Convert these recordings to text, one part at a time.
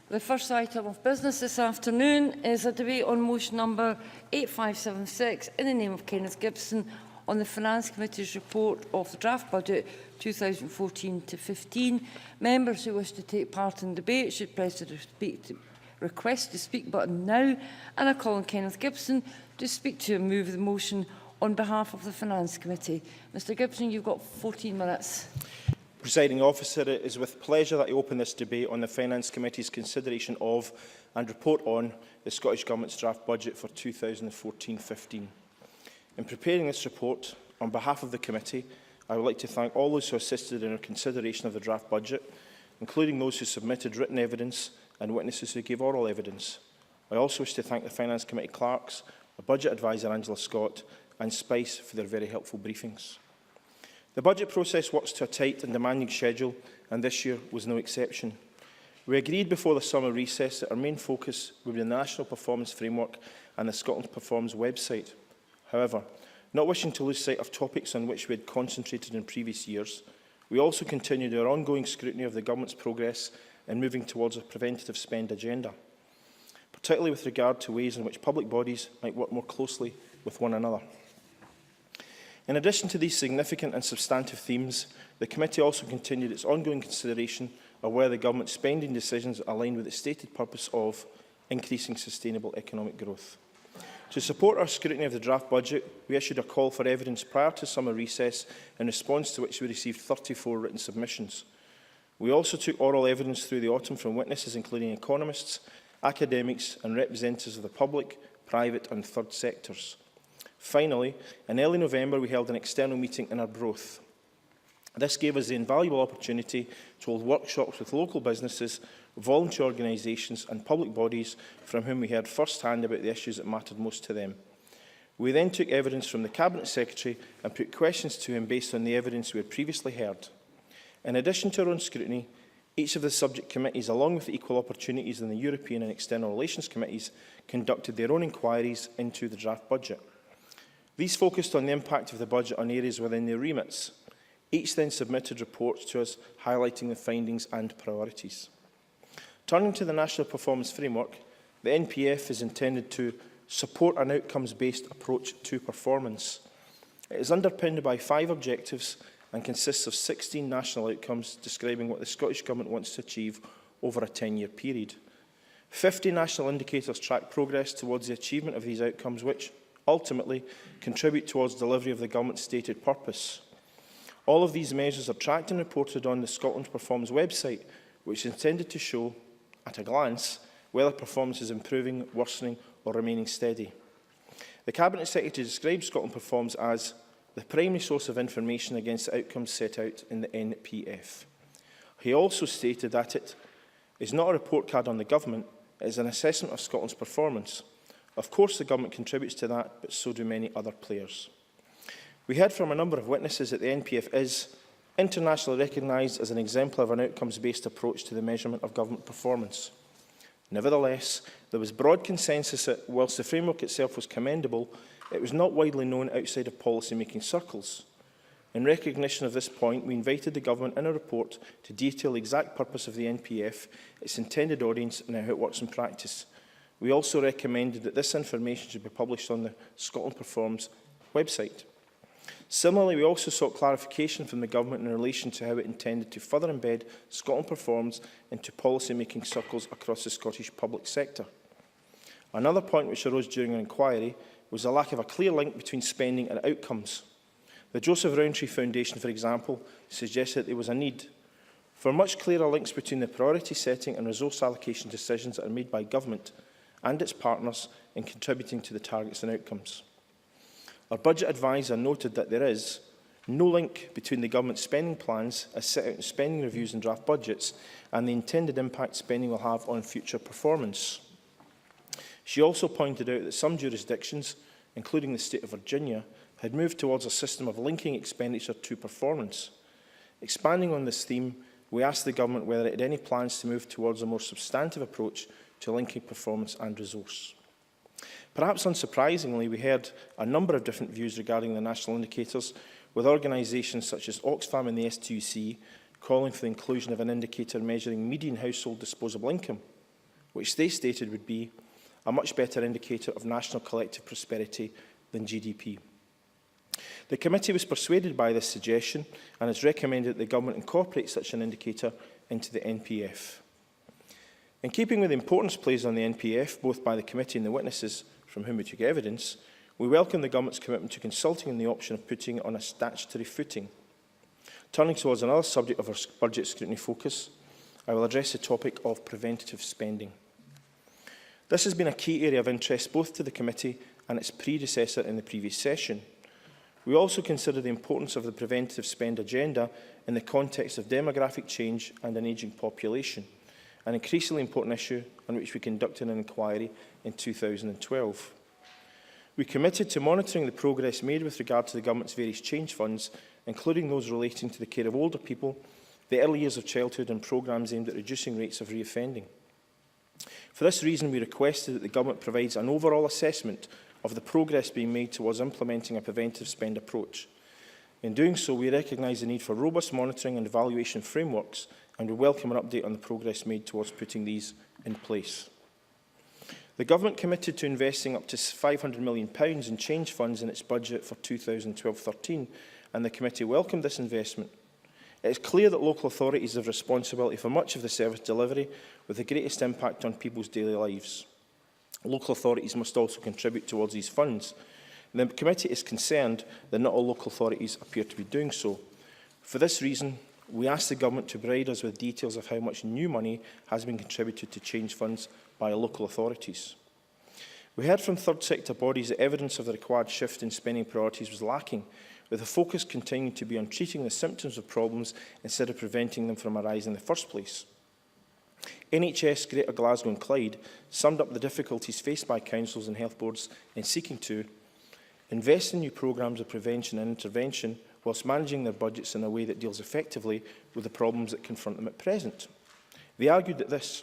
The first item of business this afternoon is a debate on motion number 8576 in the name of Kenneth Gibson on the Finance Committee's report of the draft budget 2014-15. Members who wish to take part in the debate should press the request to speak button now, and I call on Kenneth Gibson to speak to and move the motion on behalf of the Finance Committee. Mr Gibson, you've got 14 minutes. Presiding Officer, it is with pleasure that I open this debate on the Finance Committee's consideration of and report on the Scottish Government's draft budget for 2014-15. In preparing this report, on behalf of the committee, I would like to thank all those who assisted in our consideration of the draft budget, including those who submitted written evidence and witnesses who gave oral evidence. I also wish to thank the Finance Committee clerks, our Budget Advisor Angela Scott and Spice for their very helpful briefings. The budget process works to a tight and demanding schedule, and this year was no exception. We agreed before the summer recess that our main focus would be the National Performance Framework and the Scotland Performs website. However, not wishing to lose sight of topics on which we had concentrated in previous years, we also continued our ongoing scrutiny of the Government's progress in moving towards a preventative spend agenda, particularly with regard to ways in which public bodies might work more closely with one another. In addition to these significant and substantive themes, the committee also continued its ongoing consideration of whether the Government's spending decisions align with its stated purpose of increasing sustainable economic growth. To support our scrutiny of the draft budget, we issued a call for evidence prior to summer recess, in response to which we received 34 written submissions. We also took oral evidence through the autumn from witnesses including economists, academics and representatives of the public, private and third sectors. Finally, in early November, we held an external meeting in Arbroath. This gave us the invaluable opportunity to hold workshops with local businesses, voluntary organisations and public bodies from whom we heard first-hand about the issues that mattered most to them. We then took evidence from the Cabinet Secretary and put questions to him based on the evidence we had previously heard. In addition to our own scrutiny, each of the subject committees, along with the Equal Opportunities and the European and External Relations Committees, conducted their own inquiries into the draft budget. These focused on the impact of the budget on areas within their remits. Each then submitted reports to us highlighting the findings and priorities. Turning to the National Performance Framework, the NPF is intended to support an outcomes-based approach to performance. It is underpinned by 5 objectives and consists of 16 national outcomes describing what the Scottish Government wants to achieve over a 10-year period. 50 national indicators track progress towards the achievement of these outcomes, which ultimately contribute towards delivery of the Government's stated purpose. All of these measures are tracked and reported on the Scotland Performs website, which is intended to show, at a glance, whether performance is improving, worsening or remaining steady. The Cabinet Secretary described Scotland Performs as the primary source of information against the outcomes set out in the NPF. He also stated that it is not a report card on the Government, it is an assessment of Scotland's performance. Of course, the Government contributes to that, but so do many other players. We heard from a number of witnesses that the NPF is internationally recognised as an exemplar of an outcomes-based approach to the measurement of government performance. Nevertheless, there was broad consensus that, whilst the framework itself was commendable, it was not widely known outside of policy-making circles. In recognition of this point, we invited the Government in a report to detail the exact purpose of the NPF, its intended audience and how it works in practice. We also recommended that this information should be published on the Scotland Performs website. Similarly, we also sought clarification from the Government in relation to how it intended to further embed Scotland Performs into policy-making circles across the Scottish public sector. Another point which arose during our inquiry was the lack of a clear link between spending and outcomes. The Joseph Rowntree Foundation, for example, suggested that there was a need for much clearer links between the priority setting and resource allocation decisions that are made by Government and its partners in contributing to the targets and outcomes. Our Budget Advisor noted that there is no link between the Government's spending plans as set out in spending reviews and draft budgets and the intended impact spending will have on future performance. She also pointed out that some jurisdictions, including the state of Virginia, had moved towards a system of linking expenditure to performance. Expanding on this theme, we asked the Government whether it had any plans to move towards a more substantive approach to linking performance and resource. Perhaps unsurprisingly, we heard a number of different views regarding the national indicators, with organisations such as Oxfam and the STUC calling for the inclusion of an indicator measuring median household disposable income, which they stated would be a much better indicator of national collective prosperity than GDP. The committee was persuaded by this suggestion and has recommended that the government incorporate such an indicator into the NPF. In keeping with the importance placed on the NPF, both by the committee and the witnesses from whom we took evidence, we welcome the government's commitment to consulting on the option of putting it on a statutory footing. Turning towards another subject of our budget scrutiny focus, I will address the topic of preventative spending. This has been a key area of interest both to the committee and its predecessor in the previous session. We also consider the importance of the preventative spend agenda in the context of demographic change and an ageing population, an increasingly important issue on which we conducted an inquiry in 2012. We committed to monitoring the progress made with regard to the government's various change funds, including those relating to the care of older people, the early years of childhood and programmes aimed at reducing rates of reoffending. For this reason, we requested that the government provides an overall assessment of the progress being made towards implementing a preventive spend approach. In doing so, we recognise the need for robust monitoring and evaluation frameworks, and we welcome an update on the progress made towards putting these in place. The government committed to investing up to £500 million in change funds in its budget for 2012-13, and the committee welcomed this investment. It is clear that local authorities have responsibility for much of the service delivery with the greatest impact on people's daily lives. Local authorities must also contribute towards these funds. The committee is concerned that not all local authorities appear to be doing so. For this reason, we ask the government to provide us with details of how much new money has been contributed to change funds by local authorities. We heard from third sector bodies that evidence of the required shift in spending priorities was lacking, with the focus continuing to be on treating the symptoms of problems instead of preventing them from arising in the first place. NHS Greater Glasgow and Clyde summed up the difficulties faced by councils and health boards in seeking to invest in new programmes of prevention and intervention whilst managing their budgets in a way that deals effectively with the problems that confront them at present. They argued that this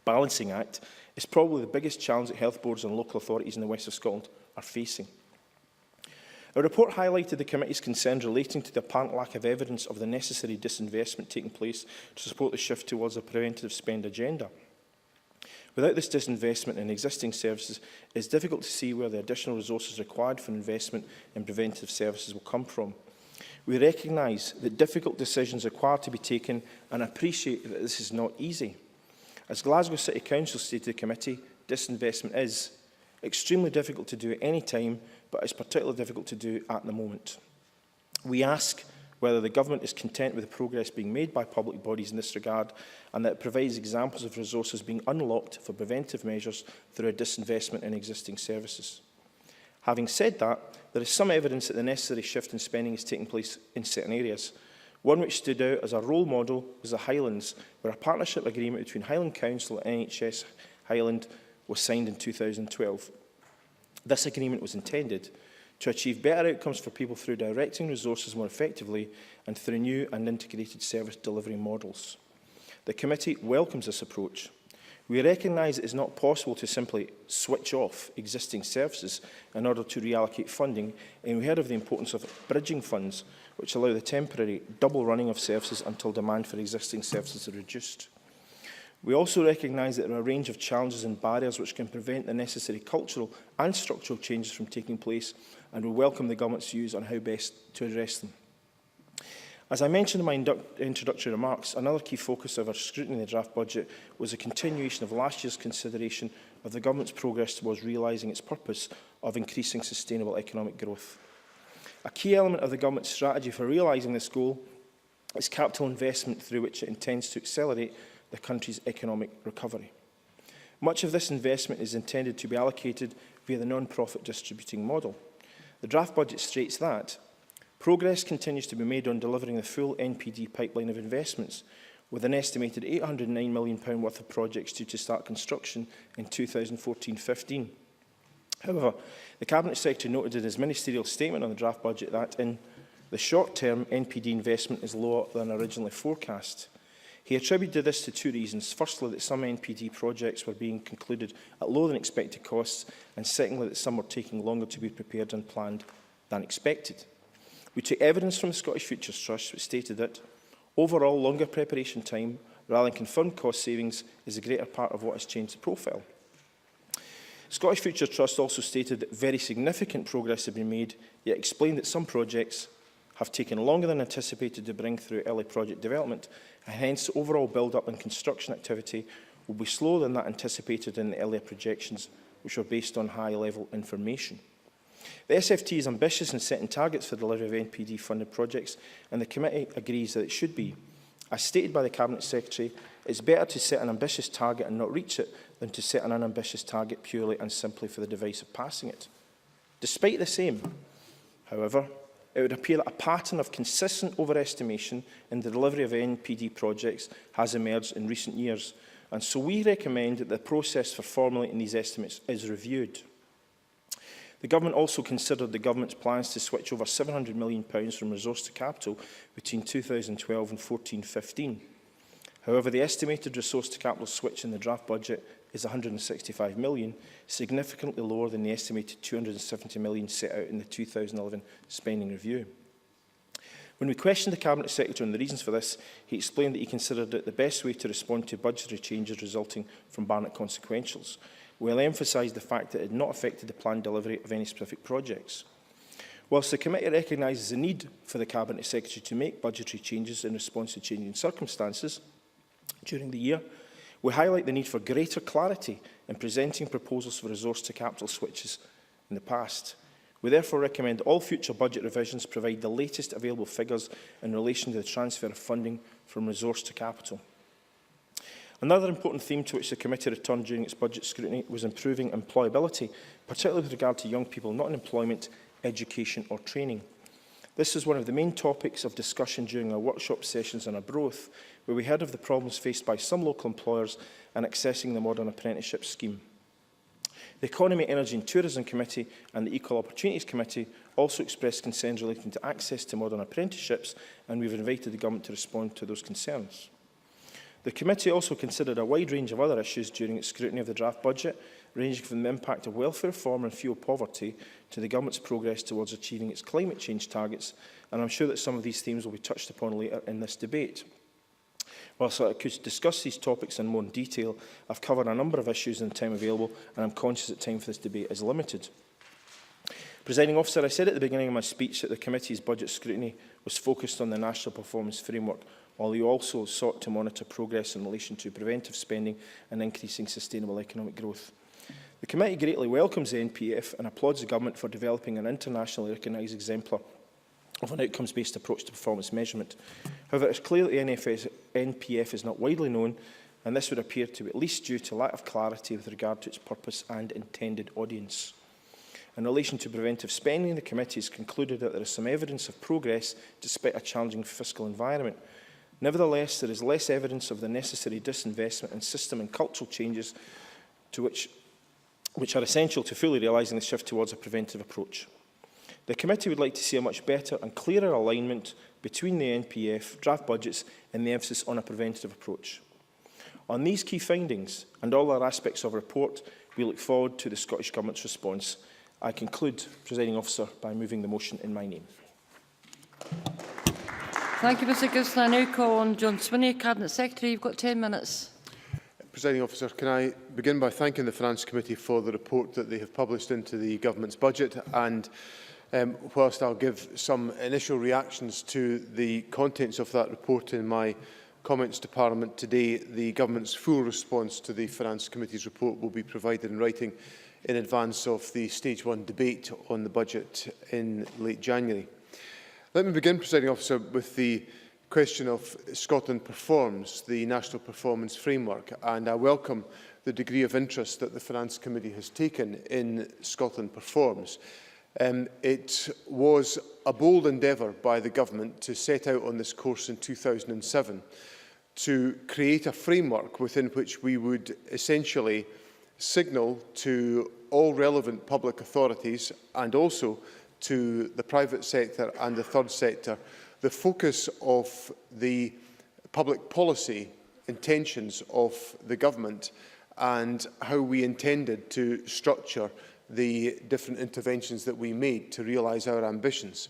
balancing act is probably the biggest challenge that health boards and local authorities in the west of Scotland are facing. Our report highlighted the committee's concerns relating to the apparent lack of evidence of the necessary disinvestment taking place to support the shift towards a preventative spend agenda. Without this disinvestment in existing services, it is difficult to see where the additional resources required for investment in preventative services will come from. We recognise that difficult decisions are required to be taken and appreciate that this is not easy. As Glasgow City Council stated to the committee, disinvestment is extremely difficult to do at any time, but it's particularly difficult to do at the moment. We ask whether the government is content with the progress being made by public bodies in this regard, and that it provides examples of resources being unlocked for preventive measures through a disinvestment in existing services. Having said that, there is some evidence that the necessary shift in spending is taking place in certain areas. One which stood out as a role model was the Highlands, where a partnership agreement between Highland Council and NHS Highland was signed in 2012. This agreement was intended to achieve better outcomes for people through directing resources more effectively and through new and integrated service delivery models. The committee welcomes this approach. We recognise it is not possible to simply switch off existing services in order to reallocate funding, and we heard of the importance of bridging funds, which allow the temporary double running of services until demand for existing services is reduced. We also recognise that there are a range of challenges and barriers which can prevent the necessary cultural and structural changes from taking place, and we welcome the government's views on how best to address them. As I mentioned in my introductory remarks, another key focus of our scrutiny in the draft budget was a continuation of last year's consideration of the government's progress towards realising its purpose of increasing sustainable economic growth. A key element of the government's strategy for realising this goal is capital investment through which it intends to accelerate the country's economic recovery. Much of this investment is intended to be allocated via the non-profit distributing model. The draft budget states that progress continues to be made on delivering the full NPD pipeline of investments, with an estimated £809 million worth of projects due to start construction in 2014-15. However, the Cabinet Secretary noted in his ministerial statement on the draft budget that in the short term, NPD investment is lower than originally forecast. He attributed this to two reasons. Firstly, that some NPD projects were being concluded at lower than expected costs, and secondly, that some were taking longer to be prepared and planned than expected. We took evidence from the Scottish Futures Trust, which stated that overall longer preparation time rather than confirmed cost savings is a greater part of what has changed the profile. Scottish Futures Trust also stated that very significant progress had been made, yet explained that some projects have taken longer than anticipated to bring through early project development, and hence overall build-up and construction activity will be slower than that anticipated in the earlier projections, which were based on high-level information. The SFT is ambitious in setting targets for the delivery of NPD-funded projects, and the committee agrees that it should be. As stated by the Cabinet Secretary, it's better to set an ambitious target and not reach it than to set an unambitious target purely and simply for the device of passing it. Despite the same, however, it would appear that a pattern of consistent overestimation in the delivery of NPD projects has emerged in recent years, and so we recommend that the process for formulating these estimates is reviewed. The Government also considered the Government's plans to switch over £700 million from resource to capital between 2012 and 14-15. However, the estimated resource to capital switch in the draft budget is £165 million, significantly lower than the estimated £270 million set out in the 2011 spending review. When we questioned the Cabinet Secretary on the reasons for this, he explained that he considered it the best way to respond to budgetary changes resulting from Barnett consequentials. We'll emphasise the fact that it had not affected the planned delivery of any specific projects. Whilst the committee recognises the need for the Cabinet Secretary to make budgetary changes in response to changing circumstances during the year, we highlight the need for greater clarity in presenting proposals for resource to capital switches in the past. We therefore recommend all future budget revisions provide the latest available figures in relation to the transfer of funding from resource to capital. Another important theme to which the committee returned during its budget scrutiny was improving employability, particularly with regard to young people not in employment, education or training. This is one of the main topics of discussion during our workshop sessions on Arbroath, where we heard of the problems faced by some local employers in accessing the modern apprenticeship scheme. The Economy, Energy and Tourism Committee and the Equal Opportunities Committee also expressed concerns relating to access to modern apprenticeships, and we've invited the Government to respond to those concerns. The committee also considered a wide range of other issues during its scrutiny of the draft budget, ranging from the impact of welfare reform and fuel poverty to the Government's progress towards achieving its climate change targets, and I'm sure that some of these themes will be touched upon later in this debate. Whilst I could discuss these topics in more detail, I've covered a number of issues in the time available, and I'm conscious that time for this debate is limited. Presiding Officer, I said at the beginning of my speech that the committee's budget scrutiny was focused on the National Performance Framework, while you also sought to monitor progress in relation to preventive spending and increasing sustainable economic growth. The committee greatly welcomes the NPF and applauds the Government for developing an internationally recognised exemplar of an outcomes-based approach to performance measurement. However, it is clear that the NPF is not widely known, and this would appear to be at least due to lack of clarity with regard to its purpose and intended audience. In relation to preventive spending, the committee has concluded that there is some evidence of progress despite a challenging fiscal environment. Nevertheless, there is less evidence of the necessary disinvestment in system and cultural changes which are essential to fully realising the shift towards a preventive approach. The committee would like to see a much better and clearer alignment between the NPF draft budgets and the emphasis on a preventative approach. On these key findings and all other aspects of the report, we look forward to the Scottish Government's response. I conclude, Presiding Officer, by moving the motion in my name. Thank you, Mr Gibson. I now call on John Swinney, Cabinet Secretary. You've got 10 minutes. Presiding Officer, can I begin by thanking the Finance Committee for the report that they have published into the Government's budget, and whilst I'll give some initial reactions to the contents of that report in my comments to Parliament today, the Government's full response to the Finance Committee's report will be provided in writing in advance of the Stage 1 debate on the budget in late January. Let me begin, Presiding Officer, with the question of Scotland Performs, the National Performance Framework, and I welcome the degree of interest that the Finance Committee has taken in Scotland Performs. It was a bold endeavour by the Government to set out on this course in 2007 to create a framework within which we would essentially signal to all relevant public authorities and also to the private sector and the third sector the focus of the public policy intentions of the Government and how we intended to structure the different interventions that we made to realise our ambitions.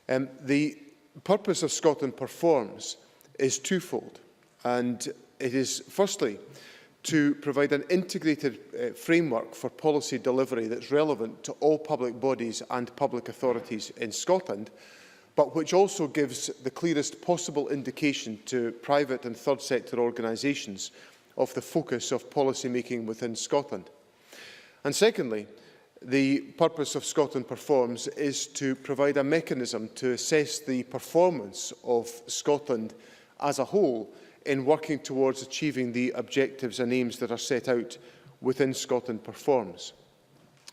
The purpose of Scotland Performs is twofold, and it is firstly to provide an integrated framework for policy delivery that's relevant to all public bodies and public authorities in Scotland, but which also gives the clearest possible indication to private and third sector organisations of the focus of policy making within Scotland. And secondly, the purpose of Scotland Performs is to provide a mechanism to assess the performance of Scotland as a whole in working towards achieving the objectives and aims that are set out within Scotland Performs.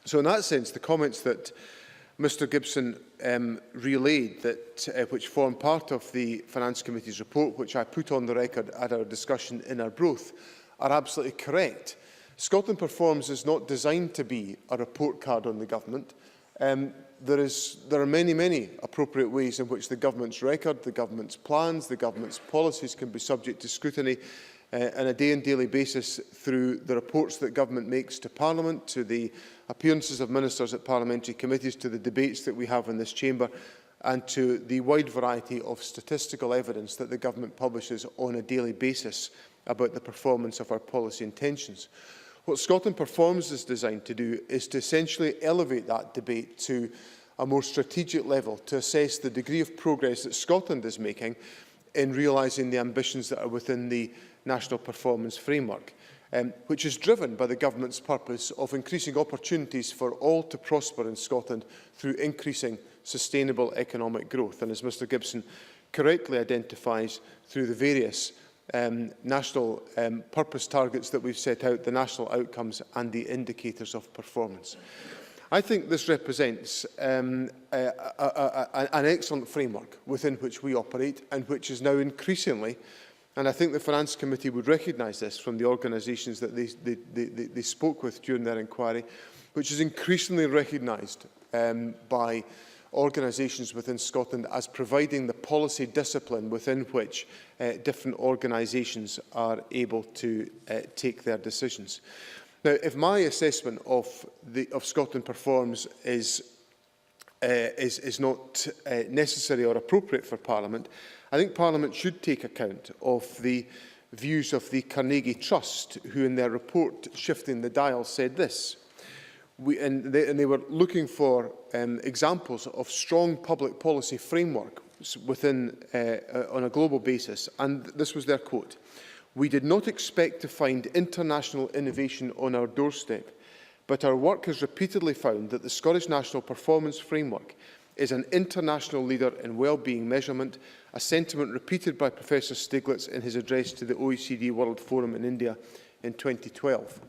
So in that sense, the comments that Mr Gibson relayed, which form part of the Finance Committee's report, which I put on the record at our discussion in Arbroath, are absolutely correct. Scotland Performs is not designed to be a report card on the government. There are many appropriate ways in which the government's record, the government's plans, the government's policies can be subject to scrutiny on a day and daily basis through the reports that government makes to Parliament, to the appearances of ministers at parliamentary committees, to the debates that we have in this chamber, and to the wide variety of statistical evidence that the government publishes on a daily basis about the performance of our policy intentions. What Scotland Performs is designed to do is to essentially elevate that debate to a more strategic level, to assess the degree of progress that Scotland is making in realising the ambitions that are within the National Performance Framework, which is driven by the government's purpose of increasing opportunities for all to prosper in Scotland through increasing sustainable economic growth. And as Mr Gibson correctly identifies, through the various national purpose targets that we've set out, the national outcomes and the indicators of performance. I think this represents an excellent framework within which we operate, and which is now increasingly, and I think the Finance Committee would recognise this from the organisations that they spoke with during their inquiry, which is increasingly recognised by organisations within Scotland as providing the policy discipline within which different organisations are able to take their decisions. Now, if my assessment of Scotland Performs is not necessary or appropriate for Parliament, I think Parliament should take account of the views of the Carnegie Trust, who in their report Shifting the Dial said this. They were looking for examples of strong public policy framework within on a global basis, and this was their quote: "We did not expect to find international innovation on our doorstep, but our work has repeatedly found that the Scottish National Performance Framework is an international leader in well-being measurement, a sentiment repeated by Professor Stiglitz in his address to the OECD World Forum in India in 2012.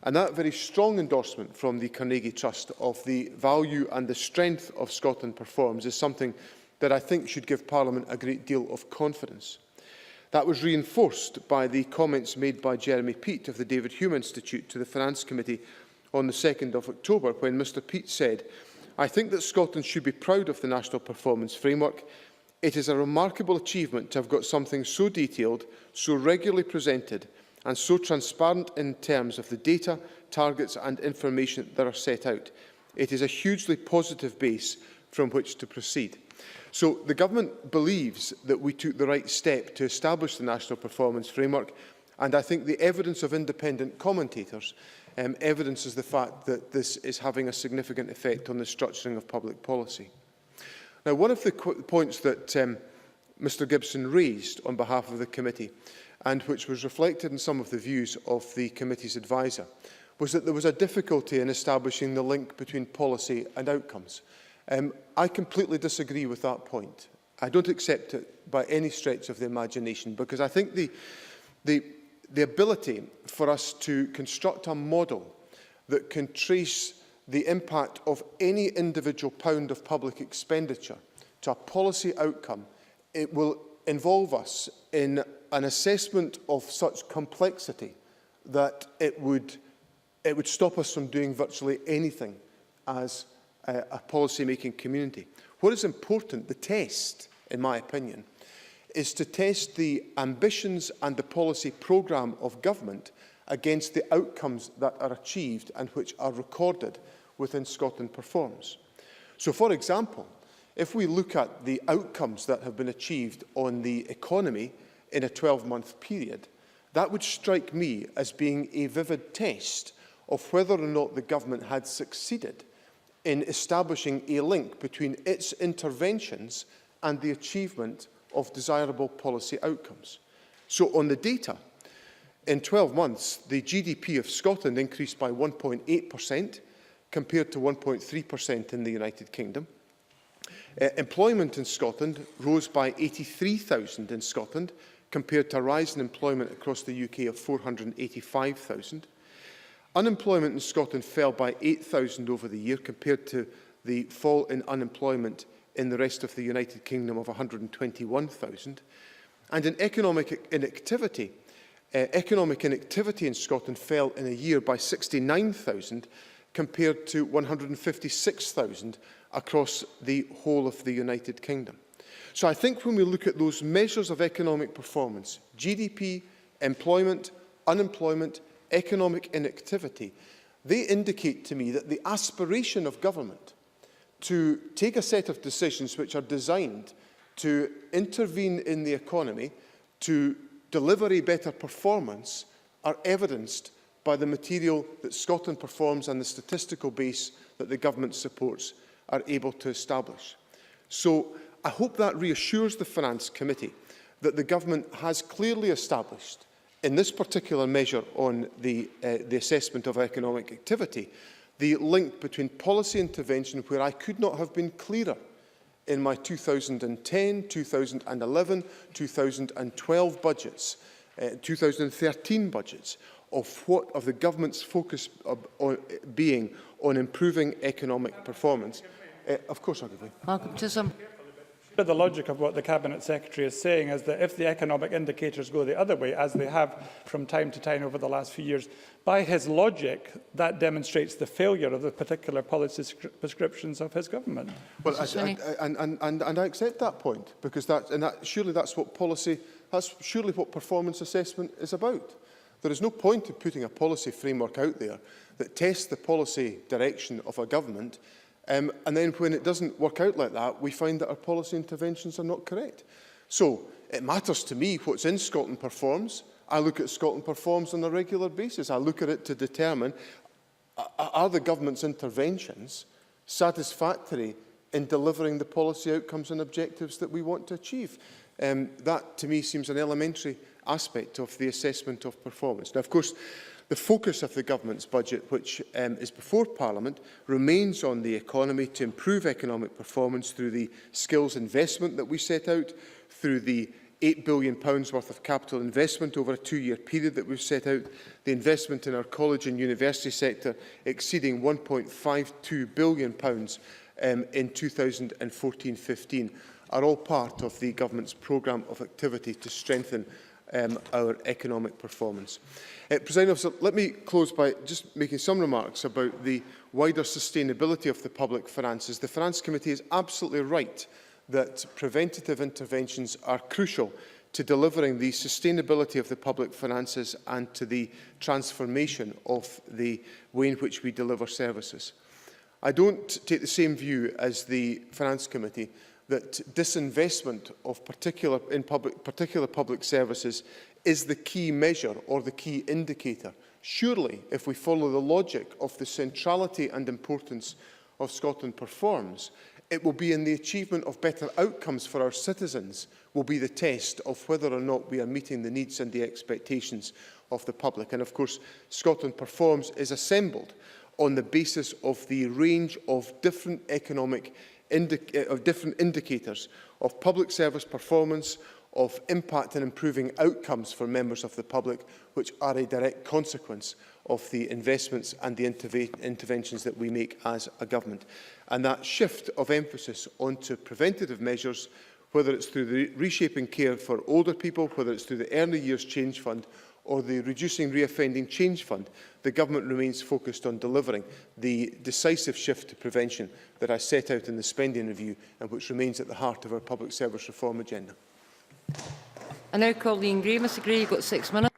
And that very strong endorsement from the Carnegie Trust of the value and the strength of Scotland Performs is something that I think should give Parliament a great deal of confidence. That was reinforced by the comments made by Jeremy Peat of the David Hume Institute to the Finance Committee on the 2nd of October, when Mr Peat said, "I think that Scotland should be proud of the National Performance Framework. It is a remarkable achievement to have got something so detailed, so regularly presented, and so transparent in terms of the data, targets and information that are set out. It is a hugely positive base from which to proceed." So the Government believes that we took the right step to establish the National Performance Framework, and I think the evidence of independent commentators evidences the fact that this is having a significant effect on the structuring of public policy. Now, one of the points that Mr Gibson raised on behalf of the committee, and which was reflected in some of the views of the committee's adviser, was that there was a difficulty in establishing the link between policy and outcomes. I completely disagree with that point. I don't accept it by any stretch of the imagination, because I think the ability for us to construct a model that can trace the impact of any individual pound of public expenditure to a policy outcome, it will involve us in an assessment of such complexity that it would stop us from doing virtually anything as a policy-making community. What is important, the test, in my opinion, is to test the ambitions and the policy programme of government against the outcomes that are achieved and which are recorded within Scotland Performs. So, for example, if we look at the outcomes that have been achieved on the economy in a 12-month period, that would strike me as being a vivid test of whether or not the government had succeeded in establishing a link between its interventions and the achievement of desirable policy outcomes. So on the data, in 12 months, the GDP of Scotland increased by 1.8% compared to 1.3% in the United Kingdom. Employment in Scotland rose by 83,000 in Scotland compared to a rise in employment across the UK of 485,000. Unemployment in Scotland fell by 8,000 over the year compared to the fall in unemployment in the rest of the United Kingdom of 121,000. And in economic inactivity in Scotland fell in a year by 69,000 compared to 156,000 across the whole of the United Kingdom. So I think when we look at those measures of economic performance, GDP, employment, unemployment, economic inactivity, they indicate to me that the aspiration of government to take a set of decisions which are designed to intervene in the economy, to deliver a better performance, are evidenced by the material that Scotland performs and the statistical base that the government supports are able to establish. So I hope that reassures the Finance Committee that the government has clearly established in this particular measure on the assessment of economic activity, the link between policy intervention, where I could not have been clearer in my 2010, 2011, 2012 budgets, 2013 budgets, of the government's focus being on improving economic performance. Of course, I'll give you. Malcolm Chisholm. But the logic of what the Cabinet Secretary is saying is that if the economic indicators go the other way, as they have from time to time over the last few years, by his logic, that demonstrates the failure of the particular policy prescriptions of his government. Well, I accept that point, because surely that's what policy, that's surely what performance assessment is about. There is no point in putting a policy framework out there that tests the policy direction of a government, and then when it doesn't work out like that, we find that our policy interventions are not correct. So it matters to me what's in Scotland performs. I look at Scotland performs on a regular basis. I look at it to determine, are the government's interventions satisfactory in delivering the policy outcomes and objectives that we want to achieve? That, to me, seems an elementary aspect of the assessment of performance. Now, of course, the focus of the government's budget, which is before Parliament, remains on the economy to improve economic performance through the skills investment that we set out, through the £8 billion worth of capital investment over a 2-year period that we've set out, the investment in our college and university sector exceeding £1.52 billion in 2014-15 are all part of the government's programme of activity to strengthen our economic performance. Presiding Officer, let me close by just making some remarks about the wider sustainability of the public finances. The Finance Committee is absolutely right that preventative interventions are crucial to delivering the sustainability of the public finances and to the transformation of the way in which we deliver services. I don't take the same view as the Finance Committee that disinvestment of particular public services is the key measure or the key indicator. Surely, if we follow the logic of the centrality and importance of Scotland performs, it will be in the achievement of better outcomes for our citizens will be the test of whether or not we are meeting the needs and the expectations of the public. And of course, Scotland performs is assembled on the basis of the range of different economic indicators of public service performance, of impact and improving outcomes for members of the public, which are a direct consequence of the investments and the interventions that we make as a government. And that shift of emphasis onto preventative measures, whether it's through the reshaping care for older people, whether it's through the Early Years Change Fund or the Reducing Reoffending Change Fund, the government remains focused on delivering the decisive shift to prevention that I set out in the spending review and which remains at the heart of our public service reform agenda. I now call Liam Gray. Mr Gray, you've got 6 minutes.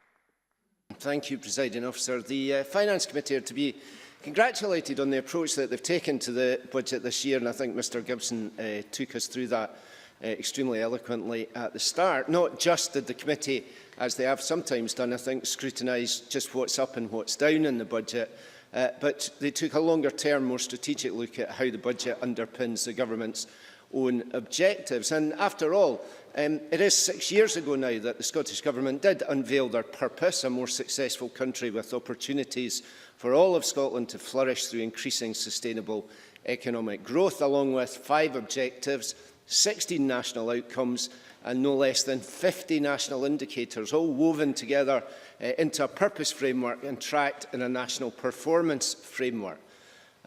Thank you, Presiding Officer. The Finance Committee are to be congratulated on the approach that they've taken to the budget this year, and I think Mr Gibson took us through that extremely eloquently at the start. Not just did the committee, as they have sometimes done, I think, scrutinise just what's up and what's down in the budget, but they took a longer-term, more strategic look at how the budget underpins the government's own objectives. And after all, it is 6 years ago now that the Scottish Government did unveil their purpose, a more successful country with opportunities for all of Scotland to flourish through increasing sustainable economic growth, along with 5 objectives, 16 national outcomes and no less than 50 national indicators, all woven together into a purpose framework and tracked in a national performance framework.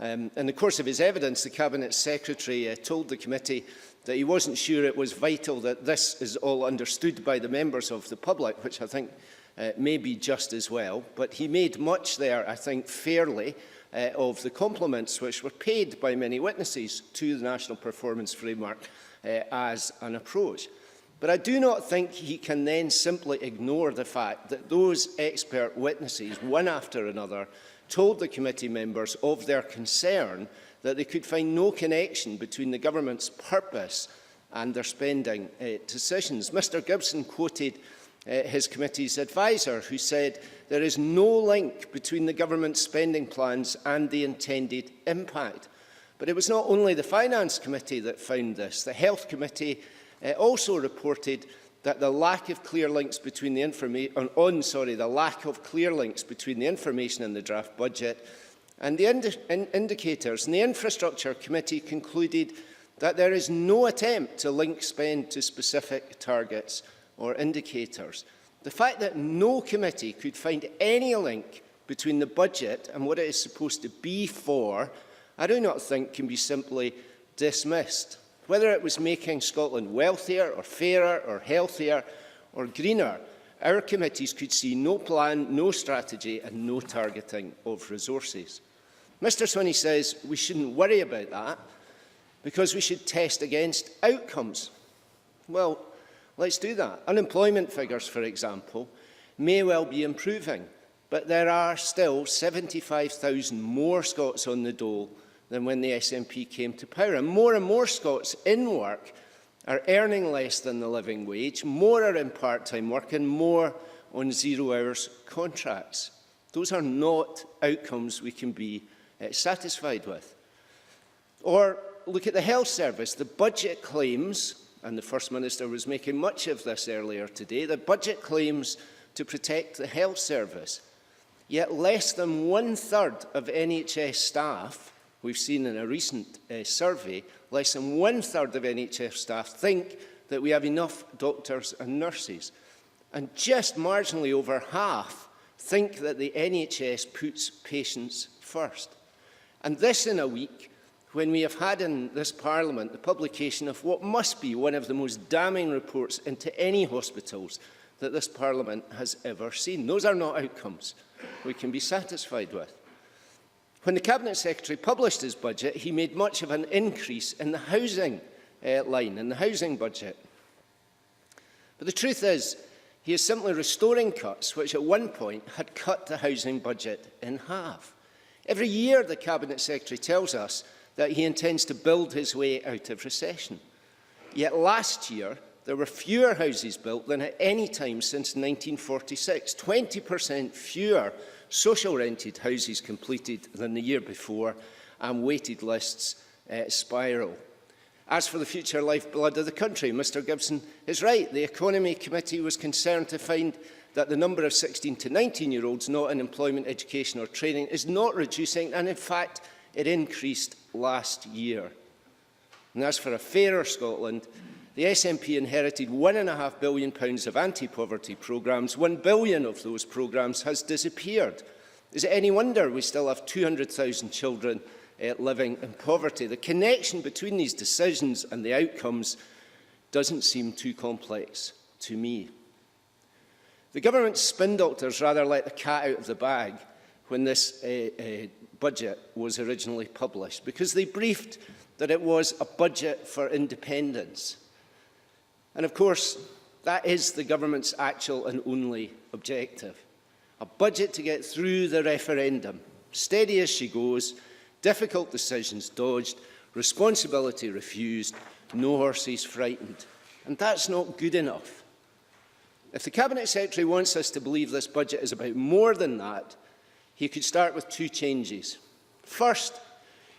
In the course of his evidence, the Cabinet Secretary told the committee that he wasn't sure it was vital that this is all understood by the members of the public, which I think may be just as well. But he made much there, I think, fairly, of the compliments which were paid by many witnesses to the National Performance Framework as an approach. But I do not think he can then simply ignore the fact that those expert witnesses, one after another, told the committee members of their concern that they could find no connection between the government's purpose and their spending decisions. Mr Gibson quoted his committee's adviser, who said there is no link between the government's spending plans and the intended impact. But it was not only the Finance Committee that found this. The Health Committee also reported that the lack of clear links between the information in the draft budget and the indicators. And the Infrastructure Committee concluded that there is no attempt to link spend to specific targets or indicators. The fact that no committee could find any link between the budget and what it is supposed to be for, I do not think can be simply dismissed. Whether it was making Scotland wealthier or fairer or healthier or greener, our committees could see no plan, no strategy and no targeting of resources. Mr Swinney says we shouldn't worry about that because we should test against outcomes. Well, let's do that. Unemployment figures, for example, may well be improving, but there are still 75,000 more Scots on the dole than when the SNP came to power. And more Scots in work are earning less than the living wage, more are in part-time work and more on 0 hours contracts. Those are not outcomes we can be satisfied with. Or look at the health service. The budget claims, and the First Minister was making much of this earlier today, the budget claims to protect the health service. Yet less than 1/3 of NHS staff, we've seen in a recent survey, less than 1/3 of NHS staff think that we have enough doctors and nurses. And just marginally over half think that the NHS puts patients first. And this in a week when we have had in this Parliament the publication of what must be one of the most damning reports into any hospitals that this Parliament has ever seen. Those are not outcomes we can be satisfied with. When the Cabinet Secretary published his budget, he made much of an increase in the housing line, in the housing budget. But the truth is, he is simply restoring cuts which at one point had cut the housing budget in half. Every year the Cabinet Secretary tells us that he intends to build his way out of recession. Yet last year there were fewer houses built than at any time since 1946, 20% fewer social rented houses completed than the year before, and waited lists spiral. As for the future lifeblood of the country, Mr Gibson is right. The Economy Committee was concerned to find that the number of 16 to 19-year-olds not in employment, education or training is not reducing, and in fact it increased last year. And as for a fairer Scotland, the SNP inherited £1.5 billion of anti-poverty programmes. £1 billion of those programmes has disappeared. Is it any wonder we still have 200,000 children living in poverty? The connection between these decisions and the outcomes doesn't seem too complex to me. The government's spin doctors rather let the cat out of the bag when this budget was originally published, because they briefed that it was a budget for independence. And of course, that is the government's actual and only objective. A budget to get through the referendum, Steady as she goes, difficult decisions dodged, responsibility refused, no horses frightened. And that's not good enough. If the Cabinet Secretary wants us to believe this budget is about more than that, he could start with two changes. First,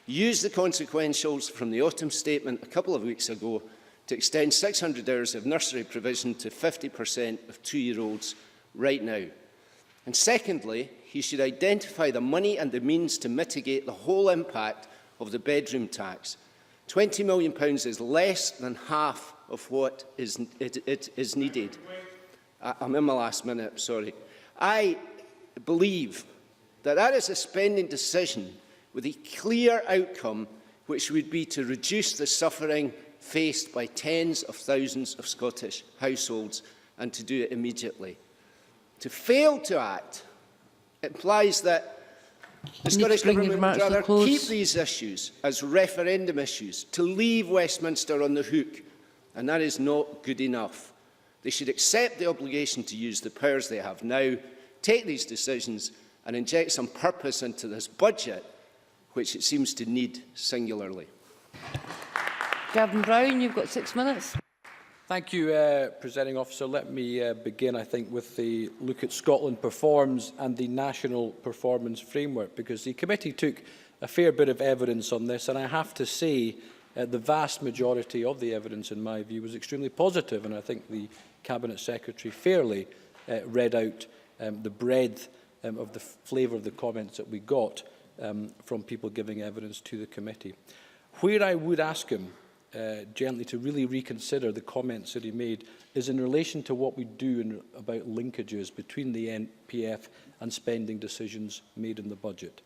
use the consequentials from the autumn statement a couple of weeks ago to extend 600 hours of nursery provision to 50% of 2-year-olds right now. And secondly, he should identify the money and the means to mitigate the whole impact of the bedroom tax. £20 million is less than half of what is needed. I'm in my last minute, sorry. I believe that is a spending decision with a clear outcome, which would be to reduce the suffering faced by tens of thousands of Scottish households, and to do it immediately. To fail to act implies that the Scottish Government would rather keep these issues as referendum issues, to leave Westminster on the hook, and that is not good enough. They should accept the obligation to use the powers they have now, take these decisions and inject some purpose into this budget, which it seems to need singularly. Gavin Brown, you've got 6 minutes. Thank you, Presiding Officer. Let me begin, I think, with the look at Scotland Performs and the National Performance Framework, because the committee took a fair bit of evidence on this, and I have to say the vast majority of the evidence, in my view, was extremely positive, and I think the Cabinet Secretary fairly read out the breadth of the flavour of the comments that we got from people giving evidence to the committee. Where I would ask him gently to really reconsider the comments that he made is in relation to what we do about linkages between the NPF and spending decisions made in the budget.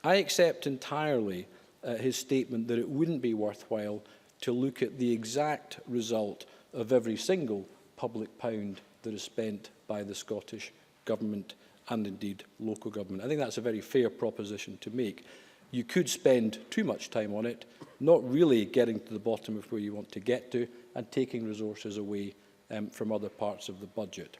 I accept entirely his statement that it wouldn't be worthwhile to look at the exact result of every single public pound that is spent by the Scottish Government and indeed local government. I think that's a very fair proposition to make. You could spend too much time on it, not really getting to the bottom of where you want to get to, and taking resources away from other parts of the budget.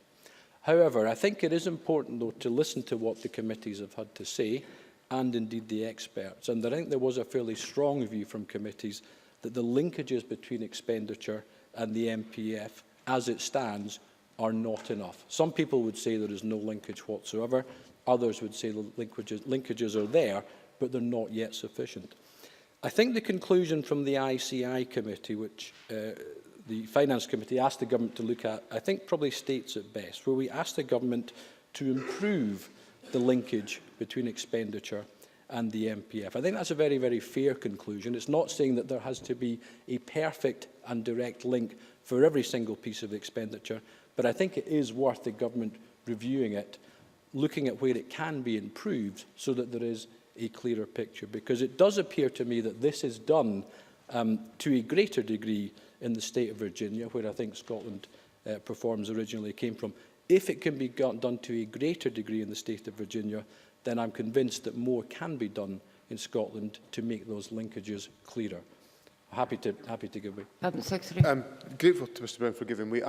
However, I think it is important, though, to listen to what the committees have had to say, and indeed the experts. And I think there was a fairly strong view from committees that the linkages between expenditure and the MPF, as it stands, are not enough. Some people would say there is no linkage whatsoever. Others would say the linkages are there, but they're not yet sufficient. I think the conclusion from the ICI committee, which the Finance Committee asked the Government to look at, I think probably states it best, where we asked the Government to improve the linkage between expenditure and the MPF. I think that's a very, very fair conclusion. It's not saying that there has to be a perfect and direct link for every single piece of expenditure, but I think it is worth the Government reviewing it, looking at where it can be improved so that there is a clearer picture, because it does appear to me that this is done to a greater degree in the state of Virginia, where I think Scotland Performs originally came from. If it can be done to a greater degree in the state of Virginia, then I'm convinced that more can be done in Scotland to make those linkages clearer. Happy to give way. Cabinet Secretary. I'm grateful to Mr Brown for giving way.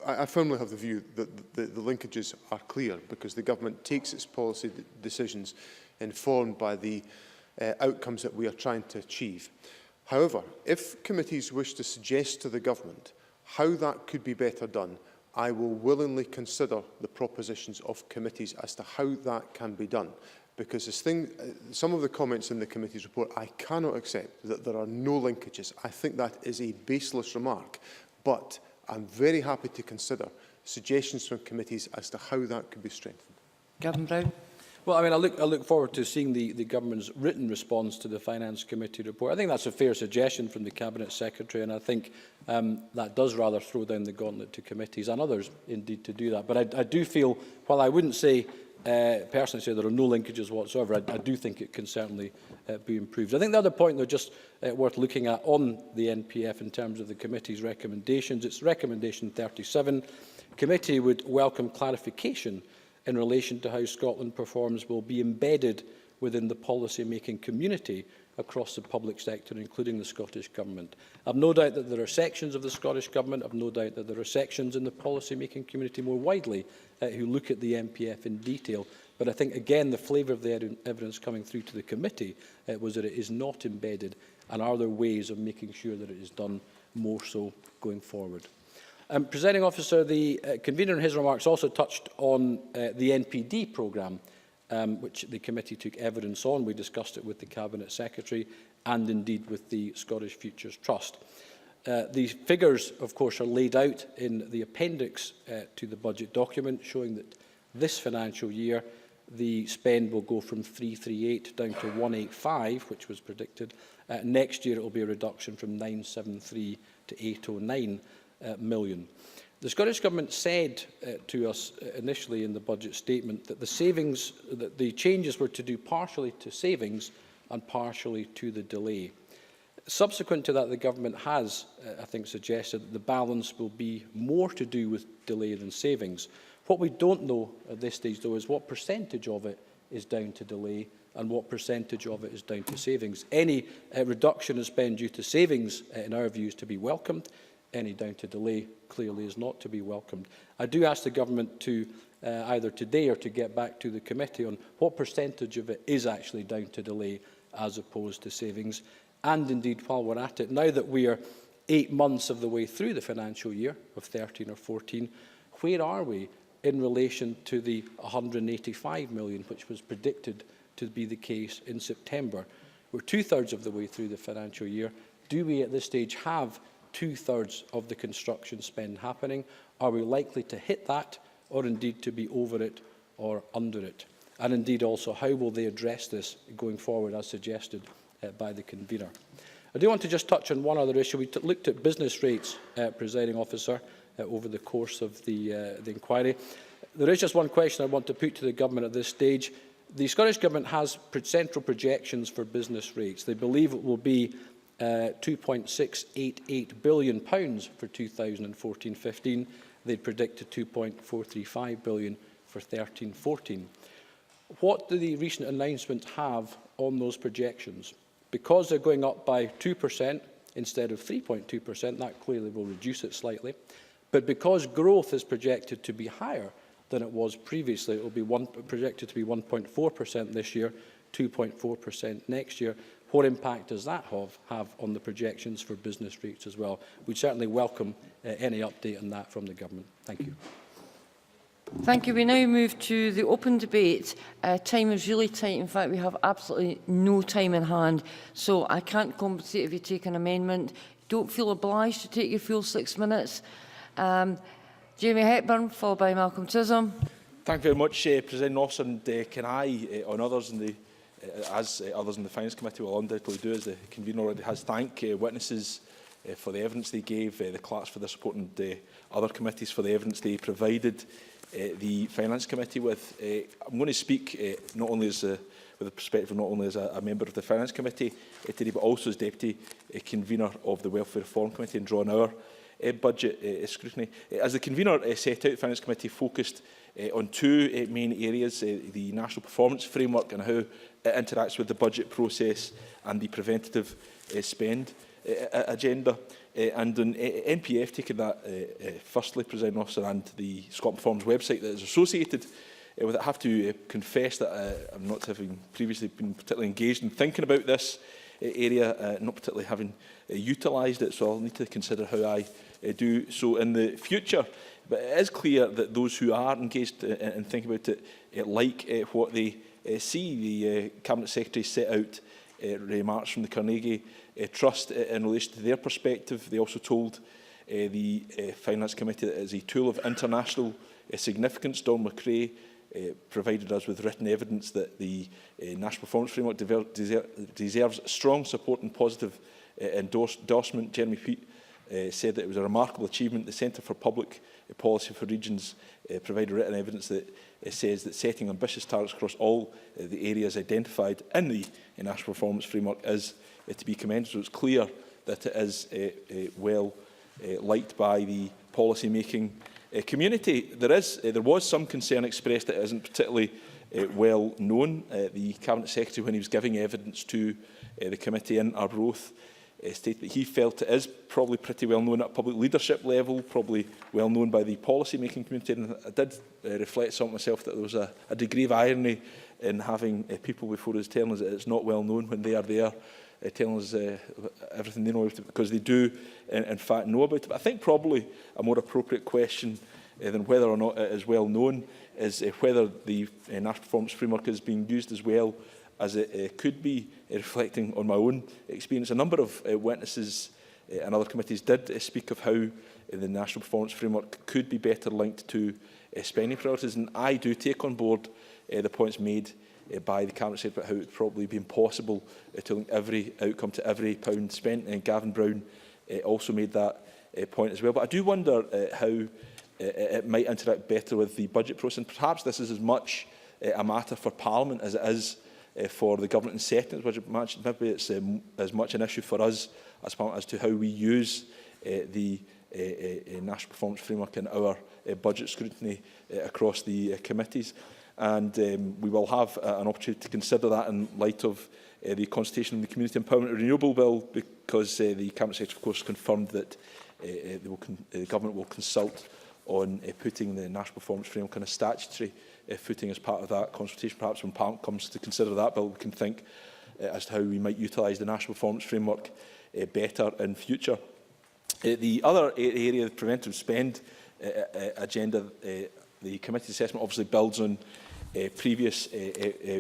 I firmly have the view that the linkages are clear, because the Government takes its policy decisions informed by the outcomes that we are trying to achieve. However, if committees wish to suggest to the Government how that could be better done, I will willingly consider the propositions of committees as to how that can be done. Because some of the comments in the committee's report, I cannot accept that there are no linkages. I think that is a baseless remark. But I'm very happy to consider suggestions from committees as to how that could be strengthened. Gavin Brown. Well, I mean, I look forward to seeing the Government's written response to the Finance Committee report. I think that's a fair suggestion from the Cabinet Secretary, and I think that does rather throw down the gauntlet to committees and others, indeed, to do that. But I do feel, while I wouldn't say, personally say there are no linkages whatsoever, I do think it can certainly be improved. I think the other point, though, just worth looking at on the NPF in terms of the committee's recommendations, it's recommendation 37. Committee would welcome clarification in relation to how Scotland Performs will be embedded within the policy-making community across the public sector, including the Scottish Government. I've no doubt that there are sections of the Scottish Government, I've no doubt that there are sections in the policy-making community more widely who look at the MPF in detail. But I think, again, the flavour of the evidence coming through to the committee was that it is not embedded, and are there ways of making sure that it is done more so going forward. Presiding Officer, the convener in his remarks also touched on the NPD programme, which the committee took evidence on. We discussed it with the Cabinet Secretary and indeed with the Scottish Futures Trust. These figures, of course, are laid out in the appendix to the budget document, showing that this financial year the spend will go from 338 down to 185, which was predicted. Next year it will be a reduction from 973 to 809 million. The Scottish Government said to us initially in the budget statement that the changes were to do partially to savings and partially to the delay. Subsequent to that, the Government has, I think, suggested that the balance will be more to do with delay than savings. What we don't know at this stage, though, is what percentage of it is down to delay and what percentage of it is down to savings. Any reduction in spend due to savings, in our view, is to be welcomed. Any down to delay clearly is not to be welcomed. I do ask the Government to, either today or to get back to the committee on what percentage of it is actually down to delay as opposed to savings. And indeed, while we're at it, now that we are 8 months of the way through the financial year of 13 or 14, where are we in relation to the 185 million, which was predicted to be the case in September? We're 2/3 of the way through the financial year. Do we at this stage have 2/3 of the construction spend happening? Are we likely to hit that, or indeed to be over it or under it? And indeed also, how will they address this going forward, as suggested by the convener? I do want to just touch on one other issue. We looked at business rates, Presiding Officer, over the course of the inquiry. There is just one question I want to put to the Government at this stage. The Scottish Government has central projections for business rates. They believe it will be £2.688 billion for 2014-15. They predicted £2.435 billion for 13-14. What do the recent announcements have on those projections? Because they're going up by 2% instead of 3.2%, that clearly will reduce it slightly. But because growth is projected to be higher than it was previously, it will be projected to be 1.4% this year, 2.4% next year. What impact does that have on the projections for business rates as well? We'd certainly welcome any update on that from the Government. Thank you. Thank you. We now move to the open debate. Time is really tight. In fact, we have absolutely no time in hand. So I can't compensate if you take an amendment. Don't feel obliged to take your full 6 minutes. Jamie Hepburn, followed by Malcolm Chisholm. Thank you very much, President Officer. And can I, on others in the others in the Finance Committee will undoubtedly do, as the convener already has, thank witnesses for the evidence they gave, the clerks for their support, and other committees for the evidence they provided the Finance Committee with. I'm going to speak not only as with the perspective of not only as a member of the Finance Committee today, but also as Deputy Convener of the Welfare Reform Committee and drawing our budget scrutiny. As the convener set out, the Finance Committee focused on two main areas, the National Performance Framework and how it interacts with the budget process and the preventative spend agenda. And on NPF, taking that firstly, Presiding Officer, and the Scotland Performance website that is associated with it, I have to confess that I'm not having previously been particularly engaged in thinking about this area, not particularly having utilised it, so I'll need to consider how I do so in the future. But it is clear that those who are engaged and think about it like what they see. The Cabinet Secretary set out remarks from the Carnegie Trust in relation to their perspective. They also told the Finance Committee that it is a tool of international significance. Don McRae provided us with written evidence that the National Performance Framework deserves strong support and positive endorsement. Jeremy Peat said that it was a remarkable achievement. The Centre for Public Policy for Regions provided written evidence that says that setting ambitious targets across all the areas identified in the National Performance Framework is to be commended. So it's clear that it is well liked by the policy-making community. There was some concern expressed that it isn't particularly well known. The Cabinet Secretary, when he was giving evidence to the committee in Arbroath, stated that he felt it is probably pretty well known at public leadership level, probably well known by the policy-making community. And I did reflect something myself that there was a degree of irony in having people before us telling us that it's not well known when they are there, telling us everything they know about it, because they do, in fact, know about it. But I think probably a more appropriate question than whether or not it is well known is whether the National Performance Framework is being used as well as it could be, reflecting on my own experience. A number of witnesses and other committees did speak of how the National Performance Framework could be better linked to spending priorities, and I do take on board the points made by the Cabinet Secretary about how it would probably be impossible to link every outcome to every pound spent, and Gavin Brown also made that point as well. But I do wonder how it might interact better with the budget process, and perhaps this is as much a matter for Parliament as it is for the government in setting the budget. Maybe it's as much an issue for us as Parliament as to how we use the National Performance Framework in our budget scrutiny across the committees. And we will have an opportunity to consider that in light of the consultation on the Community Empowerment and Renewable Bill, because the Cabinet Secretary, of course, confirmed that the Government will consult on putting the National Performance Framework on a statutory footing as part of that consultation. Perhaps when Parliament comes to consider that bill, we can think as to how we might utilise the National Performance Framework better in future. The other area, the preventive spend agenda, the committee's assessment obviously builds on previous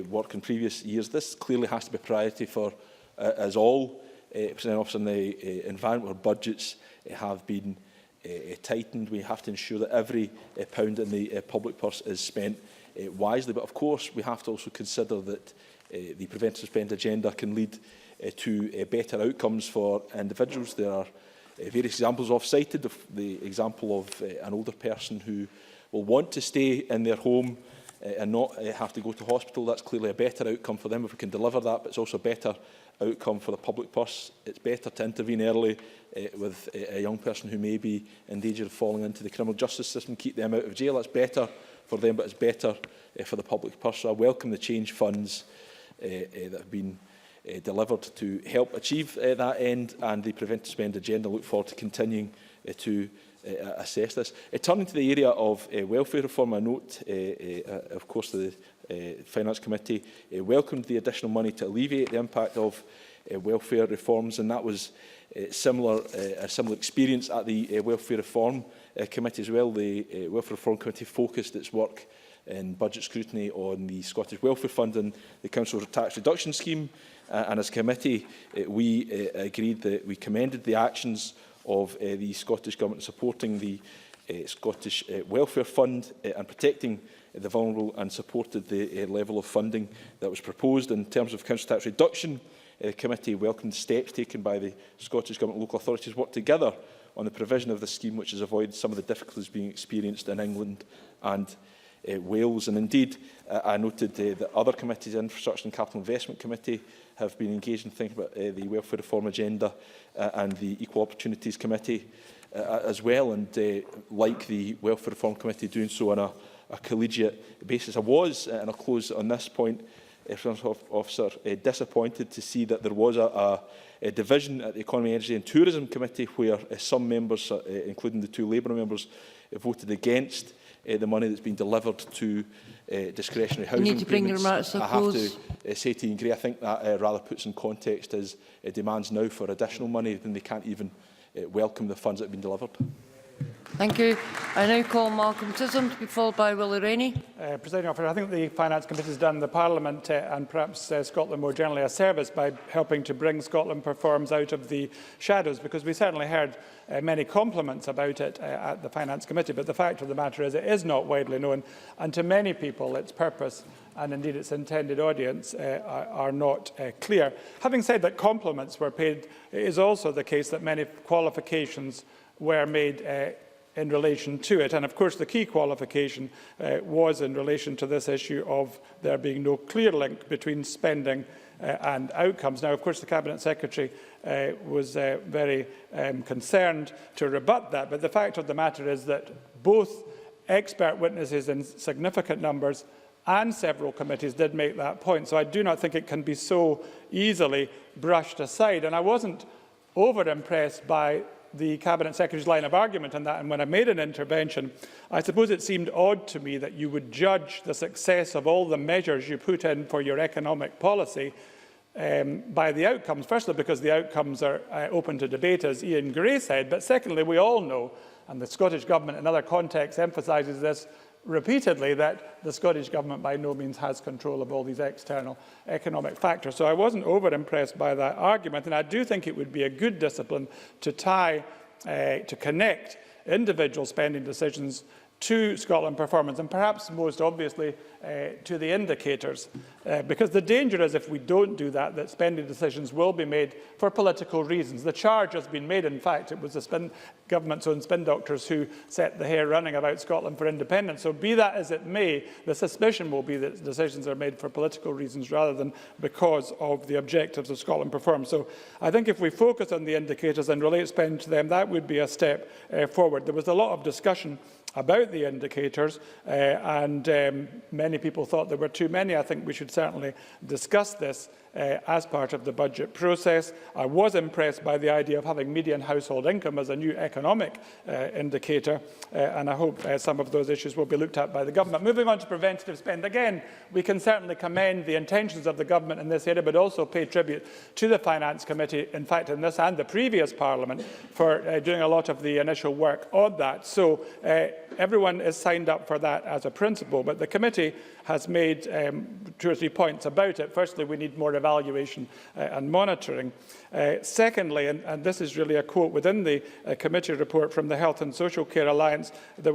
work in previous years. This clearly has to be a priority for us all. Presiding Officer, in the environment where budgets have been tightened, we have to ensure that every pound in the public purse is spent wisely. But of course, we have to also consider that the preventive spend agenda can lead to better outcomes for individuals. There are various examples I've cited of the example of an older person who will want to stay in their home and not have to go to hospital. That's clearly a better outcome for them if we can deliver that, but it's also a better outcome for the public purse. It's better to intervene early with a young person who may be in danger of falling into the criminal justice system, keep them out of jail. That's better for them, but it's better for the public purse. So I welcome the change funds that have been delivered to help achieve that end, and the preventive spend agenda. I look forward to continuing to assess this. Turning to the area of welfare reform, I note, of course, the Finance Committee welcomed the additional money to alleviate the impact of welfare reforms, and that was a similar experience at the Welfare Reform Committee as well. The Welfare Reform Committee focused its work in budget scrutiny on the Scottish Welfare Fund and the Council's tax reduction scheme, and as a committee we agreed that we commended the actions of the Scottish Government supporting the Scottish Welfare Fund and protecting the vulnerable, and supported the level of funding that was proposed. In terms of council tax reduction, the committee welcomed steps taken by the Scottish Government and local authorities work together on the provision of the scheme, which has avoided some of the difficulties being experienced in England and Wales. And indeed, I noted that other committees, the Infrastructure and Capital Investment Committee, have been engaged in thinking about the welfare reform agenda, and the Equal Opportunities Committee as well, and like the Welfare Reform Committee, doing so on a collegiate basis. I was, and I'll close on this point, Officer, disappointed to see that there was a division at the Economy, Energy and Tourism Committee where some members, including the two Labour members, voted against the money that's been delivered to discretionary housing. You need to bring your remarks to a close. I have to say to Ian Gray, I think that rather puts in context his demands now for additional money, then they can't even welcome the funds that have been delivered. Thank you. I now call Malcolm Chisholm to be followed by Willie Rennie. Presiding Officer, I think the Finance Committee has done the Parliament and perhaps Scotland more generally a service by helping to bring Scotland Performs out of the shadows, because we certainly heard many compliments about it at the Finance Committee, but the fact of the matter is it is not widely known, and to many people its purpose and indeed its intended audience are not clear. Having said that compliments were paid, it is also the case that many qualifications were made in relation to it. And of course the key qualification was in relation to this issue of there being no clear link between spending and outcomes. Now, of course, the Cabinet Secretary was very concerned to rebut that, but the fact of the matter is that both expert witnesses in significant numbers and several committees did make that point. So I do not think it can be so easily brushed aside. And I wasn't over-impressed by the Cabinet Secretary's line of argument on that. And when I made an intervention, I suppose it seemed odd to me that you would judge the success of all the measures you put in for your economic policy by the outcomes. Firstly, because the outcomes are open to debate, as Ian Gray said. But secondly, we all know, and the Scottish Government in other contexts emphasises this repeatedly, that the Scottish Government by no means has control of all these external economic factors. So I wasn't over-impressed by that argument, and I do think it would be a good discipline to to connect individual spending decisions to Scotland performance, and perhaps most obviously to the indicators. Because the danger is, if we don't do that, that spending decisions will be made for political reasons. The charge has been made, in fact, it was the government's own spin doctors who set the hair running about Scotland for independence. So be that as it may, the suspicion will be that decisions are made for political reasons rather than because of the objectives of Scotland performance. So I think if we focus on the indicators and relate spend to them, that would be a step forward. There was a lot of discussion about the indicators, and many people thought there were too many. I think we should certainly discuss this as part of the budget process. I was impressed by the idea of having median household income as a new economic indicator, and I hope some of those issues will be looked at by the government. Moving on to preventative spend, again, we can certainly commend the intentions of the government in this area, but also pay tribute to the Finance Committee, in fact, in this and the previous Parliament, for doing a lot of the initial work on that. So everyone is signed up for that as a principle, but the committee has made 2 or 3 points about it. Firstly, we need more evaluation and monitoring. Secondly, and this is really a quote within the committee report from the Health and Social Care Alliance, they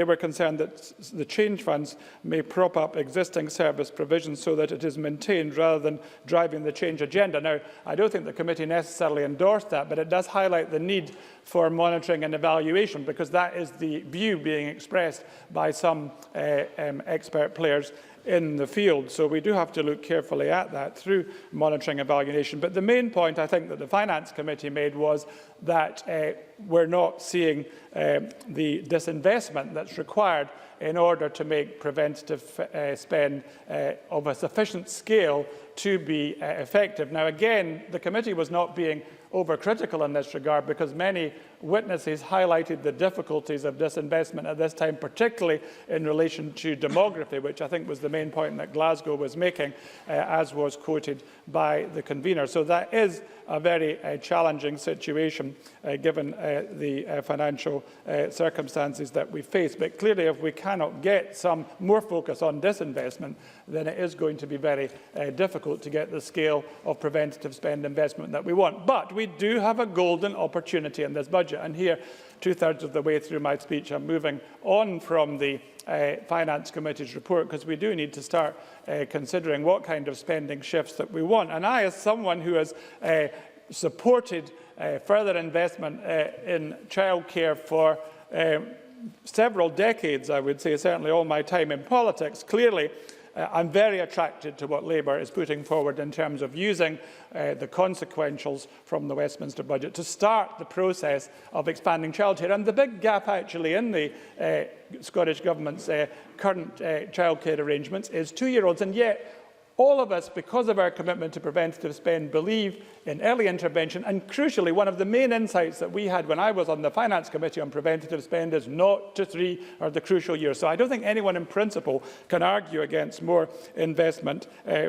were concerned that the change funds may prop up existing service provisions so that it is maintained rather than driving the change agenda. Now, I don't think the committee necessarily endorsed that, but it does highlight the need for monitoring and evaluation, because that is the view being expressed by some expert players in the field. So we do have to look carefully at that through monitoring and evaluation. But the main point I think that the Finance Committee made was that we're not seeing the disinvestment that's required in order to make preventative spend of a sufficient scale to be effective. Now, again, the committee was not being overcritical in this regard, because many witnesses highlighted the difficulties of disinvestment at this time, particularly in relation to demography, which I think was the main point that Glasgow was making, as was quoted by the convener. So that is a very challenging situation given the financial circumstances that we face. But clearly, if we cannot get some more focus on disinvestment, then it is going to be very difficult to get the scale of preventative spend investment that we want. But we do have a golden opportunity in this budget. And here, 2/3 of the way through my speech, I'm moving on from the Finance Committee's report, because we do need to start considering what kind of spending shifts that we want. And I, as someone who has supported further investment in childcare for several decades, I would say, certainly all my time in politics, clearly I'm very attracted to what Labour is putting forward in terms of using the consequentials from the Westminster budget to start the process of expanding childcare. And the big gap actually in the Scottish Government's current childcare arrangements is 2-year-olds, and yet all of us, because of our commitment to preventative spend, believe in early intervention. And crucially, one of the main insights that we had when I was on the Finance Committee on preventative spend is 0 to 3 are the crucial years. So I don't think anyone in principle can argue against more investment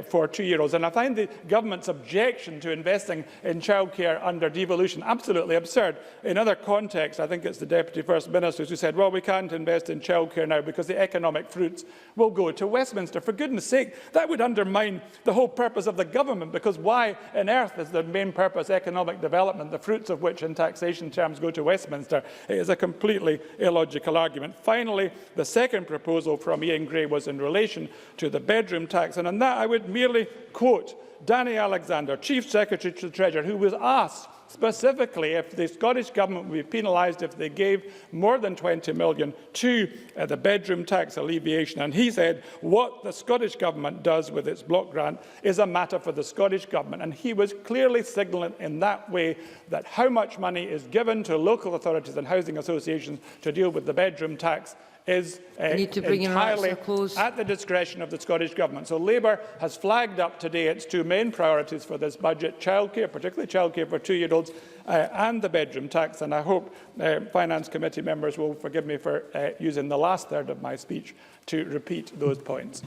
for 2-year-olds. And I find the government's objection to investing in childcare under devolution absolutely absurd. In other contexts, I think it's the Deputy First Minister who said, well, we can't invest in childcare now because the economic fruits will go to Westminster. For goodness sake, that would undermine the whole purpose of the government, because why on earth is the main purpose economic development, the fruits of which in taxation terms go to Westminster? It is a completely illogical argument. Finally, the second proposal from Ian Gray was in relation to the bedroom tax, and on that I would merely quote Danny Alexander, Chief Secretary to the Treasurer, who was asked specifically if the Scottish Government would be penalised if they gave more than 20 million to the bedroom tax alleviation. And he said what the Scottish Government does with its block grant is a matter for the Scottish Government. And he was clearly signalling in that way that how much money is given to local authorities and housing associations to deal with the bedroom tax is entirely at the discretion of the Scottish Government. So Labour has flagged up today its two main priorities for this budget: childcare, particularly childcare for two-year-olds, and the bedroom tax. And I hope Finance Committee members will forgive me for using the last third of my speech to repeat those points.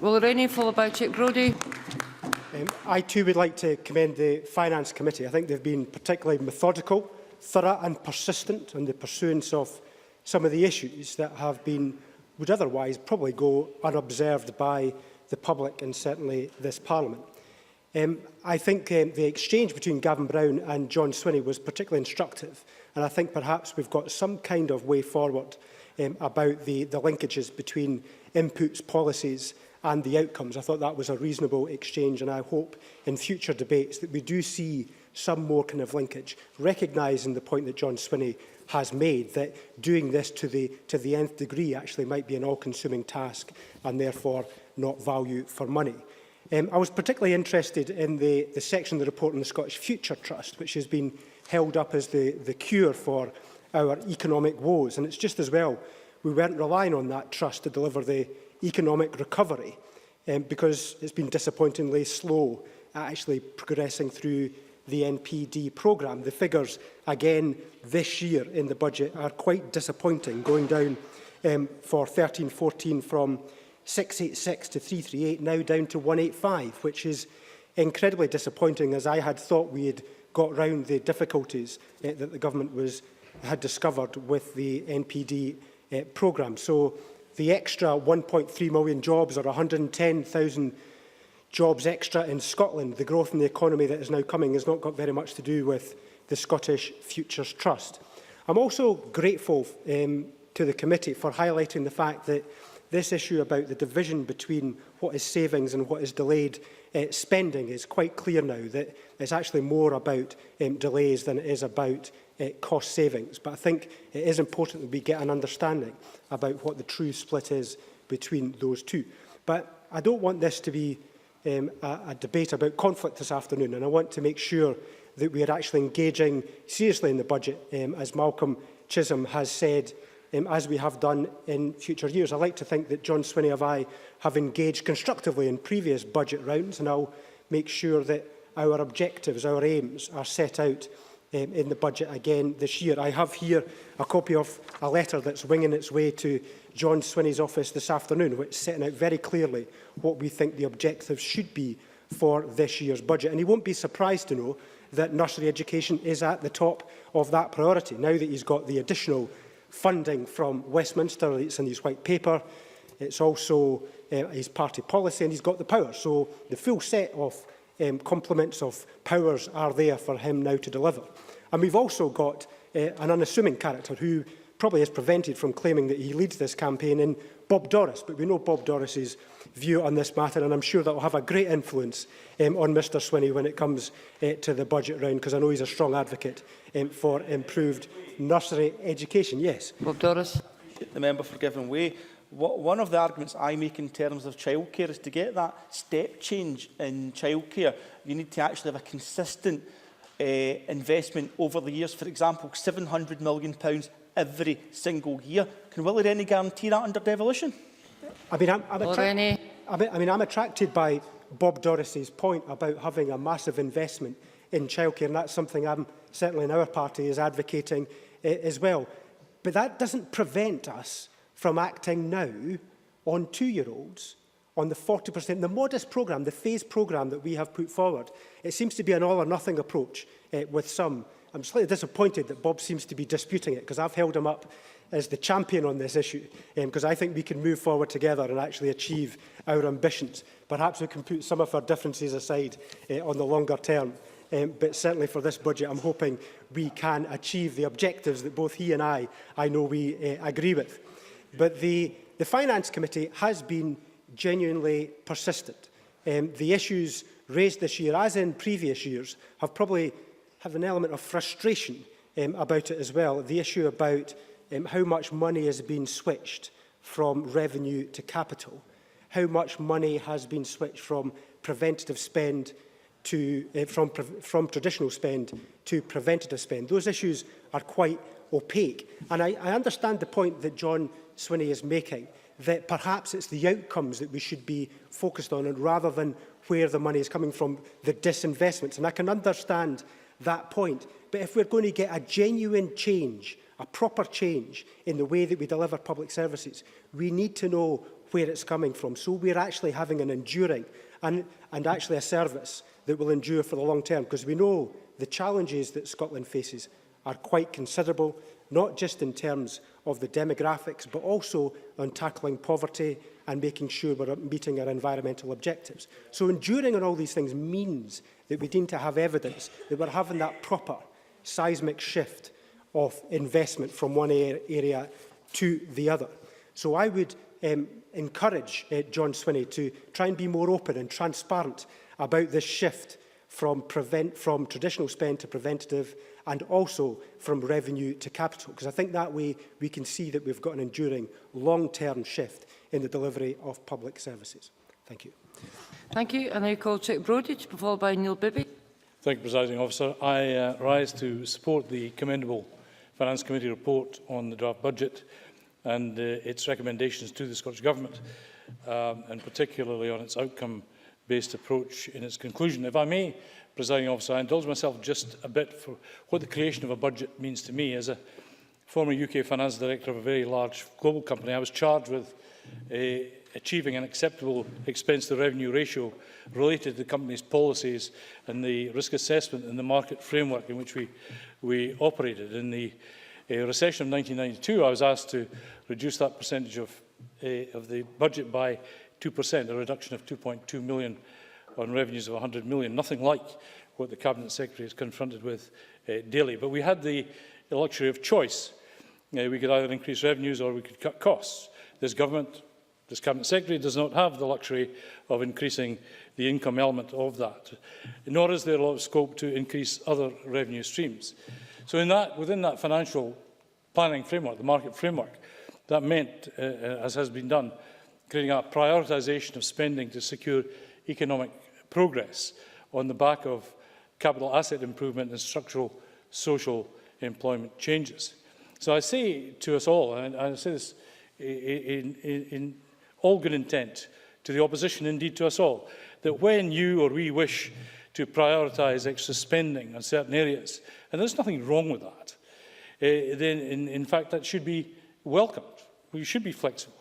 Will Rennie, followed by Chick Brodie. I too would like to commend the Finance Committee. I think they've been particularly methodical, thorough and persistent in the pursuance of some of the issues that would otherwise probably go unobserved by the public and certainly this Parliament. I think the exchange between Gavin Brown and John Swinney was particularly instructive, and I think perhaps we've got some kind of way forward about the linkages between inputs, policies and the outcomes. I thought that was a reasonable exchange, and I hope in future debates that we do see some more kind of linkage, recognising the point that John Swinney has made, that doing this to the nth degree actually might be an all-consuming task and therefore not value for money. I was particularly interested in the section of the report on the Scottish Future Trust, which has been held up as the cure for our economic woes. And it's just as well we weren't relying on that trust to deliver the economic recovery, because it's been disappointingly slow at actually progressing through the NPD programme. The figures, again, this year in the budget are quite disappointing, going down for 13-14 from 686 to 338, now down to 185, which is incredibly disappointing, as I had thought we had got round the difficulties that the government had discovered with the NPD programme. So the extra 1.3 million jobs, or 110,000 jobs extra in Scotland, the growth in the economy that is now coming, has not got very much to do with the Scottish Futures Trust. I'm also grateful to the committee for highlighting the fact that this issue about the division between what is savings and what is delayed spending is quite clear now, that it's actually more about delays than it is about cost savings. But I think it is important that we get an understanding about what the true split is between those two. But I don't want this to be a debate about conflict this afternoon, and I want to make sure that we are actually engaging seriously in the budget, as Malcolm Chisholm has said, as we have done in future years. I like to think that John Swinney and I have engaged constructively in previous budget rounds, and I'll make sure that our objectives, our aims, are set out in the budget again this year. I have here a copy of a letter that's winging its way to John Swinney's office this afternoon, which is setting out very clearly what we think the objectives should be for this year's budget. And he won't be surprised to know that nursery education is at the top of that priority. Now that he's got the additional funding from Westminster, it's in his white paper, it's also his party policy, and he's got the power. So the full set of complements of powers are there for him now to deliver. And we've also got an unassuming character who probably is prevented from claiming that he leads this campaign in Bob Doris. But we know Bob Doris's view on this matter, and I'm sure that will have a great influence on Mr Swinney when it comes to the budget round, because I know he's a strong advocate for improved nursery education. Yes. Bob Doris. The member for giving way. One of the arguments I make in terms of childcare is to get that step change in childcare, you need to actually have a consistent investment over the years. For example, £700 million every single year. Can Willie Rennie guarantee that under devolution? I'm attracted by Bob Doris's point about having a massive investment in childcare, and that's something I'm certainly in our party is advocating as well. But that doesn't prevent us from acting now on two-year-olds, on the 40%, the modest programme, the phased programme that we have put forward. It seems to be an all-or-nothing approach with some. I'm slightly disappointed that Bob seems to be disputing it, because I've held him up as the champion on this issue, because I think we can move forward together and actually achieve our ambitions. Perhaps we can put some of our differences aside on the longer term. But certainly for this budget, I'm hoping we can achieve the objectives that both he and I know we agree with. But the Finance Committee has been genuinely persistent. The issues raised this year, as in previous years, have have an element of frustration about it as well. The issue about how much money has been switched from revenue to capital, how much money has been switched from preventative spend to from traditional spend to preventative spend. Those issues are quite opaque. And I understand the point that John Swinney is making, that perhaps it's the outcomes that we should be focused on, and rather than where the money is coming from, the disinvestments. And I can understand that point. But if we're going to get a genuine change, a proper change in the way that we deliver public services, we need to know where it's coming from. So we're actually having an enduring and actually a service that will endure for the long term, because we know the challenges that Scotland faces are quite considerable, not just in terms of the demographics, but also on tackling poverty and making sure we're meeting our environmental objectives. So enduring on all these things means that we need to have evidence that we're having that proper seismic shift of investment from one area to the other. So I would encourage John Swinney to try and be more open and transparent about this shift from traditional spend to preventative, and also from revenue to capital, because I think that way we can see that we've got an enduring long-term shift in the delivery of public services. Thank you. Thank you. I now call Chick Brodie to be followed by Neil Bibby. Thank you, Presiding Officer. I rise to support the commendable Finance Committee report on the draft budget and its recommendations to the Scottish Government, and particularly on its outcome-based approach in its conclusion. If I may, Presiding Officer, I indulge myself just a bit for what the creation of a budget means to me. As a former UK Finance Director of a very large global company, I was charged with achieving an acceptable expense-to-revenue ratio related to the company's policies and the risk assessment and the market framework in which we operated. In the recession of 1992, I was asked to reduce that percentage of the budget by 2%, a reduction of 2.2 million on revenues of 100 million, nothing like what the Cabinet Secretary is confronted with daily. But we had the luxury of choice. We could either increase revenues or we could cut costs. This Government, this Cabinet Secretary, does not have the luxury of increasing the income element of that, nor is there a lot of scope to increase other revenue streams. So within that financial planning framework, the market framework, that meant, as has been done, creating a prioritisation of spending to secure economic progress on the back of capital asset improvement and structural social employment changes. So I say to us all, and I say this in all good intent, to the opposition, indeed to us all, that when you or we wish to prioritise extra spending on certain areas, and there's nothing wrong with that, then in fact that should be welcomed. We should be flexible.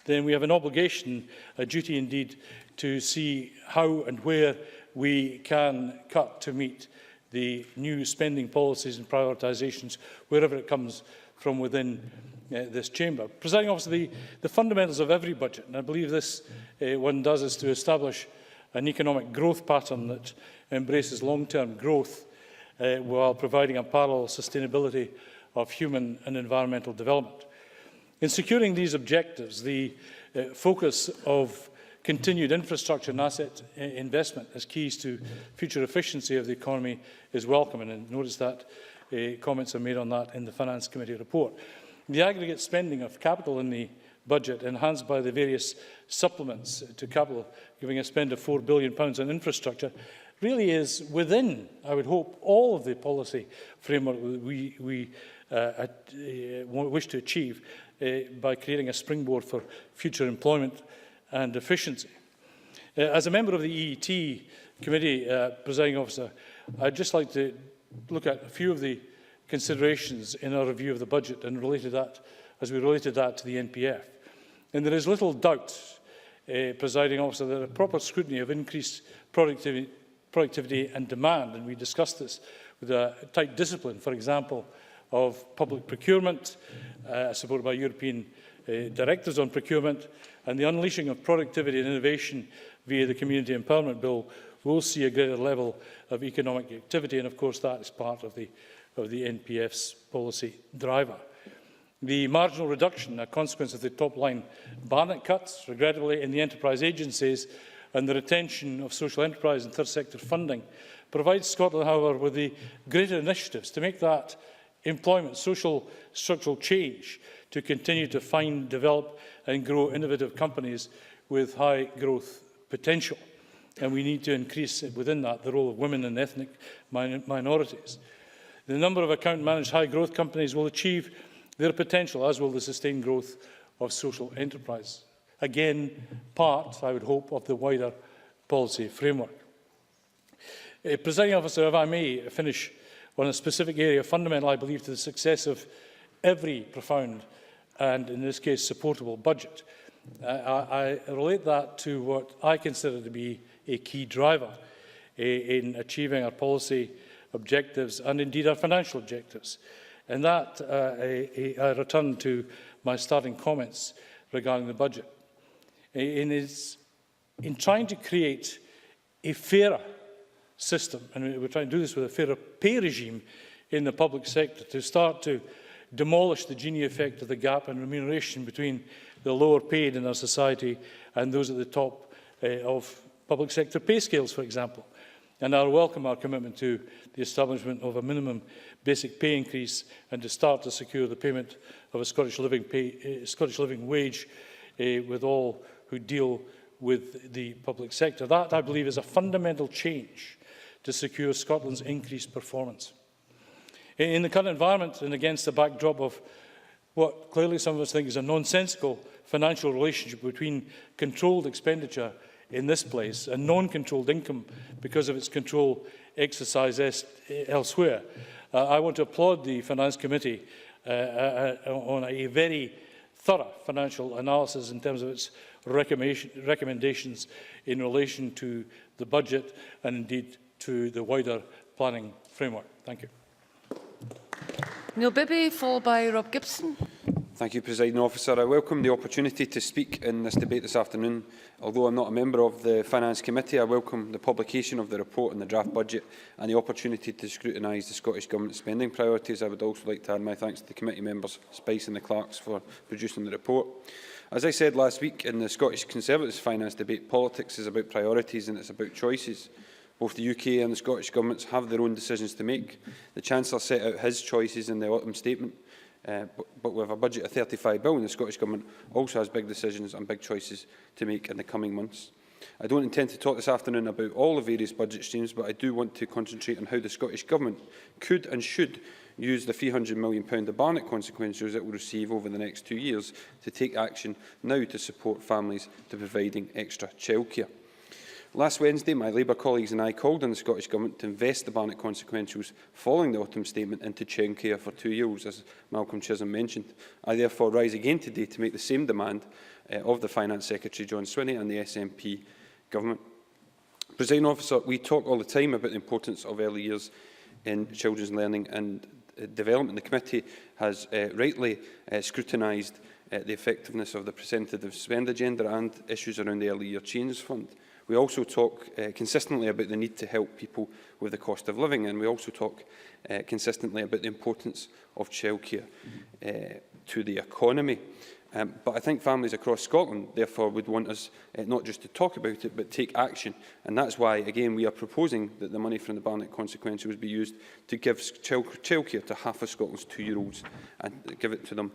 Then we have an obligation, a duty indeed, to see how and where we can cut to meet the new spending policies and prioritisations, wherever it comes from within this chamber. Presiding Officer, the fundamentals of every budget, and I believe this one does, is to establish an economic growth pattern that embraces long-term growth while providing a parallel sustainability of human and environmental development. In securing these objectives, the focus of continued infrastructure and asset investment as keys to future efficiency of the economy is welcome, and notice that comments are made on that in the Finance Committee report. The aggregate spending of capital in the budget, enhanced by the various supplements to capital, giving a spend of £4 billion on infrastructure, really is within, I would hope, all of the policy framework we wish to achieve by creating a springboard for future employment and efficiency. As a member of the EET Committee, Presiding Officer, I'd just like to look at a few of the considerations in our review of the budget and related that, as we related that to the NPF. And there is little doubt, Presiding Officer, that a proper scrutiny of increased productivity and demand, and we discussed this with a tight discipline, for example, of public procurement, supported by European directives on procurement, and the unleashing of productivity and innovation via the Community Empowerment Bill will see a greater level of economic activity, and of course that is part of the NPF's policy driver. The marginal reduction, a consequence of the top-line Barnett cuts, regrettably, in the enterprise agencies, and the retention of social enterprise and third sector funding provides Scotland, however, with the greater initiatives to make that employment, social structural change to continue to find, develop and grow innovative companies with high growth potential. And we need to increase within that the role of women and ethnic minorities. The number of account-managed high-growth companies will achieve their potential, as will the sustained growth of social enterprise. Again, part, I would hope, of the wider policy framework. Presiding Officer, if I may finish on a specific area fundamental, I believe, to the success of every profound and, in this case, supportable budget. I relate that to what I consider to be a key driver in achieving our policy objectives and indeed our financial objectives. And that I return to my starting comments regarding the budget. In trying to create a fairer system, and we're trying to do this with a fairer pay regime in the public sector, to start to demolish the Gini effect of the gap in remuneration between the lower paid in our society and those at the top of public sector pay scales, for example. And I welcome our commitment to the establishment of a minimum basic pay increase and to start to secure the payment of a Scottish living wage with all who deal with the public sector. That, I believe, is a fundamental change to secure Scotland's increased performance. In the current environment and against the backdrop of what clearly some of us think is a nonsensical financial relationship between controlled expenditure in this place and non-controlled income because of its control exercised elsewhere, I want to applaud the Finance Committee on a very thorough financial analysis in terms of its recommendations in relation to the budget and indeed to the wider planning framework. Thank you. Neil Bibby, followed by Rob Gibson. Thank you, Presiding Officer. I welcome the opportunity to speak in this debate this afternoon. Although I'm not a member of the Finance Committee, I welcome the publication of the report and the draft budget and the opportunity to scrutinise the Scottish Government spending priorities. I would also like to add my thanks to the committee members, Spice and the Clerks, for producing the report. As I said last week in the Scottish Conservatives finance debate, politics is about priorities and it's about choices. Both the UK and the Scottish Governments have their own decisions to make. The Chancellor set out his choices in the autumn statement. But with a budget of £35 billion, the Scottish Government also has big decisions and big choices to make in the coming months. I don't intend to talk this afternoon about all the various budget streams, but I do want to concentrate on how the Scottish Government could and should use the £300 million of Barnett consequentials it will receive over the next 2 years to take action now to support families to providing extra childcare. Last Wednesday, my Labour colleagues and I called on the Scottish Government to invest the Barnett consequentials following the autumn statement into childcare for 2 years, as Malcolm Chisholm mentioned. I therefore rise again today to make the same demand of the Finance Secretary John Swinney and the SNP Government. Presiding Officer, we talk all the time about the importance of early years in children's learning and development. The committee has rightly scrutinised the effectiveness of the percentage spend agenda and issues around the Early Year Change Fund. We also talk consistently about the need to help people with the cost of living, and we also talk consistently about the importance of childcare to the economy. But I think families across Scotland, therefore, would want us not just to talk about it, but take action. And that's why, again, we are proposing that the money from the Barnett consequentials be used to give childcare to half of Scotland's 2-year-olds and give it to them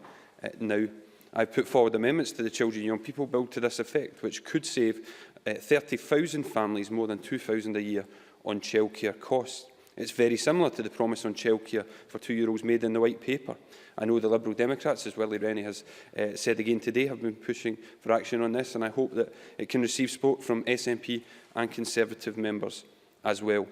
now. I've put forward amendments to the Children and Young People Bill to this effect, which could save 30,000 families more than £2,000 a year on childcare costs. It's very similar to the promise on childcare for 2-year-olds made in the White Paper. I know the Liberal Democrats, as Willie Rennie has said again today, have been pushing for action on this, and I hope that it can receive support from SNP and Conservative members as well.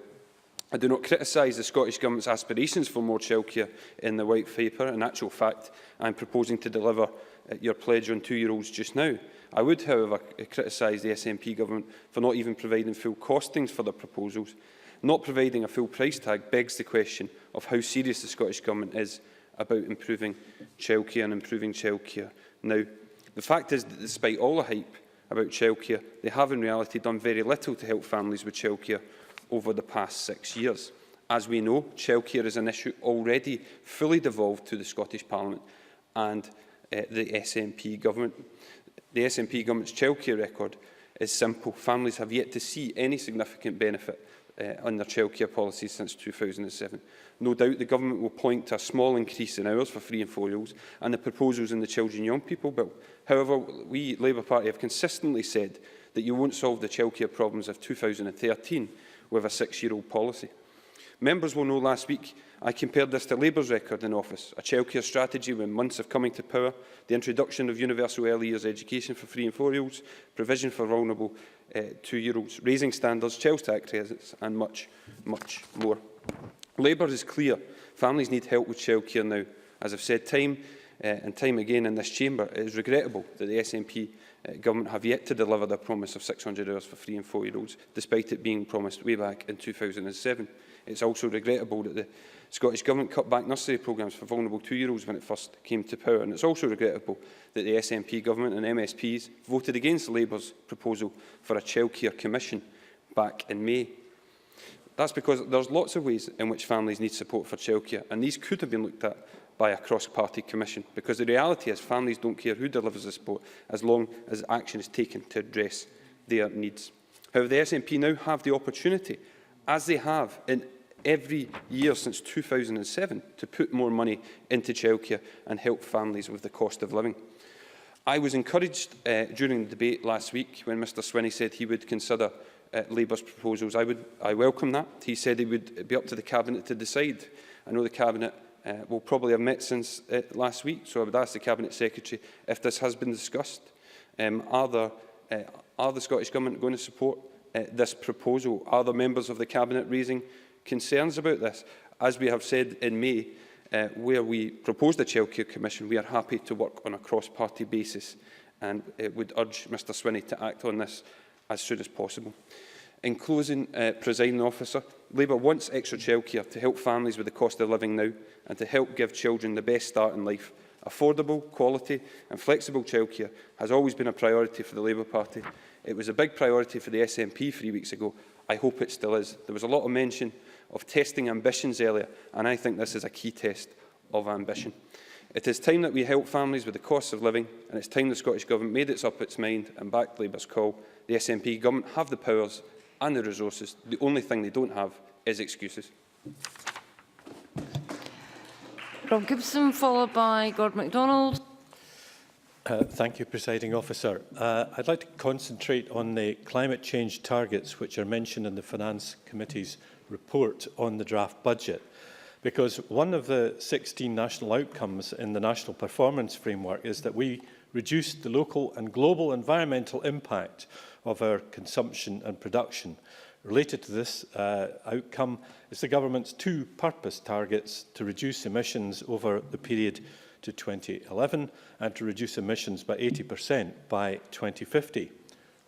I do not criticise the Scottish Government's aspirations for more childcare in the White Paper. In actual fact, I am proposing to deliver your pledge on 2-year-olds just now. I would, however, criticise the SNP Government for not even providing full costings for their proposals. Not providing a full price tag begs the question of how serious the Scottish Government is about improving childcare and improving childcare now. The fact is that despite all the hype about childcare, they have in reality done very little to help families with childcare over the past 6 years. As we know, childcare is an issue already fully devolved to the Scottish Parliament and the SNP Government. The SNP Government's childcare record is simple. Families have yet to see any significant benefit on their childcare policies since 2007. No doubt the Government will point to a small increase in hours for 3 and 4-year-olds and the proposals in the Children and Young People Bill. However, we, Labour Party, have consistently said that you won't solve the childcare problems of 2013 with a 6-year-old policy. Members will know last week I compared this to Labour's record in office, a childcare strategy within months of coming to power, the introduction of universal early years education for 3 and 4-year-olds, provision for vulnerable 2-year-olds, raising standards, child tax credits and much, much more. Labour is clear. Families need help with childcare now. As I've said time and time again in this chamber, it is regrettable that the SNP Government have yet to deliver their promise of 600 hours for 3 and 4-year-olds, despite it being promised way back in 2007. It's also regrettable that the Scottish Government cut back nursery programmes for vulnerable 2-year-olds when it first came to power. And it's also regrettable that the SNP Government and MSPs voted against Labour's proposal for a childcare commission back in May. That's because there's lots of ways in which families need support for childcare, and these could have been looked at by a cross-party commission, because the reality is families don't care who delivers the support as long as action is taken to address their needs. However, the SNP now have the opportunity, as they have in every year since 2007, to put more money into childcare and help families with the cost of living. I was encouraged during the debate last week when Mr Swinney said he would consider Labour's proposals. I welcome that. He said it would be up to the Cabinet to decide. I know the Cabinet will probably have met since last week, so I would ask the Cabinet Secretary if this has been discussed. Are the Scottish Government going to support this proposal? Are there members of the Cabinet raising concerns about this? As we have said in May, where we proposed a Childcare Commission, we are happy to work on a cross-party basis and would urge Mr Swinney to act on this as soon as possible. In closing, Presiding Officer, Labour wants extra childcare to help families with the cost of living now and to help give children the best start in life. Affordable, quality and flexible childcare has always been a priority for the Labour Party. It was a big priority for the SNP 3 weeks ago. I hope it still is. There was a lot of mention of testing ambitions earlier, and I think this is a key test of ambition. It is time that we help families with the costs of living, and it's time the Scottish Government made up its mind and backed Labour's call. The SNP Government have the powers and the resources. The only thing they don't have is excuses. Rob Gibson, followed by Gordon MacDonald. Thank you, Presiding Officer. I'd like to concentrate on the climate change targets which are mentioned in the Finance Committee's report on the draft budget, because one of the 16 national outcomes in the National Performance Framework is that we reduce the local and global environmental impact of our consumption and production. Related to this outcome is the Government's 2 purpose targets to reduce emissions over the period to 2011 and to reduce emissions by 80% by 2050.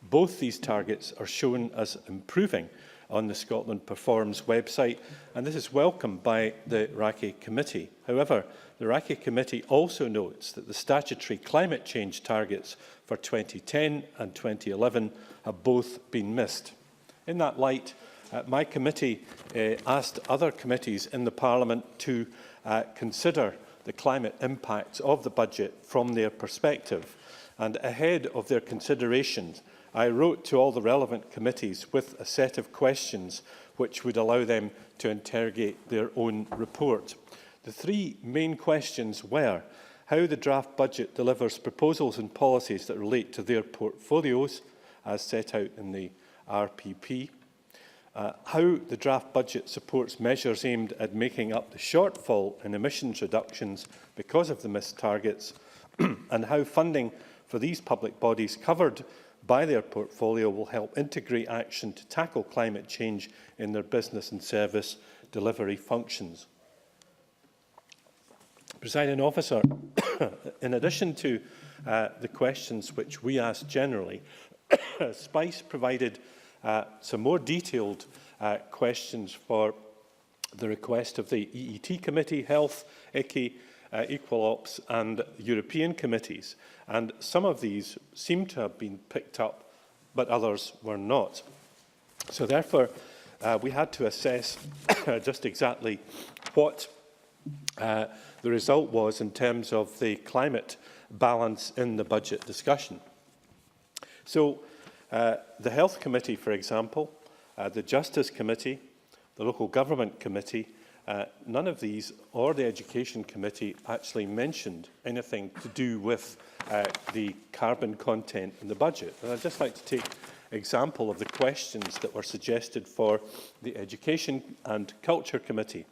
Both these targets are shown as improving on the Scotland Performs website, and this is welcomed by the RACE Committee. However, the RACE Committee also notes that the statutory climate change targets for 2010 and 2011 have both been missed. In that light, my committee asked other committees in the Parliament to consider the climate impacts of the budget from their perspective. And ahead of their considerations, I wrote to all the relevant committees with a set of questions which would allow them to interrogate their own report. The 3 main questions were how the draft budget delivers proposals and policies that relate to their portfolios, as set out in the RPP, how the draft budget supports measures aimed at making up the shortfall in emissions reductions because of the missed targets, and how funding for these public bodies covered by their portfolio will help integrate action to tackle climate change in their business and service delivery functions. Presiding Officer, in addition to the questions which we asked generally, SPICE provided some more detailed questions for the request of the EET Committee, Health, ICI, Equal Ops and European committees, and some of these seem to have been picked up, but others were not. So therefore, we had to assess just exactly what the result was in terms of the climate balance in the budget discussion. So The Health Committee, for example, the Justice Committee, the Local Government Committee, none of these, or the Education Committee, actually mentioned anything to do with the carbon content in the budget. And I'd just like to take example of the questions that were suggested for the Education and Culture Committee.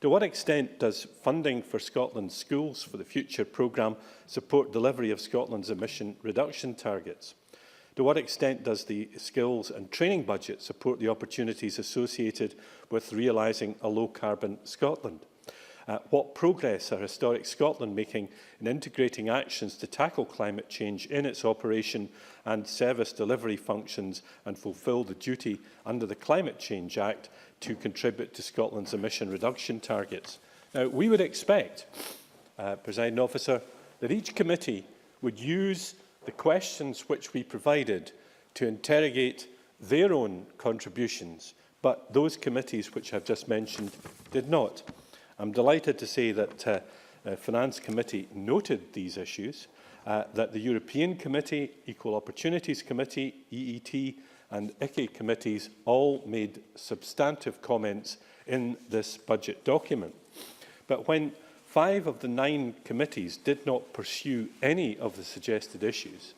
To what extent does funding for Scotland's schools for the future programme support delivery of Scotland's emission reduction targets? To what extent does the skills and training budget support the opportunities associated with realising a low-carbon Scotland? What progress are Historic Scotland making in integrating actions to tackle climate change in its operation and service delivery functions and fulfil the duty under the Climate Change Act to contribute to Scotland's emission reduction targets? Now, we would expect, Presiding Officer, that each committee would use the questions which we provided to interrogate their own contributions, but those committees which I've just mentioned did not. I'm delighted to say that the Finance Committee noted these issues, that the European Committee, Equal Opportunities Committee, EET and ICE committees all made substantive comments in this budget document. But when 5 of the 9 committees did not pursue any of the suggested issues,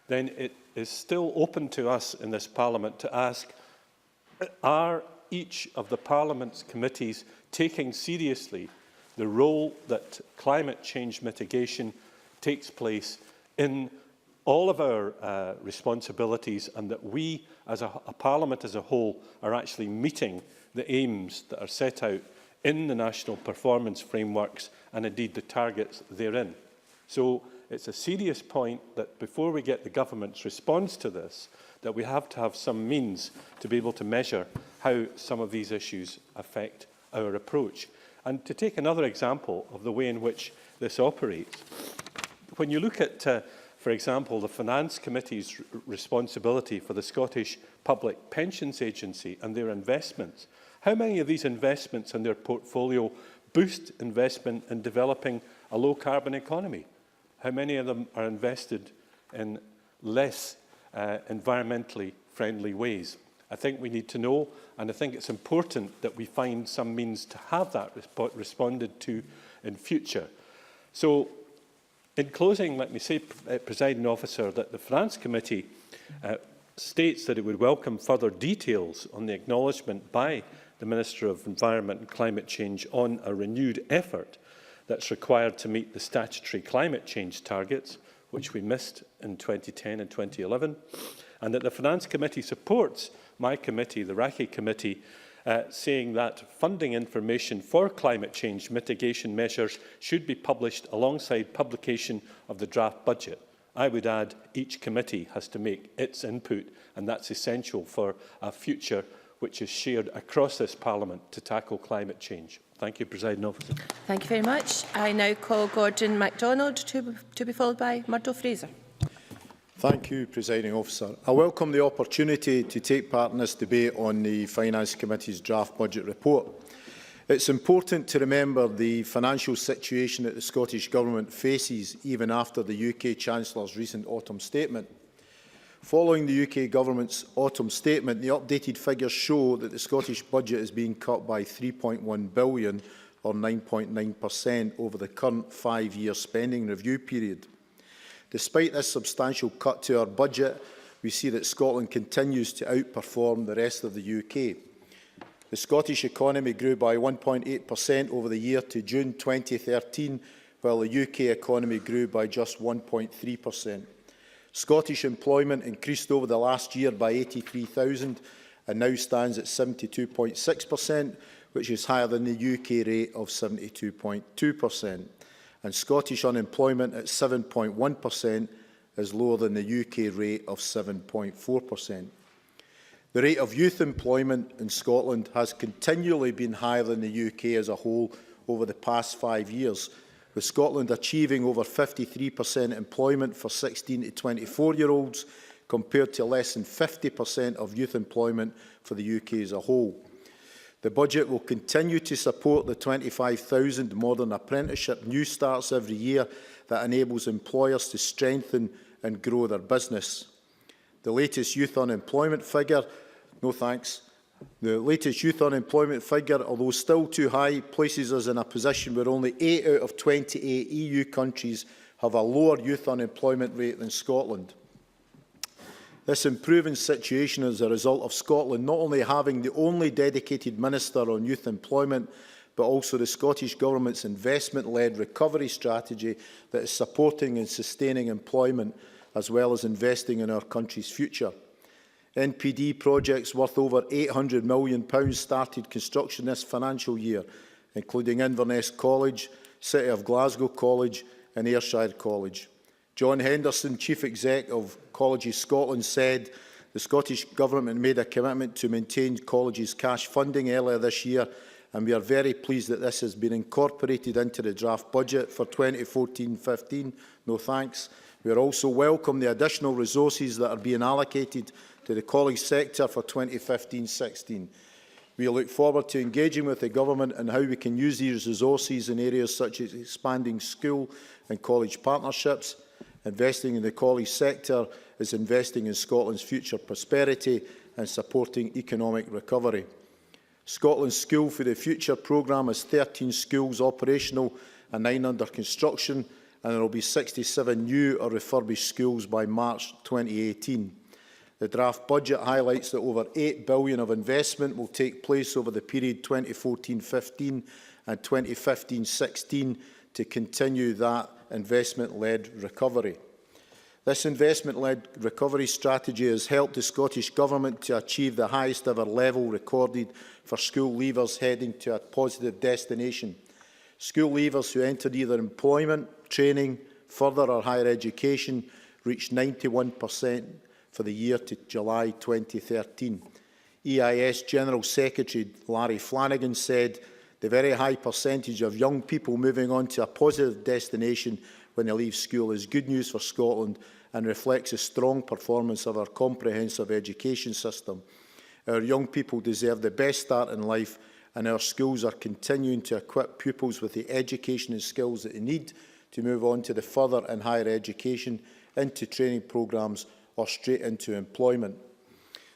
then it is still open to us in this Parliament to ask, are each of the Parliament's committees taking seriously the role that climate change mitigation takes place in all of our responsibilities, and that we as a Parliament as a whole are actually meeting the aims that are set out in the national performance frameworks and indeed the targets therein. So it's a serious point that before we get the government's response to this, that we have to have some means to be able to measure how some of these issues affect our approach. And to take another example of the way in which this operates, when you look at, for example, the Finance Committee's responsibility for the Scottish Public Pensions Agency and their investments, how many of these investments in their portfolio boost investment in developing a low-carbon economy? How many of them are invested in less environmentally friendly ways? I think we need to know, and I think it's important that we find some means to have that responded to in future. So, in closing, let me say, Presiding Officer, that the Finance Committee states that it would welcome further details on the acknowledgement by the Minister of Environment and Climate Change on a renewed effort that's required to meet the statutory climate change targets, which we missed in 2010 and 2011, and that the Finance Committee supports my committee, the RACI Committee, saying that funding information for climate change mitigation measures should be published alongside publication of the draft budget. I would add each committee has to make its input, and that's essential for a future which is shared across this Parliament to tackle climate change. Thank you, Presiding Officer. Thank you very much. I now call Gordon MacDonald to be followed by Murdo Fraser. Thank you, Presiding Officer. I welcome the opportunity to take part in this debate on the Finance Committee's draft budget report. It's important to remember the financial situation that the Scottish Government faces even after the UK Chancellor's recent autumn statement. Following the UK Government's autumn statement, the updated figures show that the Scottish budget is being cut by £3.1 billion, or 9.9% over the current 5-year spending review period. Despite this substantial cut to our budget, we see that Scotland continues to outperform the rest of the UK. The Scottish economy grew by 1.8% over the year to June 2013, while the UK economy grew by just 1.3%. Scottish employment increased over the last year by 83,000 and now stands at 72.6%, which is higher than the UK rate of 72.2%. And Scottish unemployment at 7.1% is lower than the UK rate of 7.4%. The rate of youth employment in Scotland has continually been higher than the UK as a whole over the past 5 years, with Scotland achieving over 53% employment for 16 to 24-year-olds, compared to less than 50% of youth employment for the UK as a whole. The budget will continue to support the 25,000 modern apprenticeship new starts every year that enables employers to strengthen and grow their business. The latest youth unemployment figure, no thanks. The latest youth unemployment figure, although still too high, places us in a position where only 8 out of 28 EU countries have a lower youth unemployment rate than Scotland. This improving situation is a result of Scotland not only having the only dedicated minister on youth employment, but also the Scottish Government's investment-led recovery strategy that is supporting and sustaining employment, as well as investing in our country's future. NPD projects worth over £800 million started construction this financial year, including Inverness College, City of Glasgow College and Ayrshire College. John Henderson, Chief Exec of Colleges Scotland, said the Scottish Government made a commitment to maintain colleges' cash funding earlier this year, and we are very pleased that this has been incorporated into the draft budget for 2014-15. No thanks. We also welcome the additional resources that are being allocated to the college sector for 2015-16. We look forward to engaging with the Government on how we can use these resources in areas such as expanding school and college partnerships. Investing in the college sector is investing in Scotland's future prosperity and supporting economic recovery. Scotland's School for the Future programme has 13 schools operational and 9 under construction, and there will be 67 new or refurbished schools by March 2018. The draft budget highlights that over £8 billion of investment will take place over the period 2014-15 and 2015-16 to continue that investment-led recovery. This investment-led recovery strategy has helped the Scottish Government to achieve the highest ever level recorded for school leavers heading to a positive destination. School leavers who entered either employment, training, further or higher education reached 91% for the year to July 2013. EIS General Secretary Larry Flanagan said the very high percentage of young people moving on to a positive destination when they leave school is good news for Scotland and reflects a strong performance of our comprehensive education system. Our young people deserve the best start in life, and our schools are continuing to equip pupils with the education and skills that they need to move on to the further and higher education, into training programmes or straight into employment.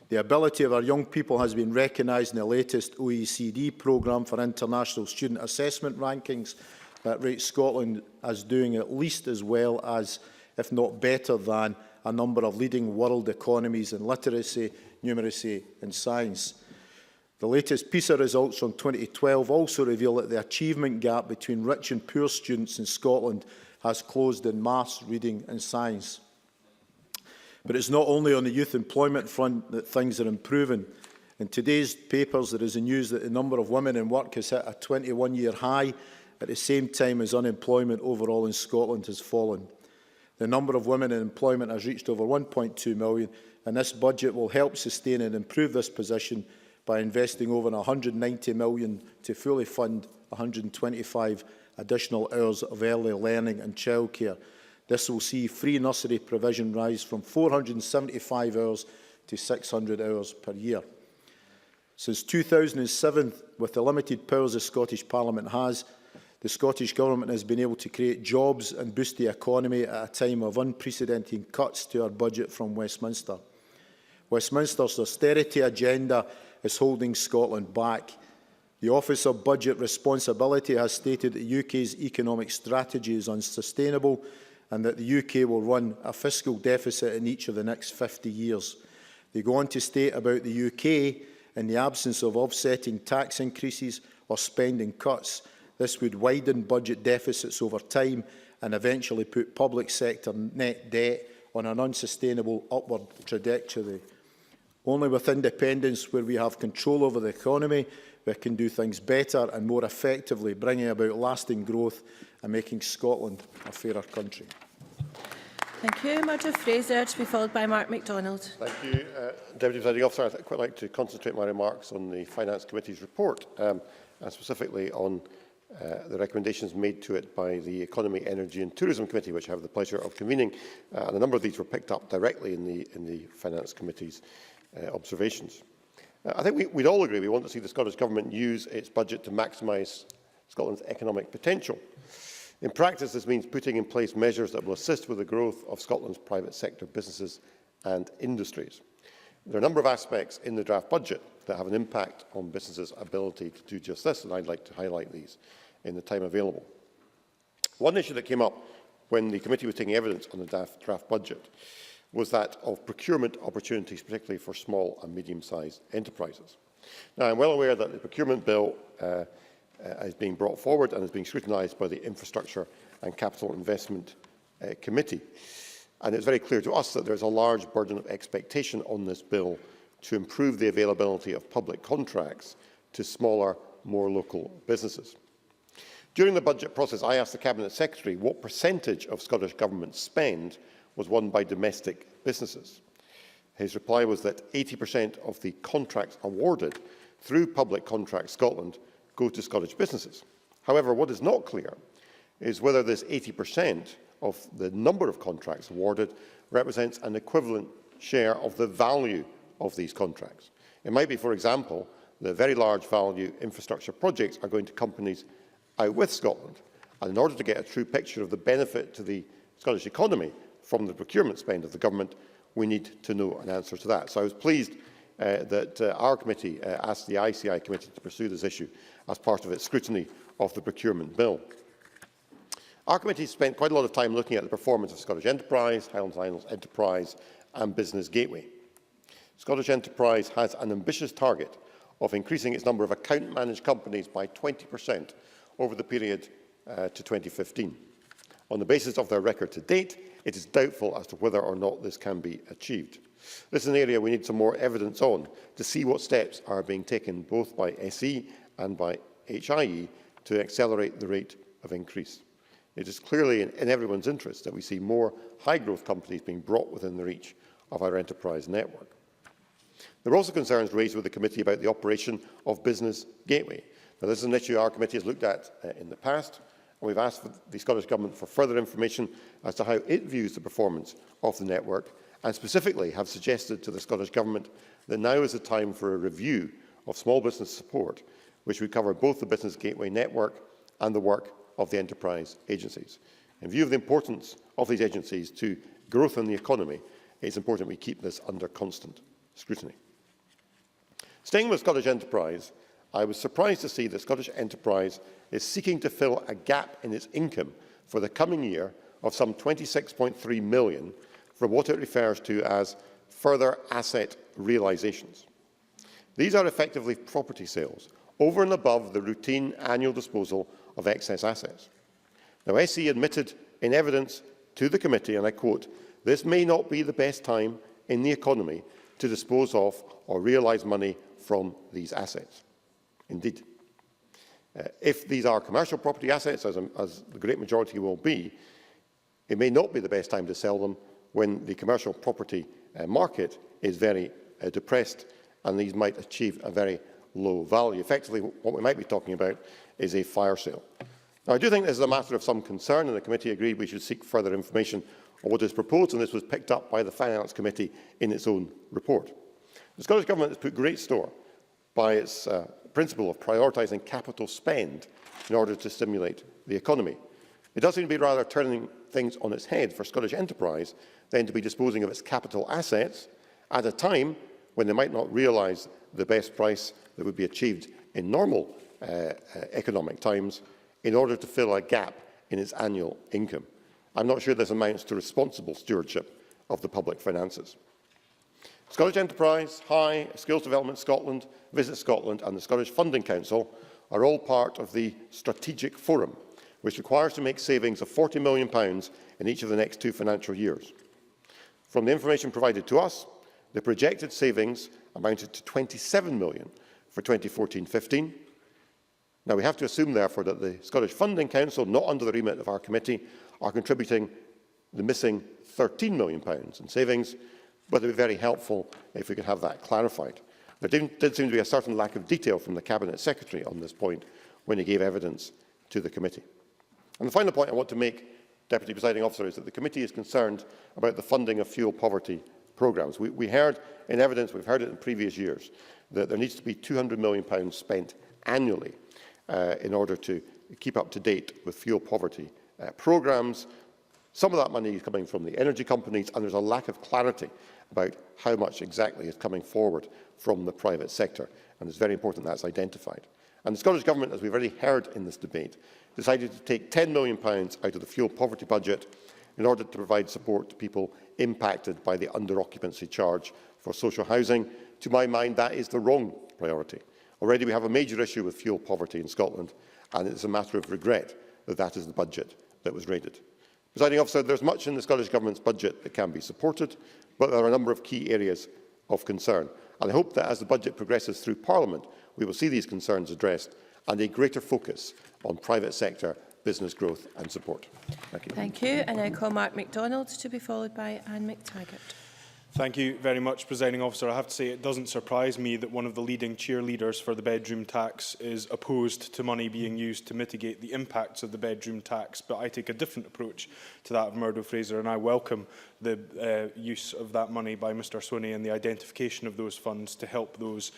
The ability of our young people has been recognised in the latest OECD programme for international student assessment rankings that rates Scotland as doing at least as well as, if not better than, a number of leading world economies in literacy, numeracy and science. The latest PISA results from 2012 also reveal that the achievement gap between rich and poor students in Scotland has closed in maths, reading and science. But it's not only on the youth employment front that things are improving. In today's papers, there is a news that the number of women in work has hit a 21-year high at the same time as unemployment overall in Scotland has fallen. The number of women in employment has reached over 1.2 million, and this budget will help sustain and improve this position by investing over £190 million to fully fund 125 additional hours of early learning and childcare. This will see free nursery provision rise from 475 hours to 600 hours per year. Since 2007, with the limited powers the Scottish Parliament has, the Scottish Government has been able to create jobs and boost the economy at a time of unprecedented cuts to our budget from Westminster. Westminster's austerity agenda is holding Scotland back. The Office of Budget Responsibility has stated that the UK's economic strategy is unsustainable and that the UK will run a fiscal deficit in each of the next 50 years. They go on to state about the UK, in the absence of offsetting tax increases or spending cuts, this would widen budget deficits over time and eventually put public sector net debt on an unsustainable upward trajectory. Only with independence, where we have control over the economy, we can do things better and more effectively, bringing about lasting growth and making Scotland a fairer country. Thank you. Murdo Fraser, to be followed by Mark MacDonald. Thank you, Deputy Presiding Officer. I'd quite like to concentrate my remarks on the Finance Committee's report, and specifically on the recommendations made to it by the Economy, Energy and Tourism Committee, which I have the pleasure of convening. And a number of these were picked up directly in the Finance Committee's observations. I think we'd all agree we want to see the Scottish Government use its budget to maximise Scotland's economic potential. In practice, this means putting in place measures that will assist with the growth of Scotland's private sector businesses and industries. There are a number of aspects in the draft budget that have an impact on businesses' ability to do just this, and I'd like to highlight these in the time available. One issue that came up when the committee was taking evidence on the draft budget was that of procurement opportunities, particularly for small and medium-sized enterprises. Now, I'm well aware that the procurement bill is being brought forward and is being scrutinised by the Infrastructure and Capital Investment Committee. And it's very clear to us that there's a large burden of expectation on this bill to improve the availability of public contracts to smaller, more local businesses. During the budget process, I asked the Cabinet Secretary what percentage of Scottish Government spend was won by domestic businesses. His reply was that 80% of the contracts awarded through Public Contracts Scotland go to Scottish businesses. However, what is not clear is whether this 80% of the number of contracts awarded represents an equivalent share of the value of these contracts. It might be, for example, that very large value infrastructure projects are going to companies out with Scotland. And in order to get a true picture of the benefit to the Scottish economy from the procurement spend of the government, we need to know an answer to that. So I was pleased that our committee asked the ICI committee to pursue this issue as part of its scrutiny of the procurement bill. Our committee spent quite a lot of time looking at the performance of Scottish Enterprise, Highlands Islands Enterprise and Business Gateway. Scottish Enterprise has an ambitious target of increasing its number of account-managed companies by 20% over the period to 2015. On the basis of their record to date, it is doubtful as to whether or not this can be achieved. This is an area we need some more evidence on to see what steps are being taken both by SE and by HIE to accelerate the rate of increase. It is clearly in everyone's interest that we see more high-growth companies being brought within the reach of our enterprise network. There are also concerns raised with the committee about the operation of Business Gateway. Now, this is an issue our committee has looked at in the past, and we've asked the Scottish Government for further information as to how it views the performance of the network, and specifically have suggested to the Scottish Government that now is the time for a review of small business support, which would cover both the Business Gateway network and the work of the enterprise agencies. In view of the importance of these agencies to growth in the economy, it's important we keep this under constant scrutiny. Staying with Scottish Enterprise, I was surprised to see that Scottish Enterprise is seeking to fill a gap in its income for the coming year of some £26.3 million from what it refers to as further asset realisations. These are effectively property sales, over and above the routine annual disposal of excess assets. Now, SE admitted in evidence to the committee, and I quote, "This may not be the best time in the economy to dispose of or realise money from these assets." Indeed. If these are commercial property assets, as the great majority will be, it may not be the best time to sell them when the commercial property market is very depressed, and these might achieve a very low value. Effectively, what we might be talking about is a fire sale. Now, I do think this is a matter of some concern, and the committee agreed we should seek further information on what is proposed, and this was picked up by the Finance Committee in its own report. The Scottish Government has put great store by its principle of prioritising capital spend in order to stimulate the economy. It does seem to be rather turning things on its head for Scottish Enterprise than to be disposing of its capital assets at a time when they might not realise the best price that would be achieved in normal economic times in order to fill a gap in its annual income. I'm not sure this amounts to responsible stewardship of the public finances. Scottish Enterprise, HIE, Skills Development Scotland, Visit Scotland and the Scottish Funding Council are all part of the Strategic Forum, which requires to make savings of £40 million in each of the next 2 financial years. From the information provided to us, the projected savings amounted to £27 million for 2014-15. Now, we have to assume, therefore, that the Scottish Funding Council, not under the remit of our committee, are contributing the missing £13 million in savings, but it would be very helpful if we could have that clarified. There did seem to be a certain lack of detail from the Cabinet Secretary on this point when he gave evidence to the committee. And the final point I want to make, Deputy Presiding Officer, is that the committee is concerned about the funding of fuel poverty programmes. We heard in evidence, we've heard it in previous years, that there needs to be £200 million spent annually in order to keep up to date with fuel poverty programmes. Some of that money is coming from the energy companies, and there's a lack of clarity about how much exactly is coming forward from the private sector, and it's very important that's identified. And the Scottish Government, as we've already heard in this debate, decided to take £10 million out of the fuel poverty budget in order to provide support to people impacted by the under-occupancy charge for social housing. To my mind, that is the wrong priority. Already we have a major issue with fuel poverty in Scotland, and it is a matter of regret that that is the budget that was raided. Presiding Officer, there is much in the Scottish Government's budget that can be supported, but there are a number of key areas of concern. And I hope that as the budget progresses through Parliament, we will see these concerns addressed and a greater focus on private sector business growth and support. Thank you. Thank you. And I call Mark MacDonald to be followed by Anne McTaggart. Thank you very much, Presiding Officer. I have to say it doesn't surprise me that one of the leading cheerleaders for the bedroom tax is opposed to money being used to mitigate the impacts of the bedroom tax, but I take a different approach to that of Murdo Fraser, and I welcome the use of that money by Mr Swinney and the identification of those funds to help those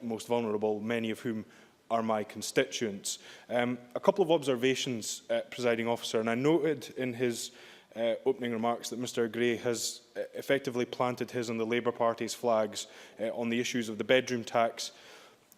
most vulnerable, many of whom are my constituents. A couple of observations, Presiding Officer, and I noted in his opening remarks that Mr Gray has effectively planted his and the Labour Party's flags on the issues of the bedroom tax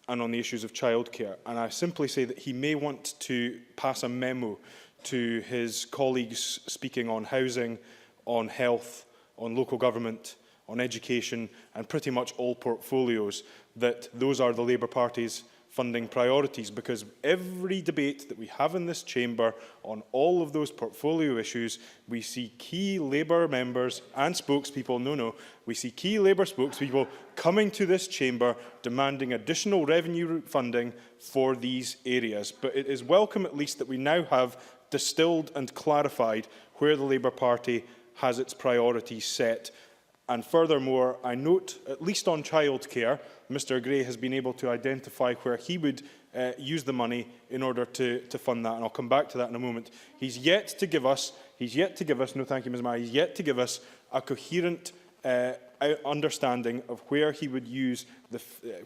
and on the issues of childcare. And I simply say that he may want to pass a memo to his colleagues speaking on housing, on health, on local government, on education, and pretty much all portfolios, that those are the Labour Party's funding priorities, because every debate that we have in this chamber on all of those portfolio issues, we see key Labour members and spokespeople, we see key Labour spokespeople coming to this chamber demanding additional revenue funding for these areas. But it is welcome at least that we now have distilled and clarified where the Labour Party has its priorities set. And furthermore, I note, at least on childcare, Mr Gray has been able to identify where he would use the money in order to fund that, and I'll come back to that in a moment. He's yet to give us, no thank you Ms Maher, he's yet to give us a coherent understanding of where he would use,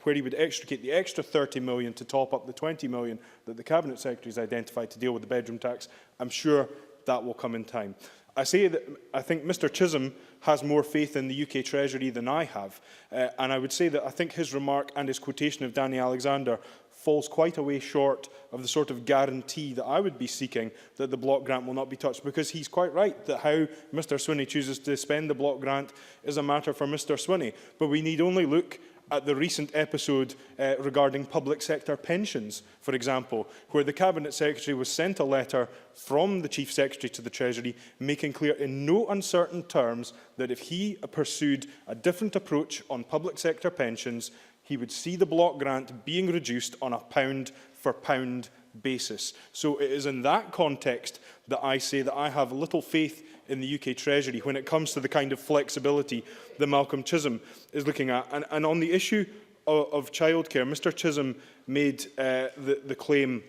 where he would extricate the extra 30 million to top up the 20 million that the Cabinet Secretary has identified to deal with the bedroom tax. I'm sure that will come in time. I say that I think Mr Chisholm has more faith in the UK Treasury than I have, and I would say that I think his remark and his quotation of Danny Alexander falls quite a way short of the sort of guarantee that I would be seeking that the block grant will not be touched, because he's quite right that how Mr Swinney chooses to spend the block grant is a matter for Mr Swinney. But we need only look at the recent episode regarding public sector pensions, for example, where the Cabinet Secretary was sent a letter from the Chief Secretary to the Treasury making clear in no uncertain terms that if he pursued a different approach on public sector pensions, he would see the block grant being reduced on a pound-for-pound basis. So it is in that context that I say that I have little faith in the UK Treasury when it comes to the kind of flexibility that Malcolm Chisholm is looking at. And on the issue of childcare, Mr Chisholm made the claim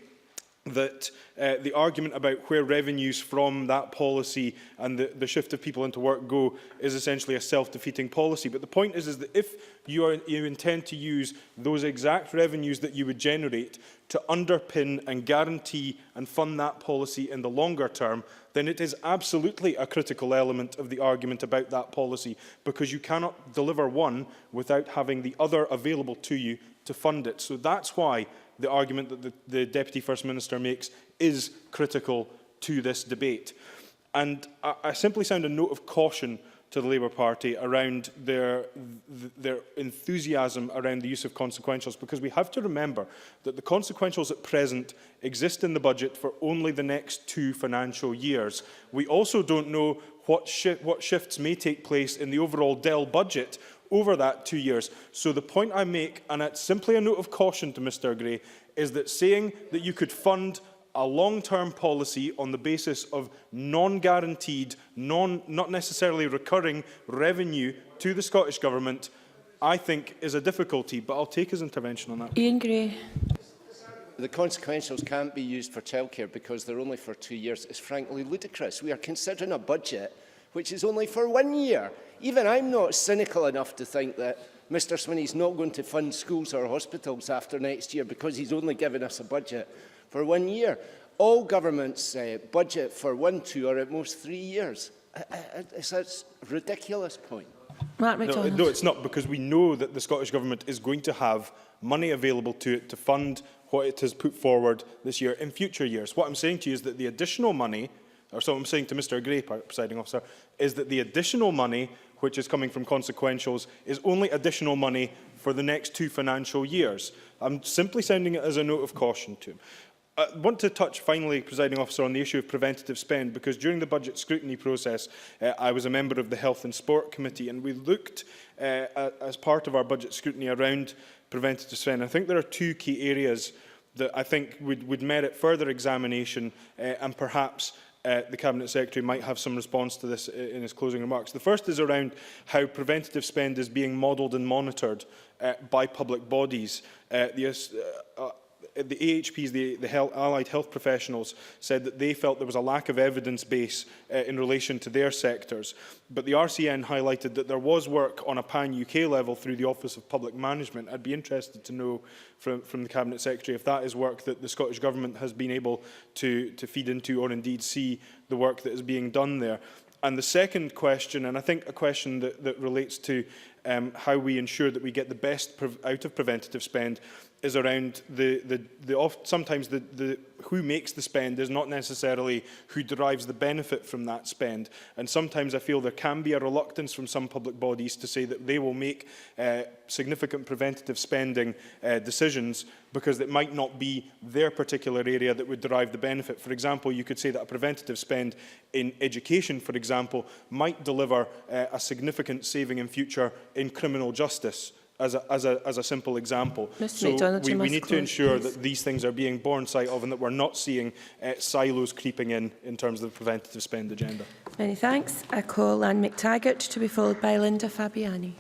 that the argument about where revenues from that policy and the shift of people into work go is essentially a self-defeating policy. But the point is that if you intend to use those exact revenues that you would generate to underpin and guarantee and fund that policy in the longer term, then it is absolutely a critical element of the argument about that policy, because you cannot deliver one without having the other available to you to fund it. So that's why the argument that the Deputy First Minister makes is critical to this debate. And I simply sound a note of caution to the Labour Party around their enthusiasm around the use of consequentials, because we have to remember that the consequentials at present exist in the budget for only the next 2 financial years. We also don't know what shifts may take place in the overall Dell budget over that 2 years. So the point I make, and it's simply a note of caution to Mr Gray, is that saying that you could fund a long-term policy on the basis of non-guaranteed, not necessarily recurring revenue to the Scottish Government, I think is a difficulty, but I'll take his intervention on that. Ian Gray. The consequentials can't be used for childcare because they're only for 2 years. It's frankly ludicrous. We are considering a budget which is only for 1 year. Even I'm not cynical enough to think that Mr Swinney's not going to fund schools or hospitals after next year because he's only given us a budget for 1 year. all governments budget for 1, 2 or at most 3 years. It's a ridiculous point. Mark MacDonald. No, it's not, because we know that the Scottish Government is going to have money available to it to fund what it has put forward this year in future years. What I'm saying to you is that the additional money, or so I'm saying to Mr Gray, presiding officer, is that the additional money which is coming from consequentials is only additional money for the next 2 financial years. I'm simply sending it as a note of caution to him. I want to touch finally, presiding officer, on the issue of preventative spend, because during the budget scrutiny process, I was a member of the Health and Sport Committee, and we looked as part of our budget scrutiny around preventative spend. I think there are 2 key areas that I think would merit further examination, and perhaps the Cabinet Secretary might have some response to this in his closing remarks. The first is around how preventative spend is being modelled and monitored by public bodies. The AHPs, the allied health professionals, said that they felt there was a lack of evidence base in relation to their sectors. But the RCN highlighted that there was work on a pan-UK level through the Office of Public Management. I'd be interested to know from the Cabinet Secretary if that is work that the Scottish Government has been able to feed into, or indeed see the work that is being done there. And the second question, and I think a question that relates to how we ensure that we get the best out of preventative spend, is around sometimes who makes the spend is not necessarily who derives the benefit from that spend. And sometimes I feel there can be a reluctance from some public bodies to say that they will make significant preventative spending decisions because it might not be their particular area that would derive the benefit. For example, you could say that a preventative spend in education, for example, might deliver a significant saving in future in criminal justice, as a simple example. So we need to ensure that these things are being borne sight of, and that we're not seeing silos creeping in terms of the preventative spend agenda. Many thanks. I call Anne McTaggart, to be followed by Linda Fabiani.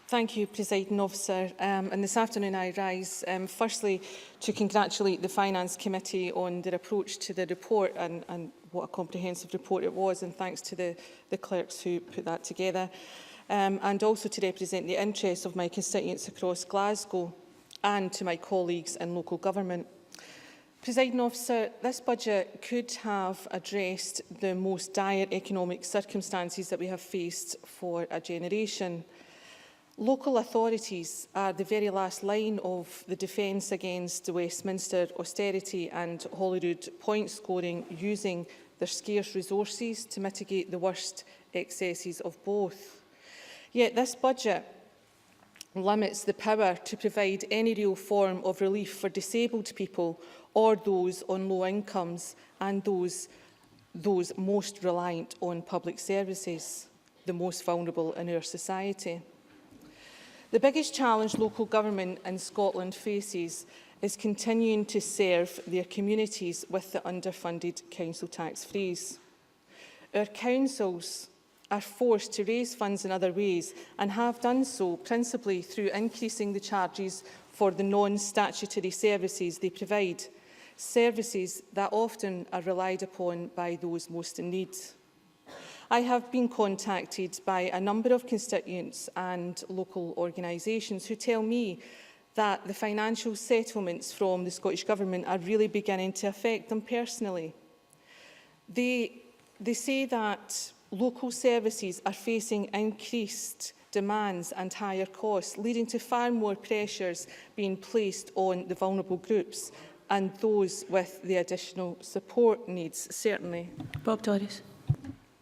Thank you, Presiding Officer. And this afternoon I rise firstly to congratulate the Finance Committee on their approach to the report, and what a comprehensive report it was, and thanks to the clerks who put that together. And also to represent the interests of my constituents across Glasgow and to my colleagues in local government. Presiding Officer, this budget could have addressed the most dire economic circumstances that we have faced for a generation. Local authorities are the very last line of the defence against the Westminster austerity and Holyrood point scoring, using their scarce resources to mitigate the worst excesses of both. Yet this budget limits the power to provide any real form of relief for disabled people or those on low incomes and those most reliant on public services, the most vulnerable in our society. The biggest challenge local government in Scotland faces is continuing to serve their communities with the underfunded council tax freeze. Our councils are forced to raise funds in other ways, and have done so principally through increasing the charges for the non-statutory services they provide, services that often are relied upon by those most in need. I have been contacted by a number of constituents and local organisations who tell me that the financial settlements from the Scottish Government are really beginning to affect them personally. They say that local services are facing increased demands and higher costs, leading to far more pressures being placed on the vulnerable groups and those with the additional support needs, certainly. Bob Doris.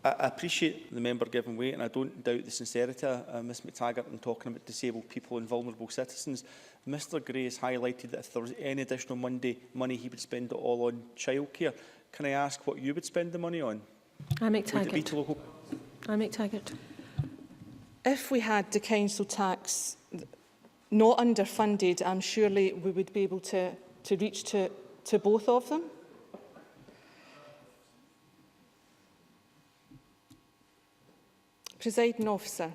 I appreciate the member giving way, and I don't doubt the sincerity of Ms McTaggart in talking about disabled people and vulnerable citizens. Mr Gray has highlighted that if there was any additional money, he would spend it all on childcare. Can I ask what you would spend the money on? I'm McTaggart. If we had the council tax not underfunded, surely we would be able to reach to both of them. Presiding Officer,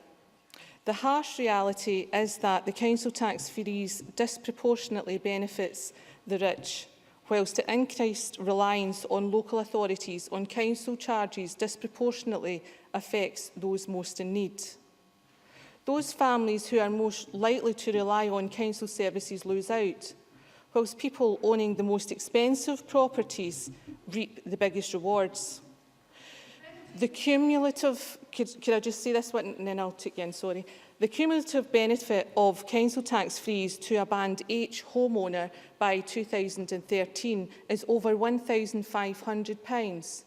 the harsh reality is that the council tax freeze disproportionately benefits the rich, whilst the increased reliance on local authorities on council charges disproportionately affects those most in need. Those families who are most likely to rely on council services lose out, whilst people owning the most expensive properties reap the biggest rewards. The cumulative, could I just say this one and then I'll take you in, sorry. The cumulative benefit of council tax freeze to a Band H homeowner by 2013 is over £1,500,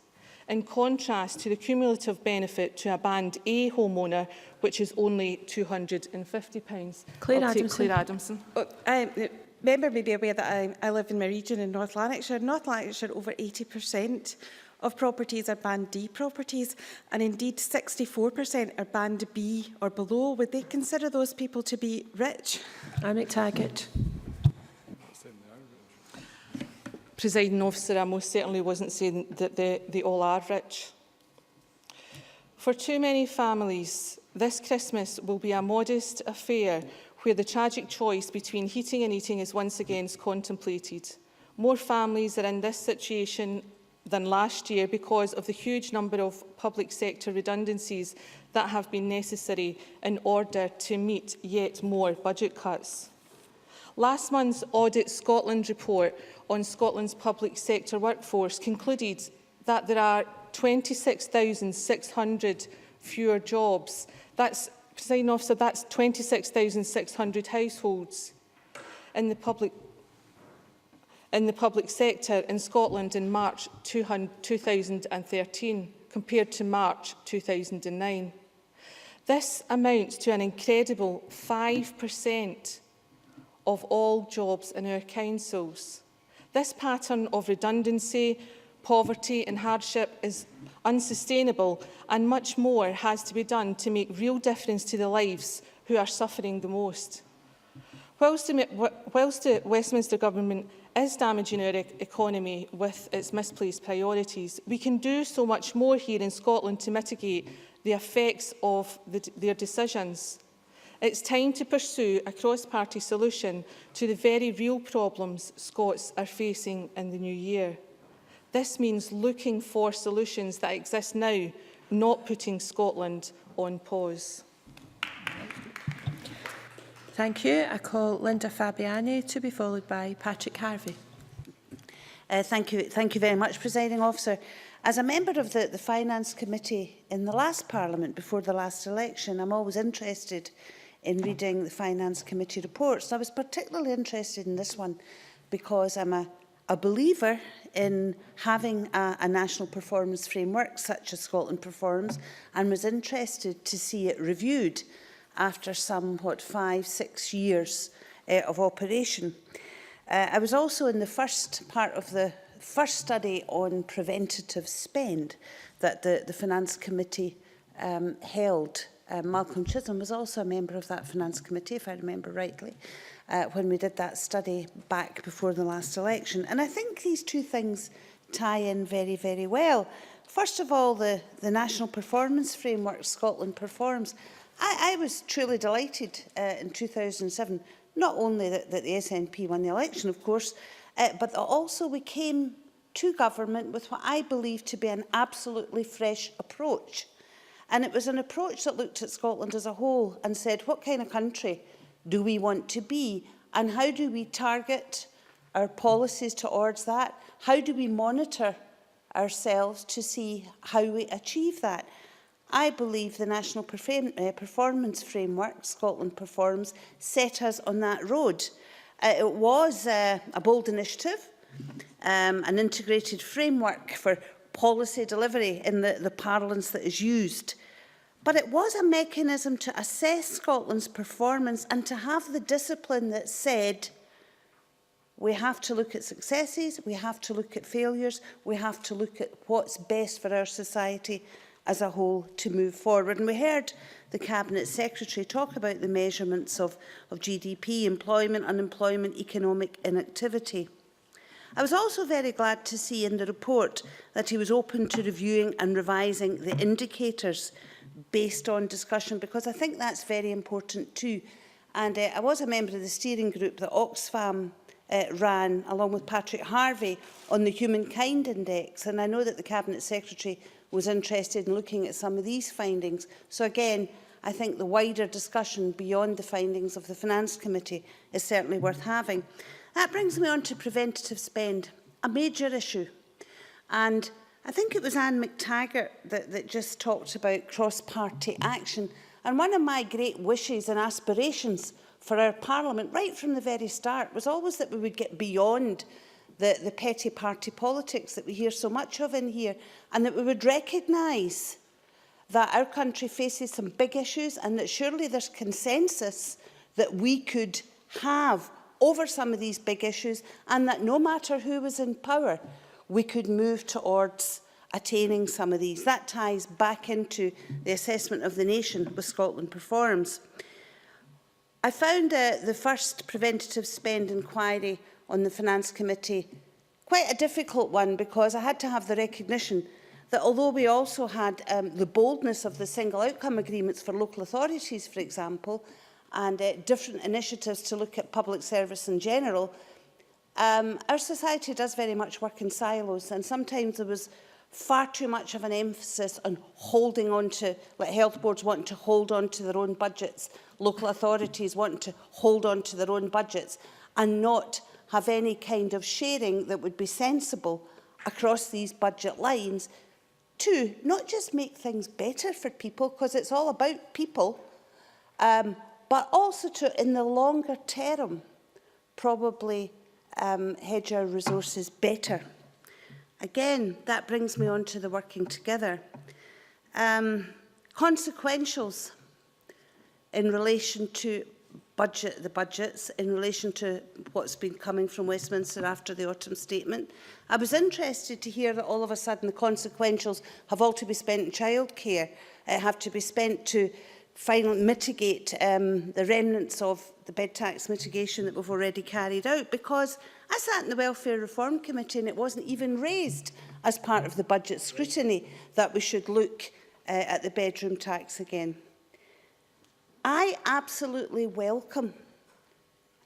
in contrast to the cumulative benefit to a Band A homeowner, which is only £250. Claire I'll take Adamson. Claire Adamson. The member may be aware that I live in my region in North Lanarkshire. North Lanarkshire, over 80% of properties are Band D properties, and indeed 64% are Band B or below. Would they consider those people to be rich? Annick Taggart. Presiding officer, I most certainly wasn't saying that they all are rich. For too many families, this Christmas will be a modest affair where the tragic choice between heating and eating is once again contemplated. More families are in this situation than last year because of the huge number of public sector redundancies that have been necessary in order to meet yet more budget cuts. Last month's Audit Scotland report on Scotland's public sector workforce concluded that there are 26,600 fewer jobs. That's, Presiding Officer, that's 26,600 households in the public sector in Scotland in March 2013 compared to March 2009. This amounts to an incredible 5% of all jobs in our councils. This pattern of redundancy, poverty and hardship is unsustainable, and much more has to be done to make real difference to the lives who are suffering the most. Whilst the Westminster Government is damaging our economy with its misplaced priorities, we can do so much more here in Scotland to mitigate the effects of their decisions. It's time to pursue a cross-party solution to the very real problems Scots are facing in the new year. This means looking for solutions that exist now, not putting Scotland on pause. Thank you. I call Linda Fabiani to be followed by Patrick Harvey. Thank you very much, Presiding Officer. As a member of the Finance Committee in the last Parliament before the last election, I'm always interested in reading the Finance Committee reports. I was particularly interested in this one because I'm a believer in having a national performance framework such as Scotland Performs, and was interested to see it reviewed after somewhat 5-6 years of operation. I was also in the first part of the first study on preventative spend that the Finance Committee held. Malcolm Chisholm was also a member of that Finance Committee, if I remember rightly, when we did that study back before the last election. And I think these two things tie in very, very well. First of all, the National Performance Framework, Scotland Performs. I was truly delighted in 2007, not only that the SNP won the election, of course, but that also we came to government with what I believe to be an absolutely fresh approach. And it was an approach that looked at Scotland as a whole and said, what kind of country do we want to be? And how do we target our policies towards that? How do we monitor ourselves to see how we achieve that? I believe the National Performance Framework, Scotland Performs, set us on that road. It was a bold initiative, an integrated framework for policy delivery in the parlance that is used. But it was a mechanism to assess Scotland's performance and to have the discipline that said we have to look at successes, we have to look at failures, we have to look at what's best for our society as a whole to move forward. And we heard the Cabinet Secretary talk about the measurements of GDP, employment, unemployment, economic inactivity. I was also very glad to see in the report that he was open to reviewing and revising the indicators based on discussion, because I think that's very important too. And I was a member of the steering group that Oxfam ran, along with Patrick Harvey, on the Humankind Index. And I know that the Cabinet Secretary was interested in looking at some of these findings. So again, I think the wider discussion beyond the findings of the Finance Committee is certainly worth having. That brings me on to preventative spend, a major issue. And I think it was Anne McTaggart that just talked about cross-party action. And one of my great wishes and aspirations for our Parliament, right from the very start, was always that we would get beyond the petty party politics that we hear so much of in here, and that we would recognise that our country faces some big issues and that surely there's consensus that we could have over some of these big issues, and that no matter who was in power, we could move towards attaining some of these. That ties back into the assessment of the nation with Scotland Performs. I found the first preventative spend inquiry on the Finance Committee quite a difficult one, because I had to have the recognition that although we also had the boldness of the single outcome agreements for local authorities, for example, and different initiatives to look at public service in general, our society does very much work in silos, and sometimes there was far too much of an emphasis on holding on to, like health boards wanting to hold on to their own budgets, local authorities wanting to hold on to their own budgets, and not have any kind of sharing that would be sensible across these budget lines to not just make things better for people, because it's all about people, but also to, in the longer term, probably hedge our resources better. Again, that brings me on to the working together. Consequentials in relation to the budgets, in relation to what's been coming from Westminster after the autumn statement. I was interested to hear that all of a sudden the consequentials have all to be spent in childcare, have to be spent to finally mitigate the remnants of the bed tax mitigation that we've already carried out, because I sat in the Welfare Reform Committee and it wasn't even raised as part of the budget scrutiny that we should look at the bedroom tax again. I absolutely welcome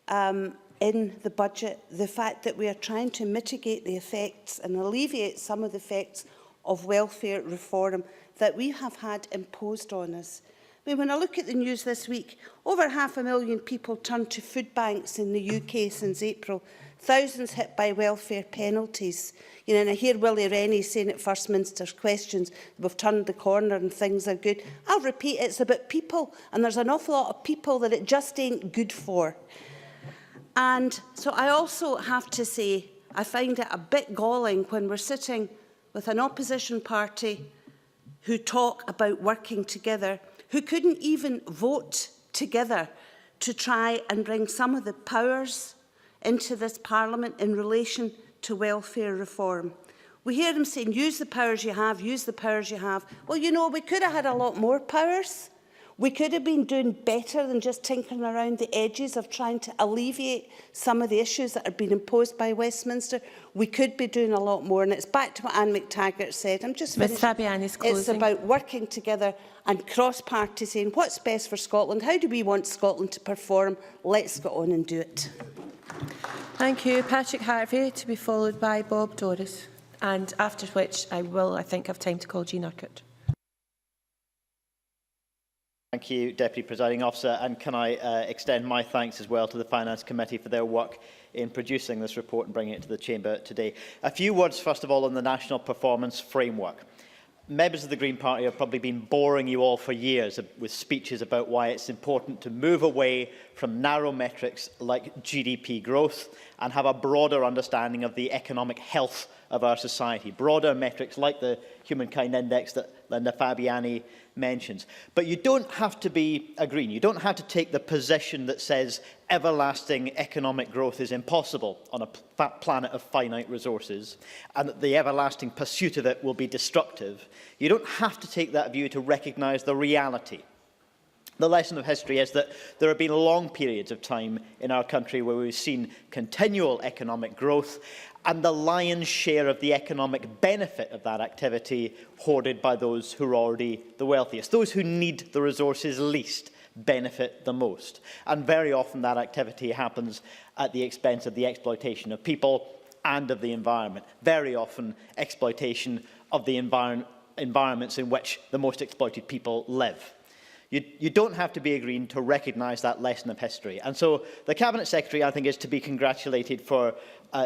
in the budget the fact that we are trying to mitigate the effects and alleviate some of the effects of welfare reform that we have had imposed on us. I mean, when I look at the news this week, over 500,000 people turned to food banks in the UK since April, thousands hit by welfare penalties. You know, and I hear Willie Rennie saying at First Minister's questions, we've turned the corner and things are good. I'll repeat, it's about people, and there's an awful lot of people that it just ain't good for. And so I also have to say, I find it a bit galling when we're sitting with an opposition party who talk about working together, who couldn't even vote together to try and bring some of the powers into this Parliament in relation to welfare reform. We hear them saying, use the powers you have, use the powers you have. Well, you know, we could have had a lot more powers. We could have been doing better than just tinkering around the edges of trying to alleviate some of the issues that are being imposed by Westminster. We could be doing a lot more, and it's back to what Anne McTaggart said. I'm just finished. It's about working together and cross-party saying, what's best for Scotland? How do we want Scotland to perform? Let's go on and do it. Thank you. Patrick Harvey, to be followed by Bob Doris, and after which I will, I think, have time to call Jean Urquhart. Thank you, Deputy Presiding Officer, and can I extend my thanks as well to the Finance Committee for their work in producing this report and bringing it to the Chamber today. A few words, first of all, on the National Performance Framework. Members of the Green Party have probably been boring you all for years with speeches about why it's important to move away from narrow metrics like GDP growth and have a broader understanding of the economic health of our society. Broader metrics like the Humankind Index that Linda Fabiani mentions. But you don't have to be a Green. You don't have to take the position that says everlasting economic growth is impossible on a planet of finite resources and that the everlasting pursuit of it will be destructive. You don't have to take that view to recognise the reality. The lesson of history is that there have been long periods of time in our country where we've seen continual economic growth and the lion's share of the economic benefit of that activity hoarded by those who are already the wealthiest. Those who need the resources least benefit the most. And very often that activity happens at the expense of the exploitation of people and of the environment. Very often exploitation of the environments in which the most exploited people live. You don't have to be a Green to recognise that lesson of history. And so the Cabinet Secretary, I think, is to be congratulated for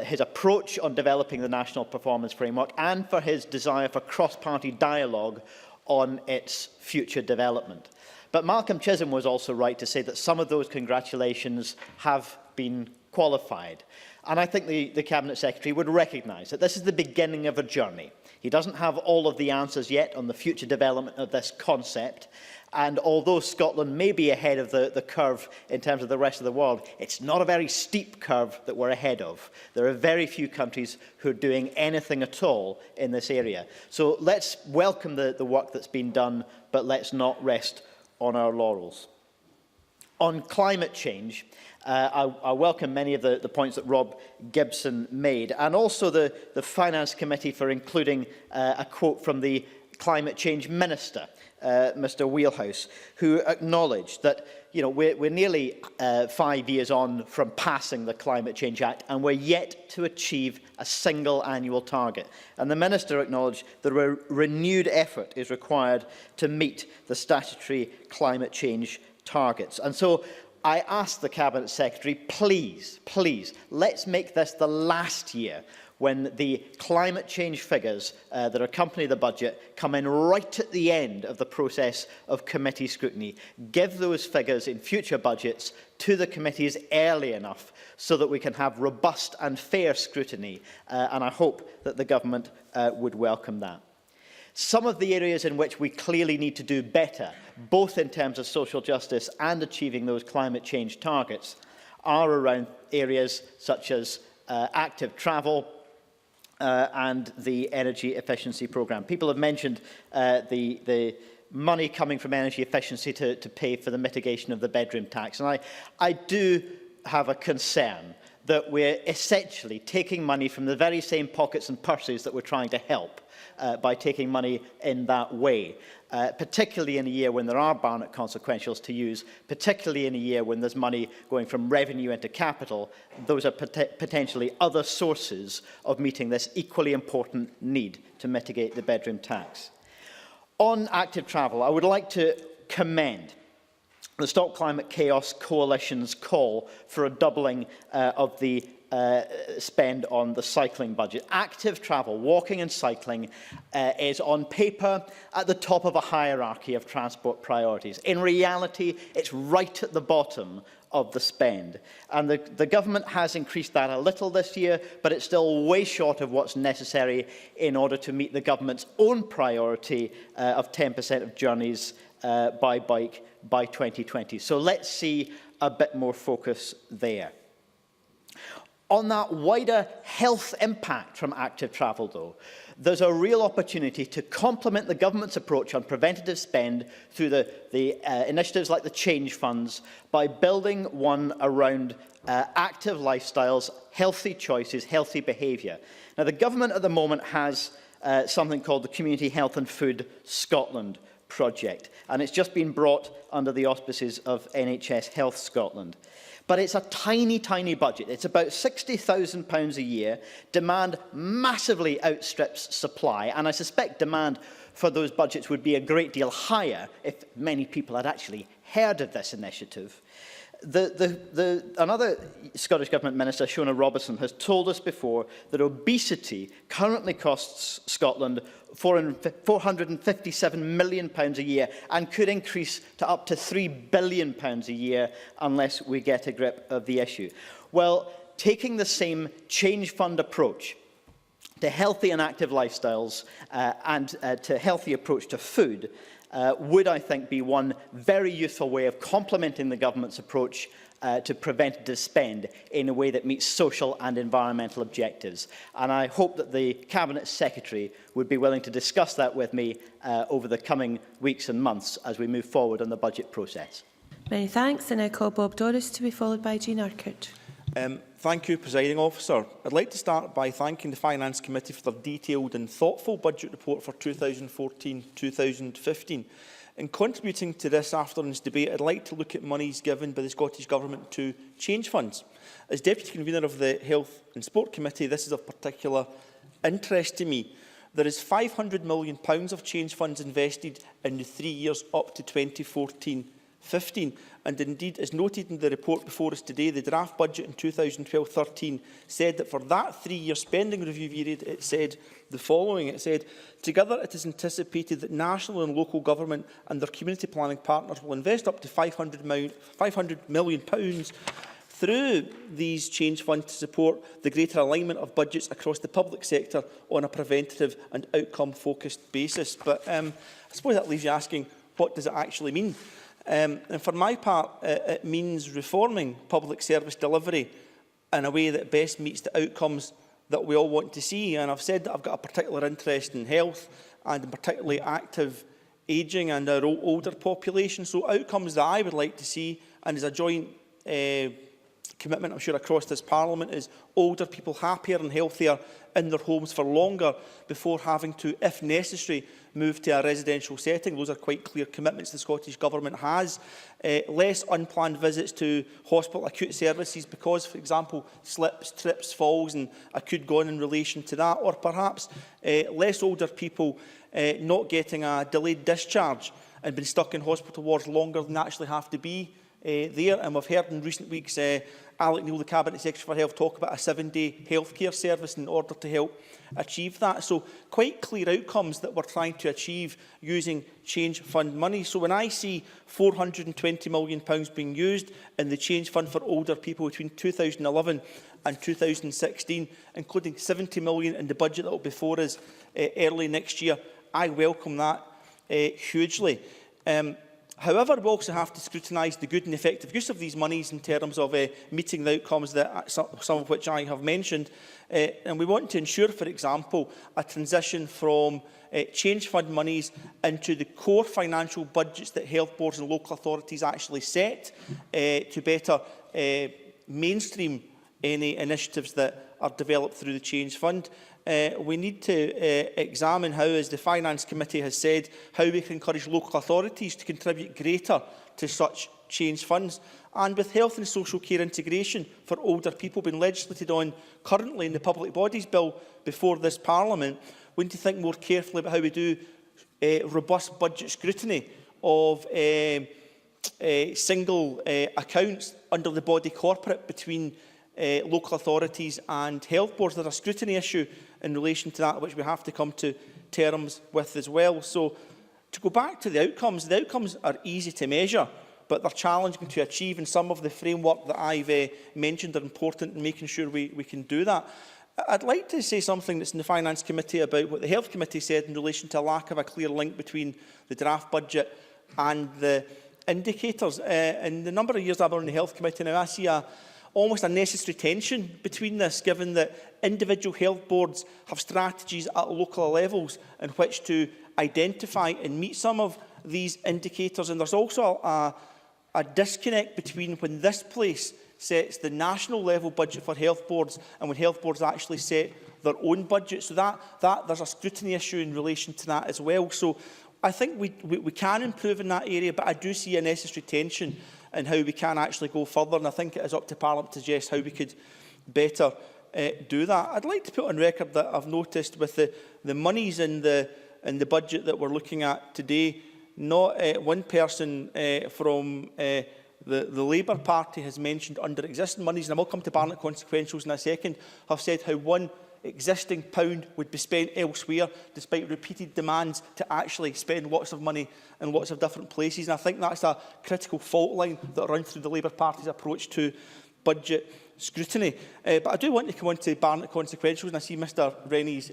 his approach on developing the National Performance Framework and for his desire for cross-party dialogue on its future development. But Malcolm Chisholm was also right to say that some of those congratulations have been qualified. And I think the Cabinet Secretary would recognise that this is the beginning of a journey. He doesn't have all of the answers yet on the future development of this concept. And although Scotland may be ahead of the curve in terms of the rest of the world, it's not a very steep curve that we're ahead of. There are very few countries who are doing anything at all in this area. So let's welcome the work that's been done, but let's not rest on our laurels. On climate change, I welcome many of the points that Rob Gibson made, and also the Finance Committee for including a quote from the Climate Change Minister, Mr Wheelhouse, who acknowledged that we're nearly 5 years on from passing the Climate Change Act, and we're yet to achieve a single annual target. And the Minister acknowledged that a renewed effort is required to meet the statutory climate change targets. And so I ask the Cabinet Secretary, please, let's make this the last year when the climate change figures that accompany the budget come in right at the end of the process of committee scrutiny. Give those figures in future budgets to the committees early enough so that we can have robust and fair scrutiny, and I hope that the government would welcome that. Some of the areas in which we clearly need to do better, both in terms of social justice and achieving those climate change targets, are around areas such as active travel and the energy efficiency programme. People have mentioned the money coming from energy efficiency to pay for the mitigation of the bedroom tax. And I do have a concern that we're essentially taking money from the very same pockets and purses that we're trying to help by taking money in that way, particularly in a year when there are Barnett consequentials to use, particularly in a year when there's money going from revenue into capital. Those are potentially other sources of meeting this equally important need to mitigate the bedroom tax. On active travel, I would like to commend the Stop Climate Chaos Coalition's call for a doubling of the spend on the cycling budget. Active travel, walking and cycling, is on paper at the top of a hierarchy of transport priorities. In reality, it's right at the bottom of the spend. And the government has increased that a little this year, but it's still way short of what's necessary in order to meet the government's own priority of 10% of journeys by bike by 2020. So let's see a bit more focus there. On that wider health impact from active travel, though, there's a real opportunity to complement the government's approach on preventative spend through the initiatives like the change funds by building one around active lifestyles, healthy choices, healthy behaviour. Now, the government at the moment has something called the Community Health and Food Scotland project, and it's just been brought under the auspices of NHS Health Scotland. But it's a tiny, tiny budget. It's about £60,000 a year. Demand massively outstrips supply, and I suspect demand for those budgets would be a great deal higher if many people had actually heard of this initiative. Another Scottish Government Minister, Shona Robertson, has told us before that obesity currently costs Scotland £457 million a year and could increase to up to £3 billion a year unless we get a grip of the issue. Well, taking the same change fund approach to healthy and active lifestyles and to healthy approach to food would, I think, be one very useful way of complementing the government's approach to preventative spend in a way that meets social and environmental objectives. And I hope that the Cabinet Secretary would be willing to discuss that with me over the coming weeks and months as we move forward on the budget process. Many thanks. And I call Bob Doris to be followed by Jean Urquhart. Thank you, Presiding Officer. I'd like to start by thanking the Finance Committee for their detailed and thoughtful budget report for 2014-2015. In contributing to this afternoon's debate, I'd like to look at monies given by the Scottish Government to change funds. As Deputy Convener of the Health and Sport Committee, this is of particular interest to me. There is £500 million of change funds invested in the 3 years up to 2014-15. And indeed, as noted in the report before us today, the draft budget in 2012-13 said that for that 3-year spending review period, it said the following. It said, together it is anticipated that national and local government and their community planning partners will invest up to £500 million through these change funds to support the greater alignment of budgets across the public sector on a preventative and outcome-focused basis. But I suppose that leaves you asking, what does it actually mean? And for my part, it means reforming public service delivery in a way that best meets the outcomes that we all want to see. And I've said that I've got a particular interest in health and in particularly active ageing and our older population. So outcomes that I would like to see, and as a joint commitment, I'm sure, across this Parliament, is older people happier and healthier in their homes for longer before having to, if necessary, move to a residential setting. Those are quite clear commitments the Scottish Government has. Less unplanned visits to hospital acute services because, for example, slips, trips, falls, and I could go on in relation to that. Or perhaps less older people not getting a delayed discharge and been stuck in hospital wards longer than they actually have to be there. And we've heard in recent weeks Alec Neil, the Cabinet Secretary for Health, talk about a 7-day healthcare service in order to help achieve that. So quite clear outcomes that we're trying to achieve using change fund money. So when I see £420 million being used in the change fund for older people between 2011 and 2016, including £70 million in the budget that will be before us early next year, I welcome that hugely. However, we also have to scrutinise the good and effective use of these monies in terms of meeting the outcomes that some of which I have mentioned. And we want to ensure, for example, a transition from change fund monies into the core financial budgets that health boards and local authorities actually set to better mainstream any initiatives that are developed through the change fund. We need to examine how, as the Finance Committee has said, how we can encourage local authorities to contribute greater to such change funds. And with health and social care integration for older people being legislated on currently in the Public Bodies Bill before this Parliament, we need to think more carefully about how we do robust budget scrutiny of single accounts under the body corporate between local authorities and health boards. There's a scrutiny issue in relation to that which we have to come to terms with as well. So to go back to the outcomes are easy to measure, but they're challenging to achieve, and some of the framework that I've mentioned are important in making sure we can do that. I'd like to say something that's in the Finance Committee about what the Health Committee said in relation to a lack of a clear link between the draft budget and the indicators. In the number of years I've been on the Health Committee now, I see almost a necessary tension between this, given that individual health boards have strategies at local levels in which to identify and meet some of these indicators. And there's also a disconnect between when this place sets the national level budget for health boards and when health boards actually set their own budget. So that there's a scrutiny issue in relation to that as well. So I think we can improve in that area, but I do see a necessary tension and how we can actually go further. And I think it is up to Parliament to suggest how we could better do that. I'd like to put on record that I've noticed with the monies in the budget that we're looking at today, not one person from the Labour Party has mentioned under existing monies, and I will come to Barnett consequentials in a second, have said how one existing pound would be spent elsewhere, despite repeated demands to actually spend lots of money in lots of different places. And I think that's a critical fault line that runs through the Labour Party's approach to budget scrutiny. But I do want to come on to Barnett consequentials, and I see Mr Rennie's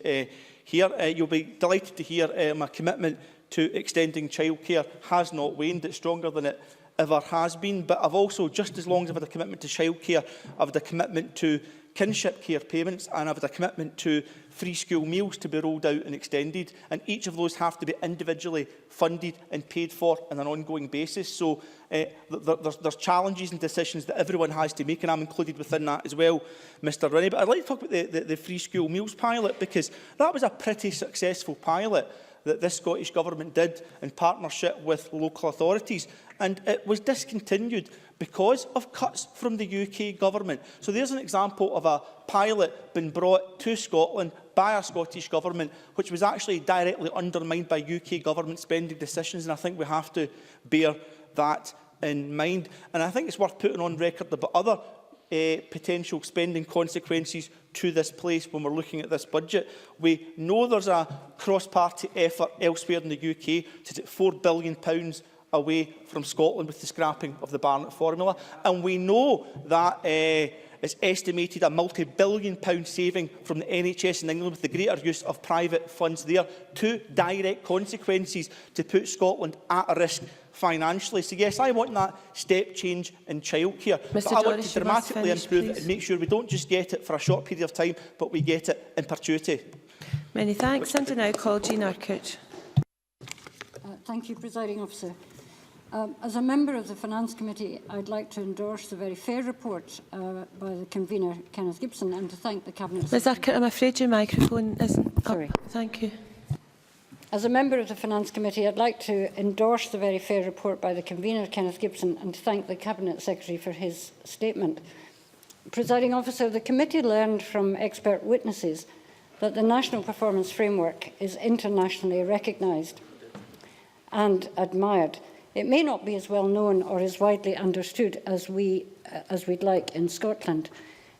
here. You'll be delighted to hear my commitment to extending childcare has not waned. It's stronger than it ever has been. But I've also, just as long as I've had a commitment to childcare, I've had a commitment to kinship care payments, and I've had a commitment to free school meals to be rolled out and extended, and each of those have to be individually funded and paid for on an ongoing basis. So there's challenges and decisions that everyone has to make, and I'm included within that as well, Mr Rennie. But I'd like to talk about the free school meals pilot, because that was a pretty successful pilot. that this Scottish Government did in partnership with local authorities, and it was discontinued because of cuts from the UK Government. So there's an example of a pilot being brought to Scotland by a Scottish Government, which was actually directly undermined by UK Government spending decisions, and I think we have to bear that in mind. And I think it's worth putting on record about other potential spending consequences to this place when we're looking at this budget. We know there's a cross-party effort elsewhere in the UK to take £4 billion away from Scotland with the scrapping of the Barnett formula. And we know that it's estimated a multi-billion-pound saving from the NHS in England with the greater use of private funds there. Two direct consequences to put Scotland at risk financially. So yes, I want that step change in childcare. But I want to dramatically improve it and make sure we don't just get it for a short period of time, but we get it in perpetuity. Many thanks. And I now call Jean Urquhart. Thank you, Presiding Officer. As a member of the Finance Committee, I'd like to endorse the very fair report by the convener, Kenneth Gibson, and to thank the Cabinet Ms Urquhart, I'm afraid your microphone isn't up. Sorry. Thank you. As a member of the Finance Committee, I'd like to endorse the very fair report by the convener, Kenneth Gibson, and to thank the Cabinet Secretary for his statement. Presiding Officer, the committee learned from expert witnesses that the National Performance Framework is internationally recognised and admired. It may not be as well known or as widely understood as we'd like in Scotland,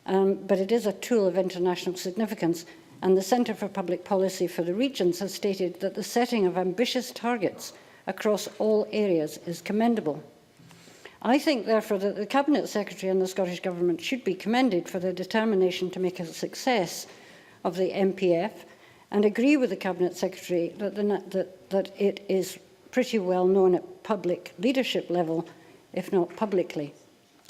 but it is a tool of international significance, and the Centre for Public Policy for the Regions has stated that the setting of ambitious targets across all areas is commendable. I think, therefore, that the Cabinet Secretary and the Scottish Government should be commended for their determination to make a success of the MPF, and agree with the Cabinet Secretary that it is pretty well known at public leadership level, if not publicly.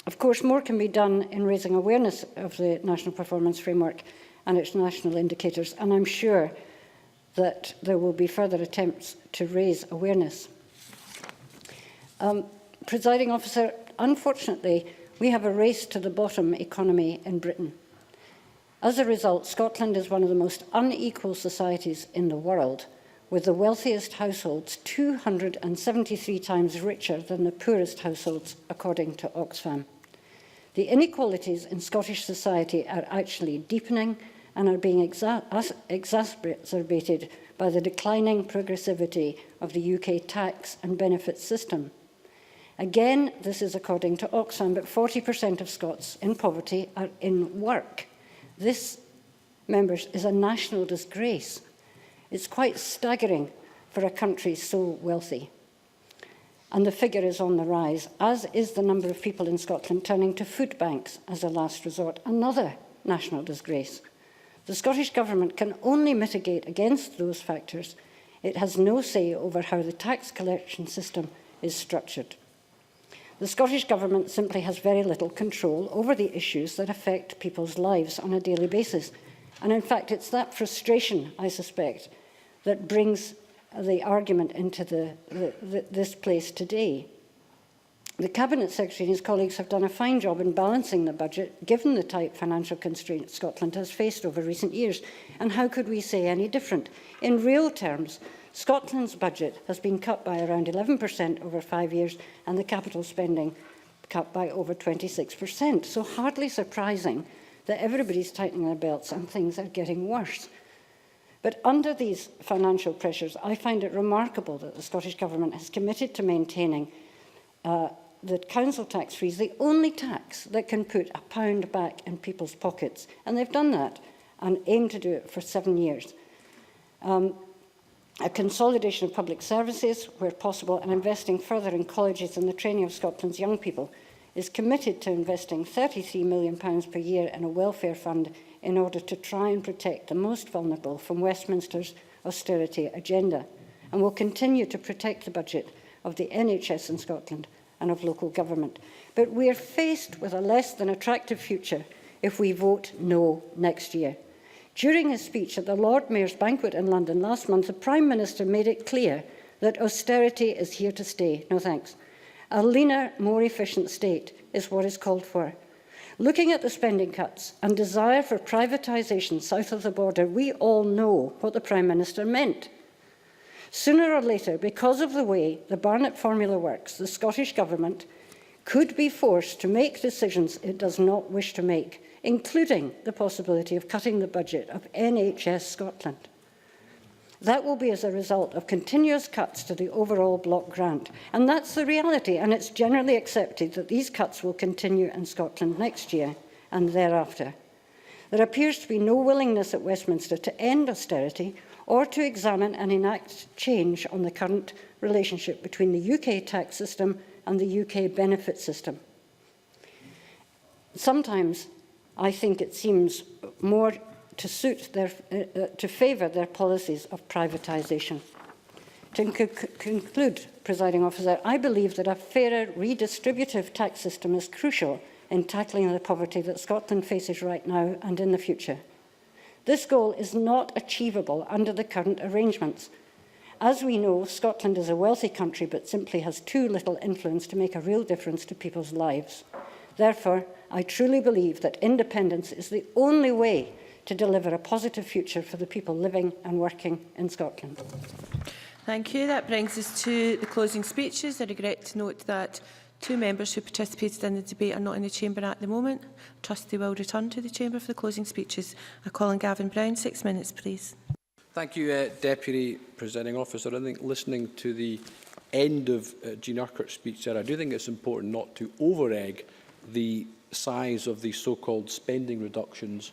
Of course, more can be done in raising awareness of the National Performance Framework and its national indicators, and I'm sure that there will be further attempts to raise awareness. Presiding Officer, unfortunately, we have a race to the bottom economy in Britain. As a result, Scotland is one of the most unequal societies in the world, with the wealthiest households 273 times richer than the poorest households, according to Oxfam. The inequalities in Scottish society are actually deepening and are being exacerbated by the declining progressivity of the UK tax and benefits system. Again, this is according to Oxfam, but 40% of Scots in poverty are in work. This, members, is a national disgrace. It's quite staggering for a country so wealthy. And the figure is on the rise, as is the number of people in Scotland turning to food banks as a last resort, another national disgrace. The Scottish Government can only mitigate against those factors. It has no say over how the tax collection system is structured. The Scottish Government simply has very little control over the issues that affect people's lives on a daily basis. And in fact, it's that frustration, I suspect, that brings the argument into this place today. The Cabinet Secretary and his colleagues have done a fine job in balancing the budget, given the tight financial constraints Scotland has faced over recent years. And how could we say any different? In real terms, Scotland's budget has been cut by around 11% over 5 years, and the capital spending cut by over 26%. So hardly surprising that everybody's tightening their belts and things are getting worse. But under these financial pressures, I find it remarkable that the Scottish Government has committed to maintaining the council tax freeze, the only tax that can put £1 back in people's pockets. And they've done that and aim to do it for 7 years. A consolidation of public services where possible, and investing further in colleges and the training of Scotland's young people, is committed to investing £33 million per year in a welfare fund in order to try and protect the most vulnerable from Westminster's austerity agenda, and will continue to protect the budget of the NHS in Scotland and of local government. But we are faced with a less than attractive future if we vote no next year. During his speech at the Lord Mayor's banquet in London last month, the Prime Minister made it clear that austerity is here to stay. No thanks. A leaner, more efficient state is what is called for. Looking at the spending cuts and desire for privatisation south of the border, we all know what the Prime Minister meant. Sooner or later, because of the way the Barnett formula works, the Scottish Government could be forced to make decisions it does not wish to make, including the possibility of cutting the budget of NHS Scotland. That will be as a result of continuous cuts to the overall block grant. And that's the reality, and it's generally accepted that these cuts will continue in Scotland next year and thereafter. There appears to be no willingness at Westminster to end austerity or to examine and enact change on the current relationship between the UK tax system and the UK benefit system. Sometimes I think it seems more to favour their policies of privatisation. To conclude, Presiding Officer, I believe that a fairer redistributive tax system is crucial in tackling the poverty that Scotland faces right now and in the future. This goal is not achievable under the current arrangements. As we know, Scotland is a wealthy country but simply has too little influence to make a real difference to people's lives. Therefore, I truly believe that independence is the only way to deliver a positive future for the people living and working in Scotland. Thank you. That brings us to the closing speeches. I regret to note that 2 members who participated in the debate are not in the chamber at the moment. I trust they will return to the chamber for the closing speeches. I call on Gavin Brown. 6 minutes, please. Thank you, Deputy Presiding Officer. I think listening to the end of Jean Urquhart's speech there, I do think it's important not to over-egg the size of the so-called spending reductions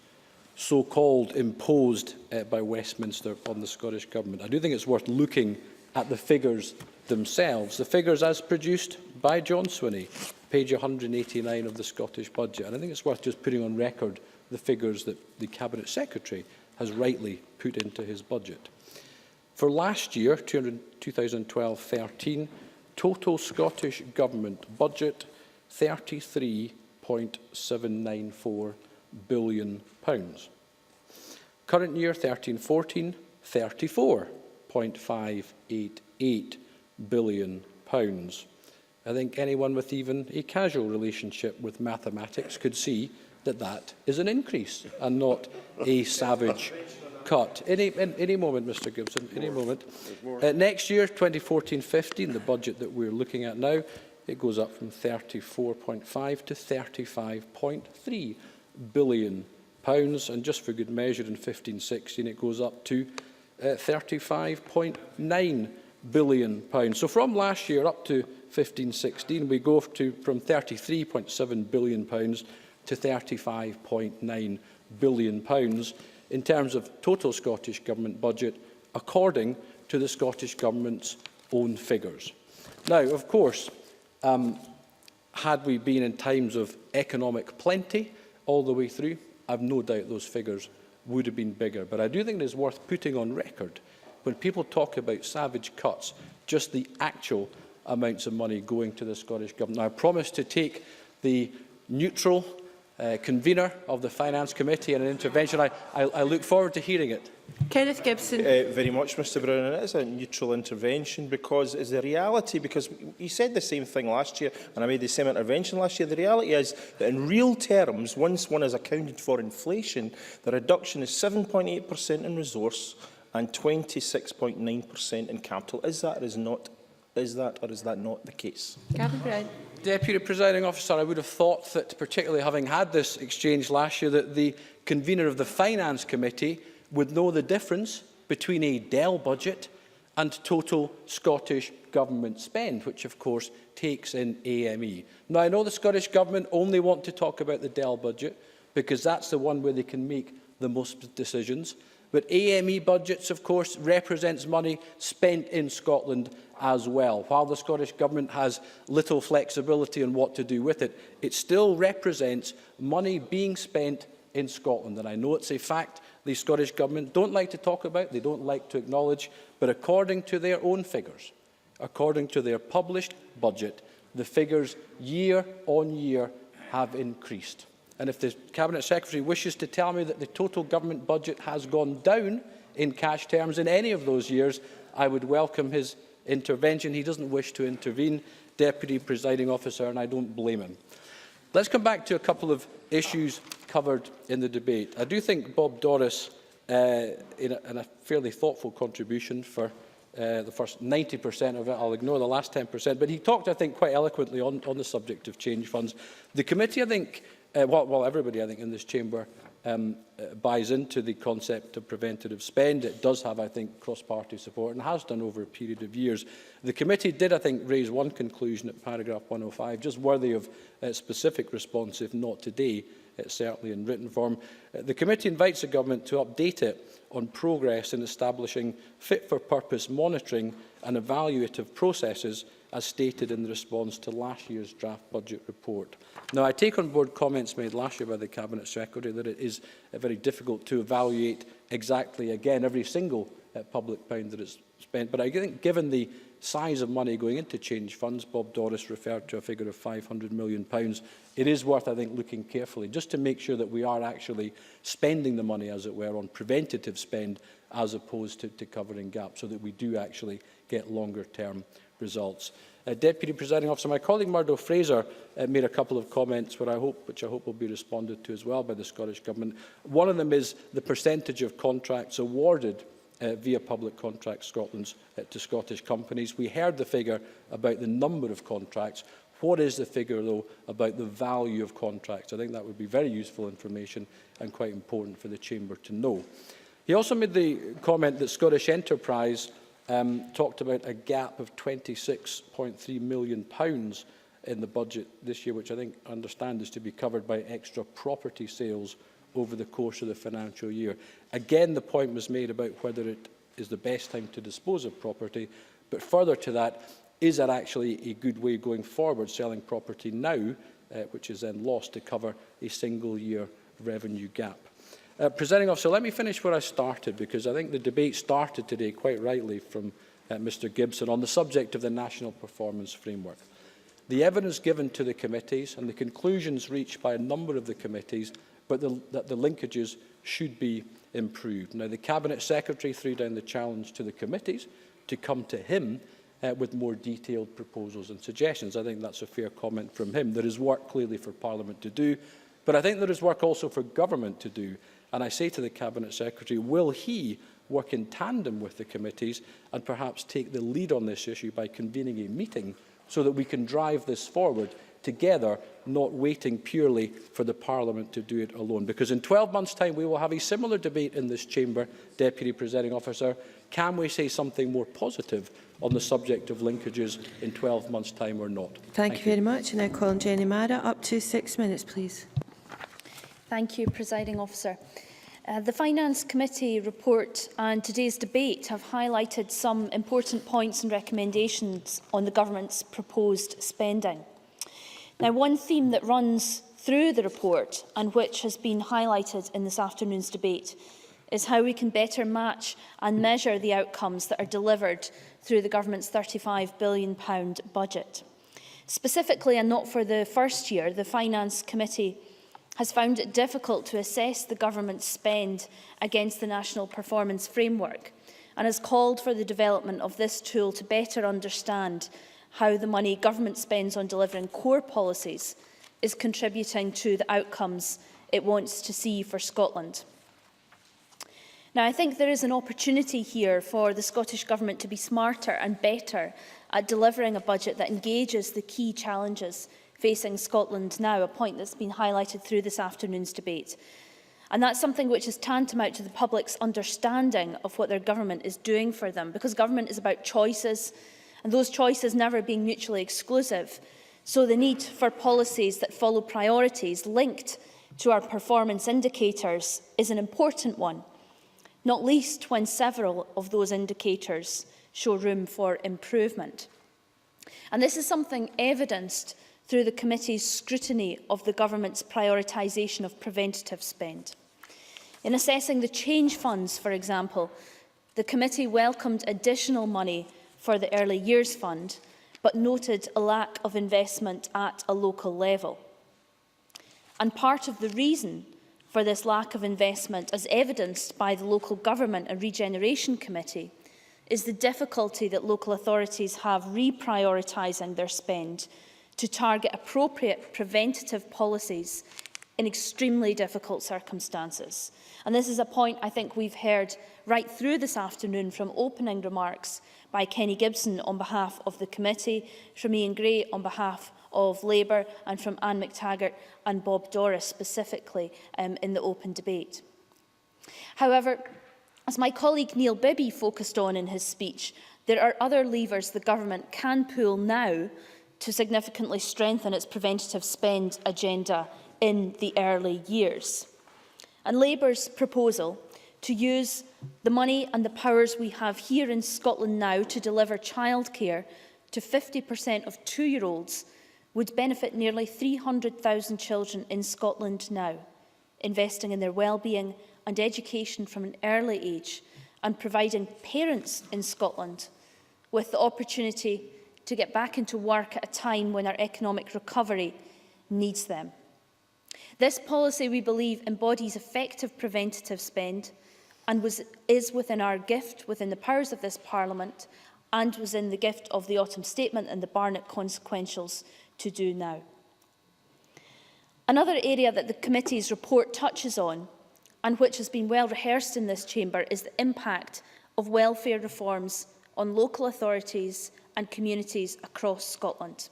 so-called imposed by Westminster on the Scottish Government. I do think it's worth looking at the figures themselves, the figures as produced by John Swinney, page 189 of the Scottish Budget. And I think it's worth just putting on record the figures that the Cabinet Secretary has rightly put into his budget. For last year, 2012-13, total Scottish Government budget, £33.794 billion. Current year, 13-14, £34.588 billion. I think anyone with even a casual relationship with mathematics could see that that is an increase and not a savage cut. Any moment, Mr Gibson, any moment. Next year, 2014-15, the budget that we're looking at now, it goes up from £34.5 to £35.3 billion. And just for good measure, in 15-16, it goes up to £35.9 billion. So from last year up to 15-16, we go from £33.7 billion to £35.9 billion in terms of total Scottish Government budget, according to the Scottish Government's own figures. Now, of course, had we been in times of economic plenty all the way through, I've no doubt those figures would have been bigger. But I do think it is worth putting on record, when people talk about savage cuts, just the actual amounts of money going to the Scottish Government. Now, I promise to take the neutral convener of the Finance Committee in an intervention. I look forward to hearing it. Kenneth Gibson. Very much, Mr Brown, and it is a neutral intervention because it's the reality, because he said the same thing last year and I made the same intervention last year. The reality is that in real terms, once one has accounted for inflation, the reduction is 7.8% in resource and 26.9% in capital. Is that or is that not the case? Gavin Brown. Deputy Presiding Officer, I would have thought that, particularly having had this exchange last year, that the convener of the Finance Committee would know the difference between a DEL budget and total Scottish Government spend, which of course takes in AME. Now, I know the Scottish Government only want to talk about the DEL budget because that's the one where they can make the most decisions. But AME budgets, of course, represents money spent in Scotland as well. While the Scottish Government has little flexibility on what to do with it, it still represents money being spent in Scotland. And I know it's a fact the Scottish Government don't like to talk about, they don't like to acknowledge, but according to their own figures, according to their published budget, the figures year on year have increased. And if the Cabinet Secretary wishes to tell me that the total government budget has gone down in cash terms in any of those years, I would welcome his intervention. He doesn't wish to intervene, Deputy Presiding Officer, and I don't blame him. Let's come back to a couple of issues covered in the debate. I do think Bob Doris, in a fairly thoughtful contribution for the first 90% of it. I'll ignore the last 10%. But he talked, I think, quite eloquently on the subject of change funds. The committee, I think, well, everybody, I think, in this chamber buys into the concept of preventative spend. It does have, I think, cross-party support and has done over a period of years. The committee did, I think, raise one conclusion at paragraph 105, just worthy of specific response, if not today, certainly in written form. The committee invites the government to update it on progress in establishing fit-for-purpose monitoring and evaluative processes as stated in the response to last year's draft budget report. Now, I take on board comments made last year by the Cabinet Secretary that it is very difficult to evaluate exactly, again, every single public pound that is spent. But I think given the size of money going into change funds, Bob Doris referred to a figure of £500 million, it is worth, I think, looking carefully just to make sure that we are actually spending the money, as it were, on preventative spend as opposed to covering gaps, so that we do actually get longer-term results. Deputy Presiding Officer, my colleague Murdo Fraser made a couple of comments which I hope will be responded to as well by the Scottish Government. One of them is the percentage of contracts awarded via Public Contracts Scotland to Scottish companies. We heard the figure about the number of contracts. What is the figure, though, about the value of contracts? I think that would be very useful information and quite important for the Chamber to know. He also made the comment that Scottish Enterprise talked about a gap of £26.3 million in the budget this year, which I think I understand is to be covered by extra property sales over the course of the financial year. Again, the point was made about whether it is the best time to dispose of property, but further to that, is that actually a good way going forward, selling property now, which is then lost, to cover a single-year revenue gap? Presiding Officer, let me finish where I started, because I think the debate started today, quite rightly, from Mr Gibson on the subject of the National Performance Framework. The evidence given to the committees and the conclusions reached by a number of the committees, but that the linkages should be improved. Now, the Cabinet Secretary threw down the challenge to the committees to come to him with more detailed proposals and suggestions. I think that's a fair comment from him. There is work clearly for Parliament to do, but I think there is work also for government to do. And I say to the Cabinet Secretary, will he work in tandem with the committees and perhaps take the lead on this issue by convening a meeting so that we can drive this forward together, not waiting purely for the Parliament to do it alone? Because in 12 months' time, we will have a similar debate in this chamber, Deputy Presiding Officer. Can we say something more positive on the subject of linkages in 12 months' time or not? Thank you very much. And now calling Jenny Mara. Up to 6 minutes, please. Thank you, Presiding Officer. The Finance Committee report and today's debate have highlighted some important points and recommendations on the Government's proposed spending. Now, one theme that runs through the report and which has been highlighted in this afternoon's debate is how we can better match and measure the outcomes that are delivered through the Government's £35 billion budget. Specifically, and not for the first year, the Finance Committee has found it difficult to assess the Government's spend against the National Performance Framework and has called for the development of this tool to better understand how the money government spends on delivering core policies is contributing to the outcomes it wants to see for Scotland. Now, I think there is an opportunity here for the Scottish Government to be smarter and better at delivering a budget that engages the key challenges facing Scotland now, a point that's been highlighted through this afternoon's debate. And that's something which is tantamount to the public's understanding of what their government is doing for them, because government is about choices, and those choices never being mutually exclusive. So the need for policies that follow priorities linked to our performance indicators is an important one, not least when several of those indicators show room for improvement. And this is something evidenced through the committee's scrutiny of the government's prioritisation of preventative spend. In assessing the change funds, for example, the committee welcomed additional money for the Early Years Fund, but noted a lack of investment at a local level. And part of the reason for this lack of investment, as evidenced by the Local Government and Regeneration Committee, is the difficulty that local authorities have reprioritising their spend to target appropriate preventative policies in extremely difficult circumstances. And this is a point I think we've heard right through this afternoon, from opening remarks by Kenny Gibson on behalf of the committee, from Ian Gray on behalf of Labour, and from Anne McTaggart and Bob Doris specifically in the open debate. However, as my colleague Neil Bibby focused on in his speech, there are other levers the government can pull now to significantly strengthen its preventative spend agenda in the early years. And Labour's proposal to use the money and the powers we have here in Scotland now to deliver childcare to 50% of 2-year-olds would benefit nearly 300,000 children in Scotland now, investing in their well-being and education from an early age, and providing parents in Scotland with the opportunity to get back into work at a time when our economic recovery needs them. This policy, we believe, embodies effective preventative spend and is within our gift, within the powers of this Parliament, and was in the gift of the Autumn Statement and the Barnett Consequentials to do now. Another area that the committee's report touches on, and which has been well rehearsed in this chamber, is the impact of welfare reforms on local authorities and communities across Scotland.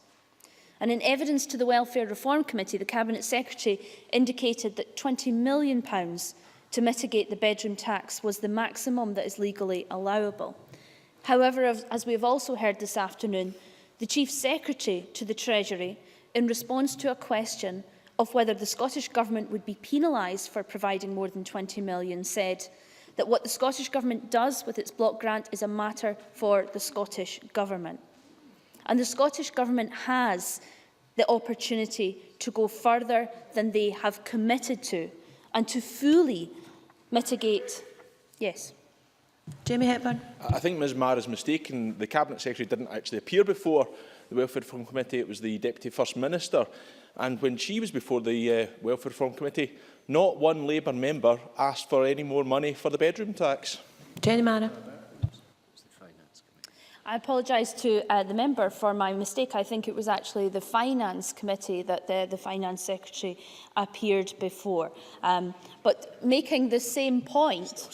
And in evidence to the Welfare Reform Committee, the Cabinet Secretary indicated that £20 million to mitigate the bedroom tax was the maximum that is legally allowable. However, as we have also heard this afternoon, the Chief Secretary to the Treasury, in response to a question of whether the Scottish Government would be penalised for providing more than £20 million, said that what the Scottish Government does with its block grant is a matter for the Scottish Government. And the Scottish Government has the opportunity to go further than they have committed to, and to fully mitigate. Yes. Jamie Hepburn. I think Ms Maher is mistaken. The Cabinet Secretary didn't actually appear before the Welfare Reform Committee. It was the Deputy First Minister. And when she was before the Welfare Reform Committee, not one Labour member asked for any more money for the bedroom tax. Jenny Manna. I apologise to the member for my mistake. I think it was actually the Finance Committee that the Finance Secretary appeared before. But making the same point,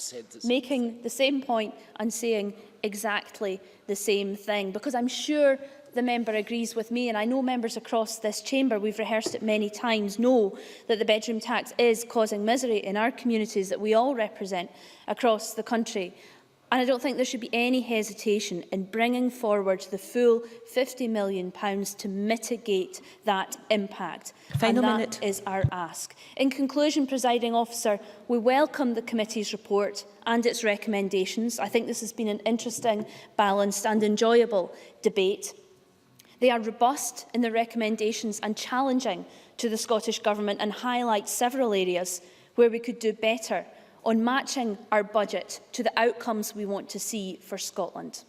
and saying exactly the same thing, because I'm sure the member agrees with me, and I know members across this chamber, we've rehearsed it many times, know that the bedroom tax is causing misery in our communities that we all represent across the country. And I don't think there should be any hesitation in bringing forward the full £50 million to mitigate that impact. And that is our ask. In conclusion, Presiding Officer, we welcome the committee's report and its recommendations. I think this has been an interesting, balanced and enjoyable debate. They are robust in their recommendations and challenging to the Scottish Government, and highlight several areas where we could do better on matching our budget to the outcomes we want to see for Scotland.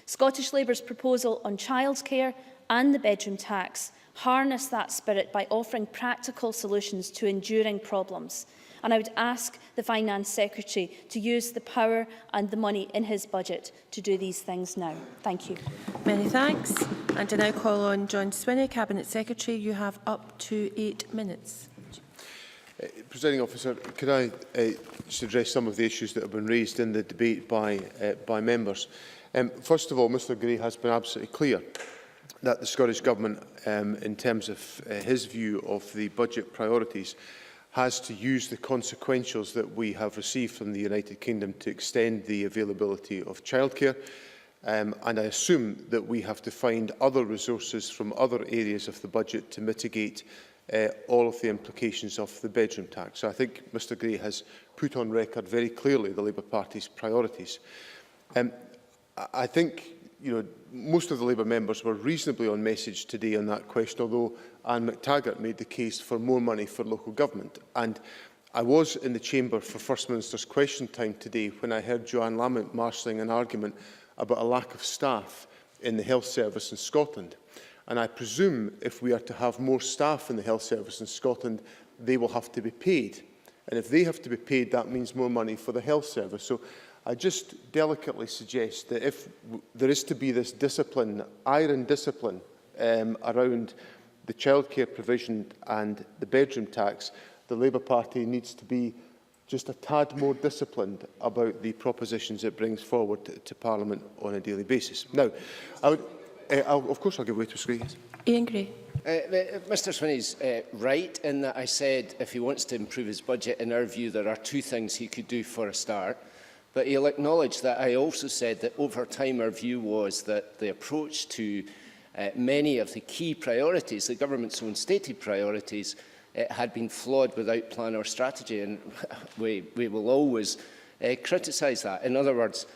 Scottish Labour's proposal on childcare and the bedroom tax harness that spirit by offering practical solutions to enduring problems. And I would ask the Finance Secretary to use the power and the money in his budget to do these things now. Thank you. Many thanks. And I now call on John Swinney, Cabinet Secretary. You have up to 8 minutes. Presiding Officer, could I just address some of the issues that have been raised in the debate by members? First of all, Mr Gray has been absolutely clear that the Scottish Government, in terms of his view of the budget priorities, has to use the consequentials that we have received from the United Kingdom to extend the availability of childcare. And I assume that we have to find other resources from other areas of the budget to mitigate all of the implications of the bedroom tax. So I think Mr Gray has put on record very clearly the Labour Party's priorities. I think most of the Labour members were reasonably on message today on that question, although Anne McTaggart made the case for more money for local government. And I was in the chamber for First Minister's question time today when I heard Joanne Lamont marshalling an argument about a lack of staff in the health service in Scotland. And I presume if we are to have more staff in the health service in Scotland, they will have to be paid. And if they have to be paid, that means more money for the health service. So I just delicately suggest that if there is to be this discipline, iron discipline, around the childcare provision and the bedroom tax, the Labour Party needs to be just a tad more disciplined about the propositions it brings forward to Parliament on a daily basis. Now, of course I'll give way to Scree. Ian Gray. Mr Swinney's right in that I said if he wants to improve his budget, in our view, there are two things he could do for a start. But he'll acknowledge that I also said that over time our view was that the approach to many of the key priorities, the government's own stated priorities, had been flawed without plan or strategy, and we will always criticise that. In other words,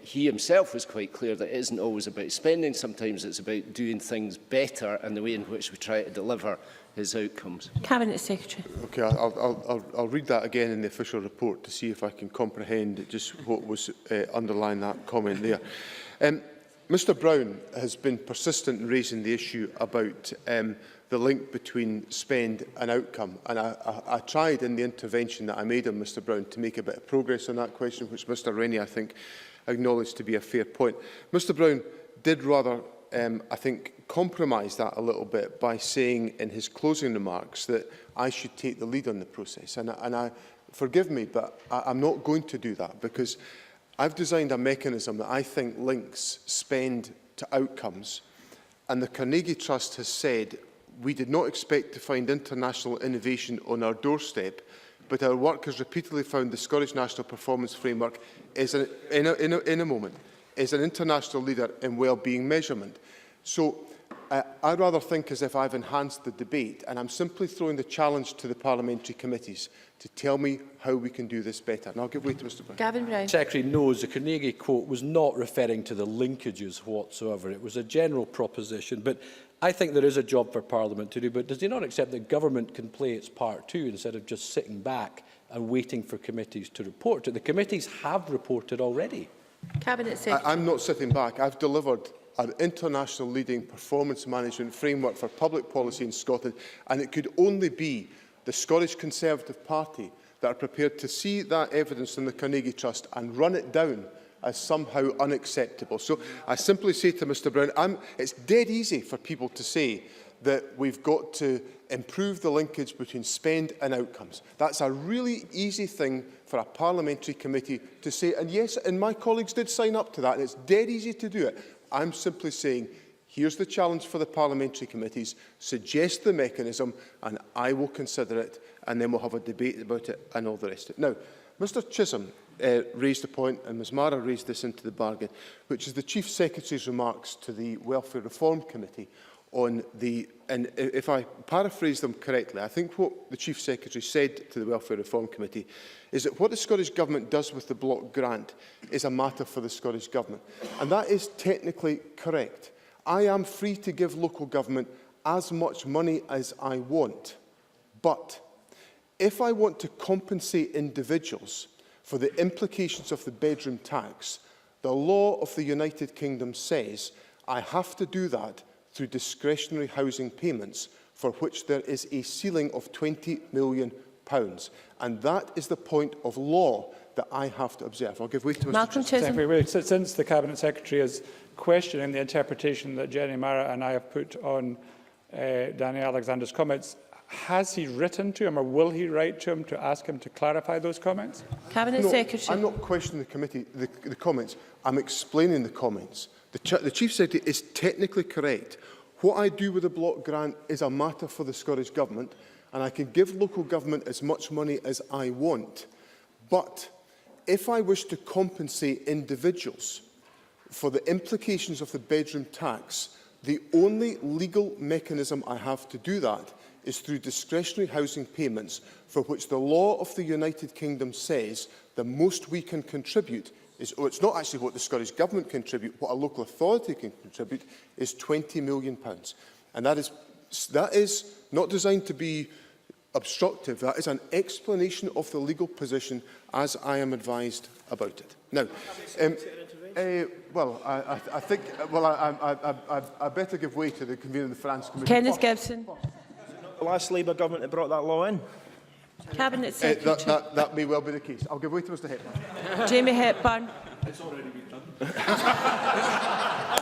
he himself was quite clear that it isn't always about spending, sometimes it's about doing things better and the way in which we try to deliver his outcomes. Cabinet Secretary. Okay, I'll read that again in the official report to see if I can comprehend just what was underlying that comment there. Mr Brown has been persistent in raising the issue about the link between spend and outcome. And I tried in the intervention that I made on Mr Brown to make a bit of progress on that question, which Mr Rennie, I think, acknowledged to be a fair point. Mr Brown did rather, I think, compromise that a little bit by saying in his closing remarks that I should take the lead on the process. And forgive me, but I'm not going to do that, because I've designed a mechanism that I think links spend to outcomes. And the Carnegie Trust has said, we did not expect to find international innovation on our doorstep, but our work has repeatedly found the Scottish National Performance Framework is an international leader in wellbeing measurement. So I rather think as if I've enhanced the debate, and I'm simply throwing the challenge to the parliamentary committees to tell me how we can do this better. And I'll give way to Mr Brown. Gavin Brown. The Secretary knows the Carnegie quote was not referring to the linkages whatsoever. It was a general proposition. But I think there is a job for Parliament to do. But does he not accept that government can play its part too, instead of just sitting back and waiting for committees to report? The committees have reported already. Cabinet Secretary. I'm not sitting back. I've delivered an international leading performance management framework for public policy in Scotland, and it could only be the Scottish Conservative Party that are prepared to see that evidence in the Carnegie Trust and run it down as somehow unacceptable. So I simply say to Mr Brown, it's dead easy for people to say that we've got to improve the linkage between spend and outcomes. That's a really easy thing for a parliamentary committee to say. And yes, and my colleagues did sign up to that, and it's dead easy to do it. I'm simply saying, here's the challenge for the parliamentary committees, suggest the mechanism, and I will consider it, and then we'll have a debate about it and all the rest of it. Now, Mr Chisholm raised a point, and Ms Mara raised this into the bargain, which is the Chief Secretary's remarks to the Welfare Reform Committee on the, and if I paraphrase them correctly, I think what the Chief Secretary said to the Welfare Reform Committee is that what the Scottish Government does with the block grant is a matter for the Scottish Government. And that is technically correct. I am free to give local government as much money as I want. But if I want to compensate individuals for the implications of the bedroom tax, the law of the United Kingdom says I have to do that through discretionary housing payments, for which there is a ceiling of £20 million. And that is the point of law that I have to observe. I'll give way to Mr Secretary. Since the Cabinet Secretary is questioning the interpretation that Jenny Mara and I have put on Danny Alexander's comments, has he written to him, or will he write to him to ask him to clarify those comments? Cabinet Secretary. I'm not questioning the comments. I'm explaining the comments. The Chief Secretary is technically correct. What I do with the block grant is a matter for the Scottish Government, and I can give local government as much money as I want. But if I wish to compensate individuals for the implications of the bedroom tax, the only legal mechanism I have to do that is through discretionary housing payments, for which the law of the United Kingdom says the most we can contribute is, it's not actually what the Scottish Government contribute, what a local authority can contribute is £20 million. And that is not designed to be obstructive. That is an explanation of the legal position as I am advised about it. Now, I think, I better give way to the convener of the Finance Committee. Kenneth Gibson. The last Labour government that brought that law in. Cabinet Secretary. That may well be the case. I'll give way to Mr Hepburn. Jamie Hepburn. It's already been done.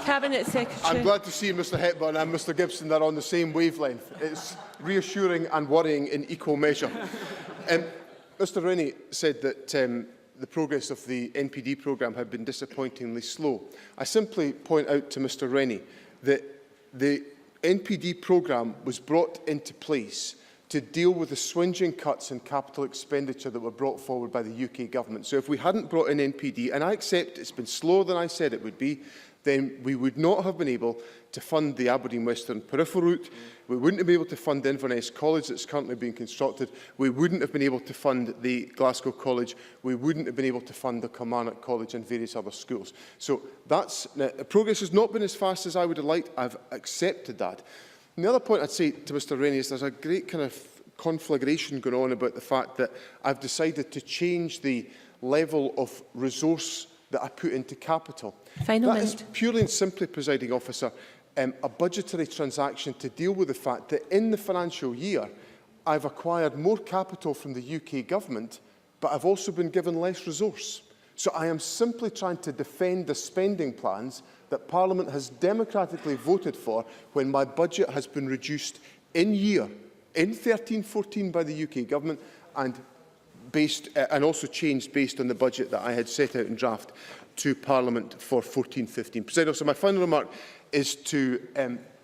Cabinet Secretary. I'm glad to see Mr Hepburn and Mr Gibson are on the same wavelength. It's reassuring and worrying in equal measure. Mr Rennie said that the progress of the NPD programme had been disappointingly slow. I simply point out to Mr Rennie that the NPD programme was brought into place to deal with the swinging cuts in capital expenditure that were brought forward by the UK Government. So if we hadn't brought in NPD, and I accept it's been slower than I said it would be, then we would not have been able to fund the Aberdeen Western Peripheral route. We wouldn't have been able to fund Inverness College that's currently being constructed. We wouldn't have been able to fund the Glasgow College. We wouldn't have been able to fund the Kilmarnock College and various other schools. So progress has not been as fast as I would have liked. I've accepted that. And the other point I'd say to Mr Rennie is there's a great kind of conflagration going on about the fact that I've decided to change the level of resource that I put into capital. That is purely and simply, Presiding Officer, a budgetary transaction to deal with the fact that in the financial year I've acquired more capital from the UK Government, but I've also been given less resource. So I am simply trying to defend the spending plans that Parliament has democratically voted for when my budget has been reduced in year, in 13-14 by the UK Government and also changed based on the budget that I had set out in draft to Parliament for 14-15. So my final remark is to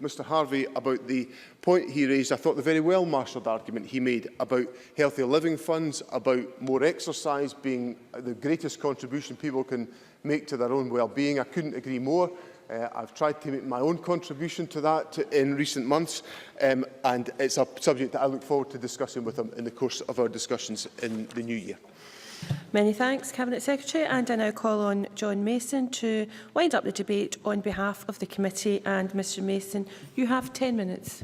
Mr Harvey about the point he raised. I thought the very well-marshalled argument he made about healthier living funds, about more exercise being the greatest contribution people can make to their own well-being. I couldn't agree more. I've tried to make my own contribution to that in recent months, and it's a subject that I look forward to discussing with him in the course of our discussions in the new year. Many thanks, Cabinet Secretary. And I now call on John Mason to wind up the debate on behalf of the committee. And Mr Mason, you have 10 minutes.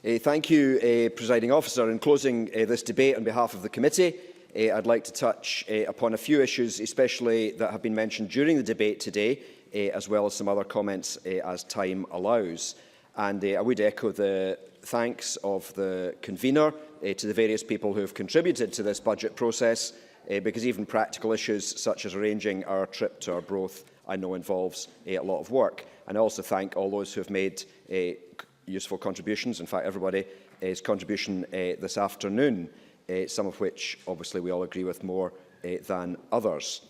Thank you, Presiding Officer. In closing this debate on behalf of the committee, I'd like to touch upon a few issues, especially that have been mentioned during the debate today, as well as some other comments as time allows. And I would echo the thanks of the convener to the various people who have contributed to this budget process, because even practical issues such as arranging our trip to Arbroath, I know involves a lot of work. And I also thank all those who have made useful contributions, in fact everybody's contribution this afternoon, some of which obviously we all agree with more than others.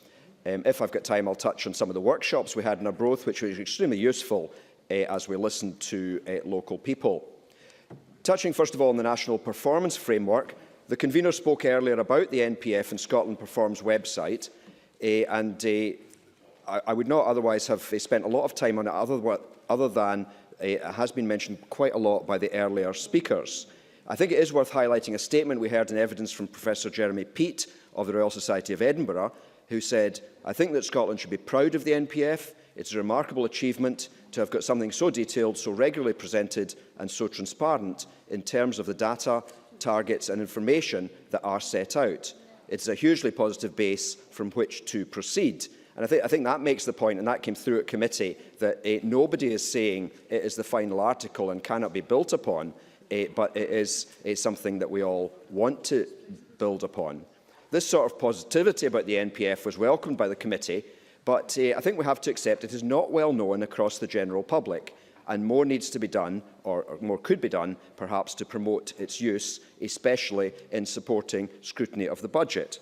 If I've got time, I'll touch on some of the workshops we had in Arbroath, which was extremely useful as we listened to local people. Touching first of all on the National Performance Framework, the convener spoke earlier about the NPF and Scotland Performs website, and I would not otherwise have spent a lot of time on it other than it has been mentioned quite a lot by the earlier speakers. I think it is worth highlighting a statement we heard in evidence from Professor Jeremy Peat of the Royal Society of Edinburgh, who said, "I think that Scotland should be proud of the NPF. It's a remarkable achievement to have got something so detailed, so regularly presented and so transparent in terms of the data, targets and information that are set out. It's a hugely positive base from which to proceed." And I think that makes the point, and that came through at committee, that nobody is saying it is the final article and cannot be built upon, but it is something that we all want to build upon. This sort of positivity about the NPF was welcomed by the committee, but I think we have to accept it is not well known across the general public, and more needs to be done, or more could be done, perhaps, to promote its use, especially in supporting scrutiny of the budget.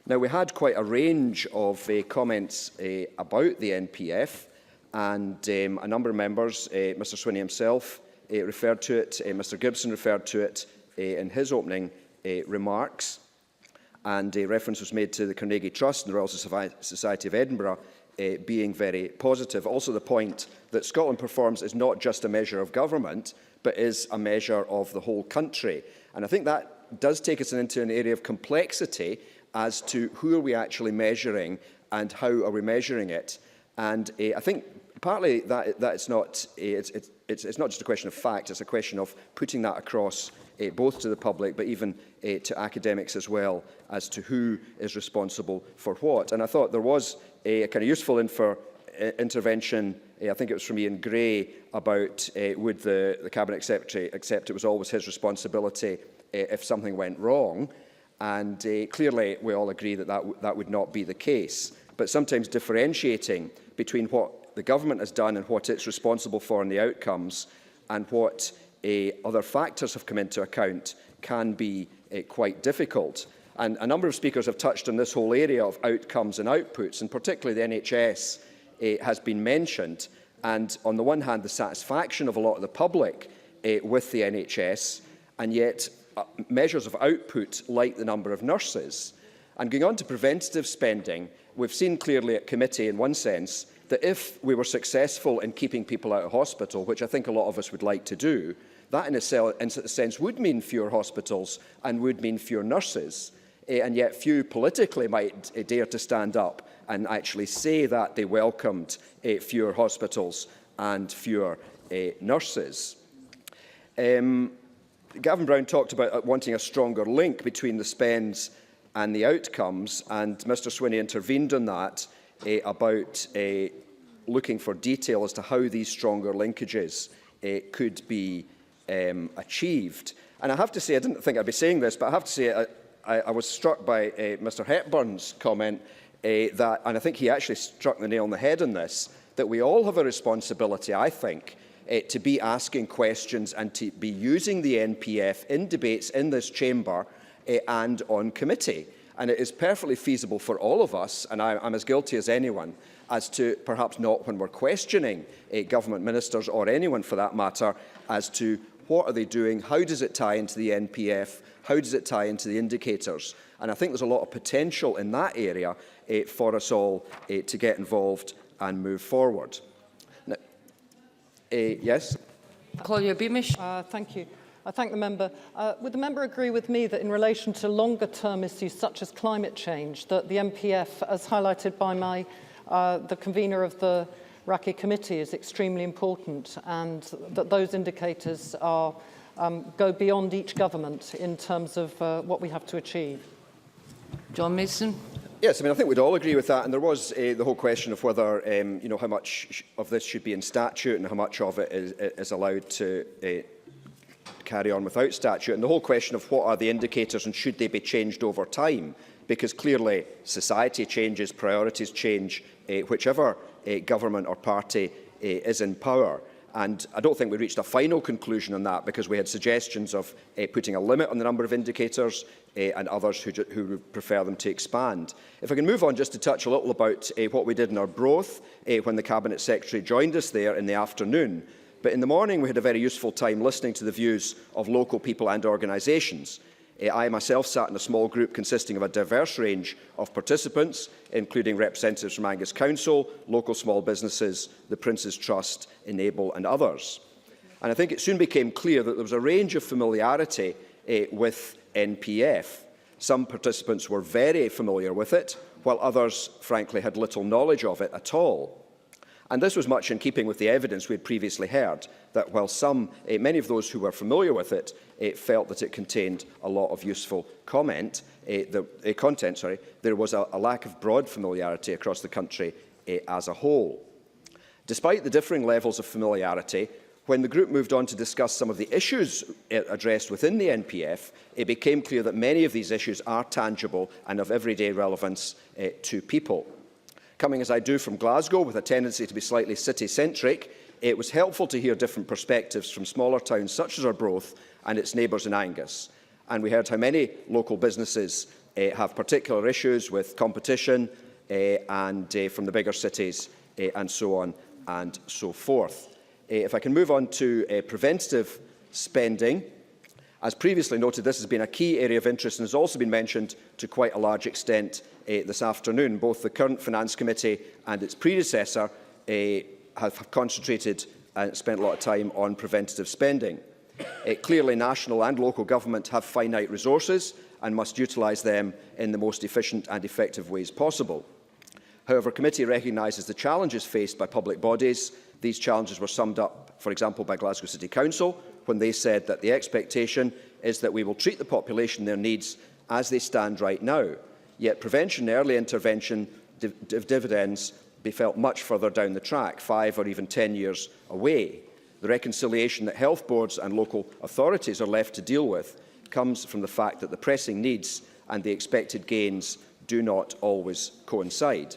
Now, we had quite a range of comments about the NPF, and a number of members, Mr Swinney himself, referred to it, Mr Gibson referred to it in his opening remarks, and a reference was made to the Carnegie Trust and the Royal Society of Edinburgh being very positive. Also the point that Scotland Performs is not just a measure of government, but is a measure of the whole country. And I think that does take us into an area of complexity as to who are we actually measuring and how are we measuring it. And I think partly that it's not just a question of fact, it's a question of putting that across both to the public but even to academics as well, as to who is responsible for what. And I thought there was a kind of useful intervention, I think it was from Ian Gray, about would the Cabinet Secretary accept it was always his responsibility if something went wrong. And clearly we all agree that that would not be the case. But sometimes differentiating between what the government has done and what it's responsible for in the outcomes, and what other factors have come into account, can be quite difficult. And a number of speakers have touched on this whole area of outcomes and outputs, and particularly the NHS has been mentioned. And on the one hand, the satisfaction of a lot of the public with the NHS, and yet measures of output like the number of nurses. And going on to preventative spending, we've seen clearly at committee in one sense that if we were successful in keeping people out of hospital, which I think a lot of us would like to do, that in a sense would mean fewer hospitals and would mean fewer nurses. And yet few politically might dare to stand up and actually say that they welcomed fewer hospitals and fewer nurses. Gavin Brown talked about wanting a stronger link between the spends and the outcomes, and Mr Swinney intervened on that about looking for detail as to how these stronger linkages could be achieved. And I have to say, I didn't think I'd be saying this, but I have to say I was struck by Mr Hepburn's comment that, and I think he actually struck the nail on the head on this, that we all have a responsibility, I think, to be asking questions and to be using the NPF in debates in this chamber and on committee. And it is perfectly feasible for all of us, and I'm as guilty as anyone, as to perhaps not when we're questioning government ministers or anyone for that matter, as to what are they doing, how does it tie into the NPF, how does it tie into the indicators. And I think there's a lot of potential in that area for us all to get involved and move forward. Now, yes? Claudia Beamish. Thank you. I thank the member. Would the member agree with me that in relation to longer-term issues such as climate change, that the MPF, as highlighted by the convener of the RACI committee, is extremely important, and that those indicators are, go beyond each government in terms of what we have to achieve? John Mason. Yes, I think we'd all agree with that, and there was the whole question of whether how much of this should be in statute and how much of it is allowed to carry on without statute, and the whole question of what are the indicators and should they be changed over time, because clearly society changes, priorities change, whichever government or party is in power. And I don't think we reached a final conclusion on that, because we had suggestions of putting a limit on the number of indicators and others who would prefer them to expand. If I can move on just to touch a little about what we did in Arbroath when the Cabinet Secretary joined us there in the afternoon. But in the morning we had a very useful time listening to the views of local people and organisations. I myself sat in a small group consisting of a diverse range of participants, including representatives from Angus Council, local small businesses, the Prince's Trust, Enable and others. And I think it soon became clear that there was a range of familiarity with NPF. Some participants were very familiar with it, while others, frankly, had little knowledge of it at all. And this was much in keeping with the evidence we had previously heard, that while many of those who were familiar with it felt that it contained a lot of useful content, there was a lack of broad familiarity across the country as a whole. Despite the differing levels of familiarity, when the group moved on to discuss some of the issues addressed within the NPF, it became clear that many of these issues are tangible and of everyday relevance to people. Coming as I do from Glasgow, with a tendency to be slightly city-centric, it was helpful to hear different perspectives from smaller towns such as Arbroath and its neighbours in Angus. And we heard how many local businesses have particular issues with competition and from the bigger cities and so on and so forth. If I can move on to preventative spending. As previously noted, this has been a key area of interest and has also been mentioned to quite a large extent this afternoon. Both the current Finance Committee and its predecessor have concentrated and spent a lot of time on preventative spending. Clearly, national and local government have finite resources and must utilise them in the most efficient and effective ways possible. However, the committee recognises the challenges faced by public bodies. These challenges were summed up, for example, by Glasgow City Council, when they said that the expectation is that we will treat the population and their needs as they stand right now. Yet prevention and early intervention dividends be felt much further down the track, 5 or even 10 years away. The reconciliation that health boards and local authorities are left to deal with comes from the fact that the pressing needs and the expected gains do not always coincide.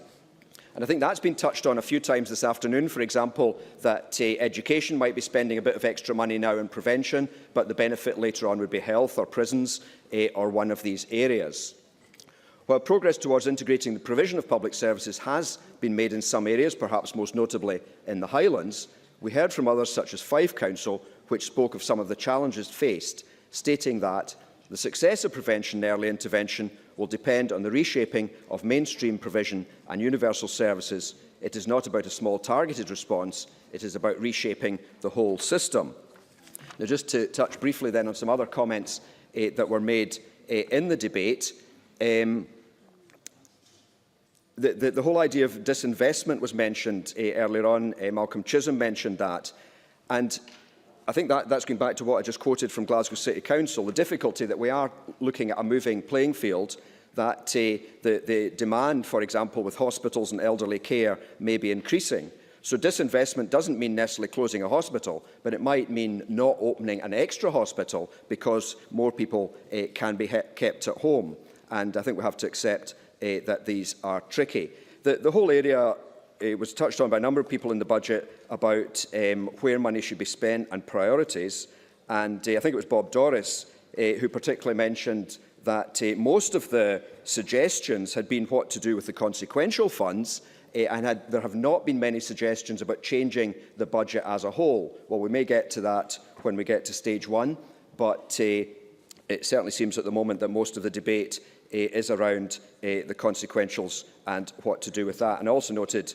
And I think that's been touched on a few times this afternoon. For example, that education might be spending a bit of extra money now in prevention, but the benefit later on would be health or prisons or one of these areas. While progress towards integrating the provision of public services has been made in some areas, perhaps most notably in the Highlands, we heard from others such as Fife Council, which spoke of some of the challenges faced, stating that the success of prevention and early intervention will depend on the reshaping of mainstream provision and universal services. It is not about a small targeted response, it is about reshaping the whole system. Now, just to touch briefly then on some other comments that were made in the debate, the whole idea of disinvestment was mentioned earlier on. Malcolm Chisholm mentioned that. And I think that's going back to what I just quoted from Glasgow City Council, the difficulty that we are looking at a moving playing field, that the demand, for example, with hospitals and elderly care may be increasing. So disinvestment doesn't mean necessarily closing a hospital, but it might mean not opening an extra hospital because more people can be kept at home. And I think we have to accept that these are tricky. The whole area was touched on by a number of people in the budget about where money should be spent and priorities. And I think it was Bob Doris who particularly mentioned that most of the suggestions had been what to do with the consequential funds, and there have not been many suggestions about changing the budget as a whole. Well, we may get to that when we get to stage one, but it certainly seems at the moment that most of the debate is around the consequentials and what to do with that. And I also noted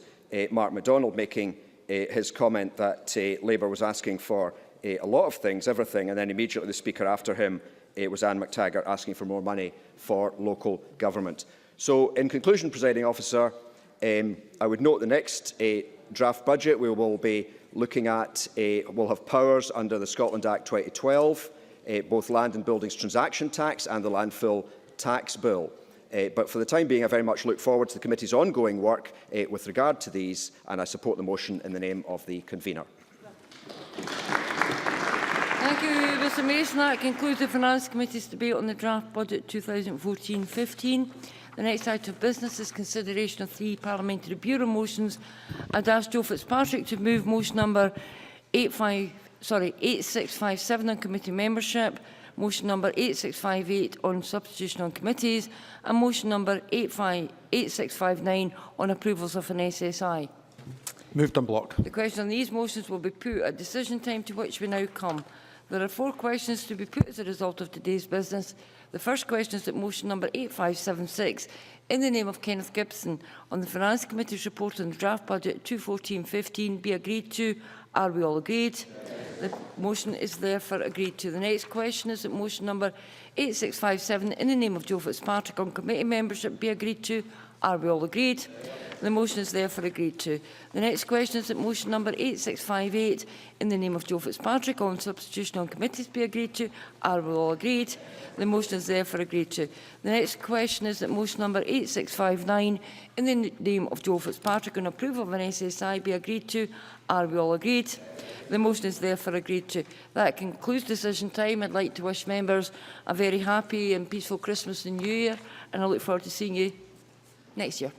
Mark MacDonald making his comment that Labour was asking for a lot of things, everything, and then immediately the speaker after him was Anne McTaggart asking for more money for local government. So, in conclusion, Presiding Officer, I would note the next draft budget we will be looking at will have powers under the Scotland Act 2012, both Land and Buildings Transaction Tax and the Landfill Tax Bill. But for the time being, I very much look forward to the committee's ongoing work with regard to these, and I support the motion in the name of the convener. Thank you, Mr Mason. That concludes the Finance Committee's debate on the draft budget 2014-15. The next item of business is consideration of 3 parliamentary bureau motions. I'd ask Joe Fitzpatrick to move motion number 8657 on committee membership, motion number 8658 on substitution on committees, and motion number 8659 on approvals of an SSI. Moved on block. The question on these motions will be put at decision time, to which we now come. There are 4 questions to be put as a result of today's business. The first question is that motion number 8576, in the name of Kenneth Gibson, on the Finance Committee's report on the draft budget 2014-15 be agreed to. Are we all agreed? The motion is therefore agreed to. The next question is that motion number 8657, in the name of Joe Fitzpatrick, on committee membership be agreed to. Are we all agreed? The motion is therefore agreed to. The next question is that motion number 8658, in the name of Joe Fitzpatrick, on substitution on committees be agreed to. Are we all agreed? The motion is therefore agreed to. The next question is that motion number 8659, in the name of Joe Fitzpatrick, on approval of an SSI be agreed to. Are we all agreed? The motion is therefore agreed to. That concludes decision time. I'd like to wish members a very happy and peaceful Christmas and New Year, and I look forward to seeing you next year.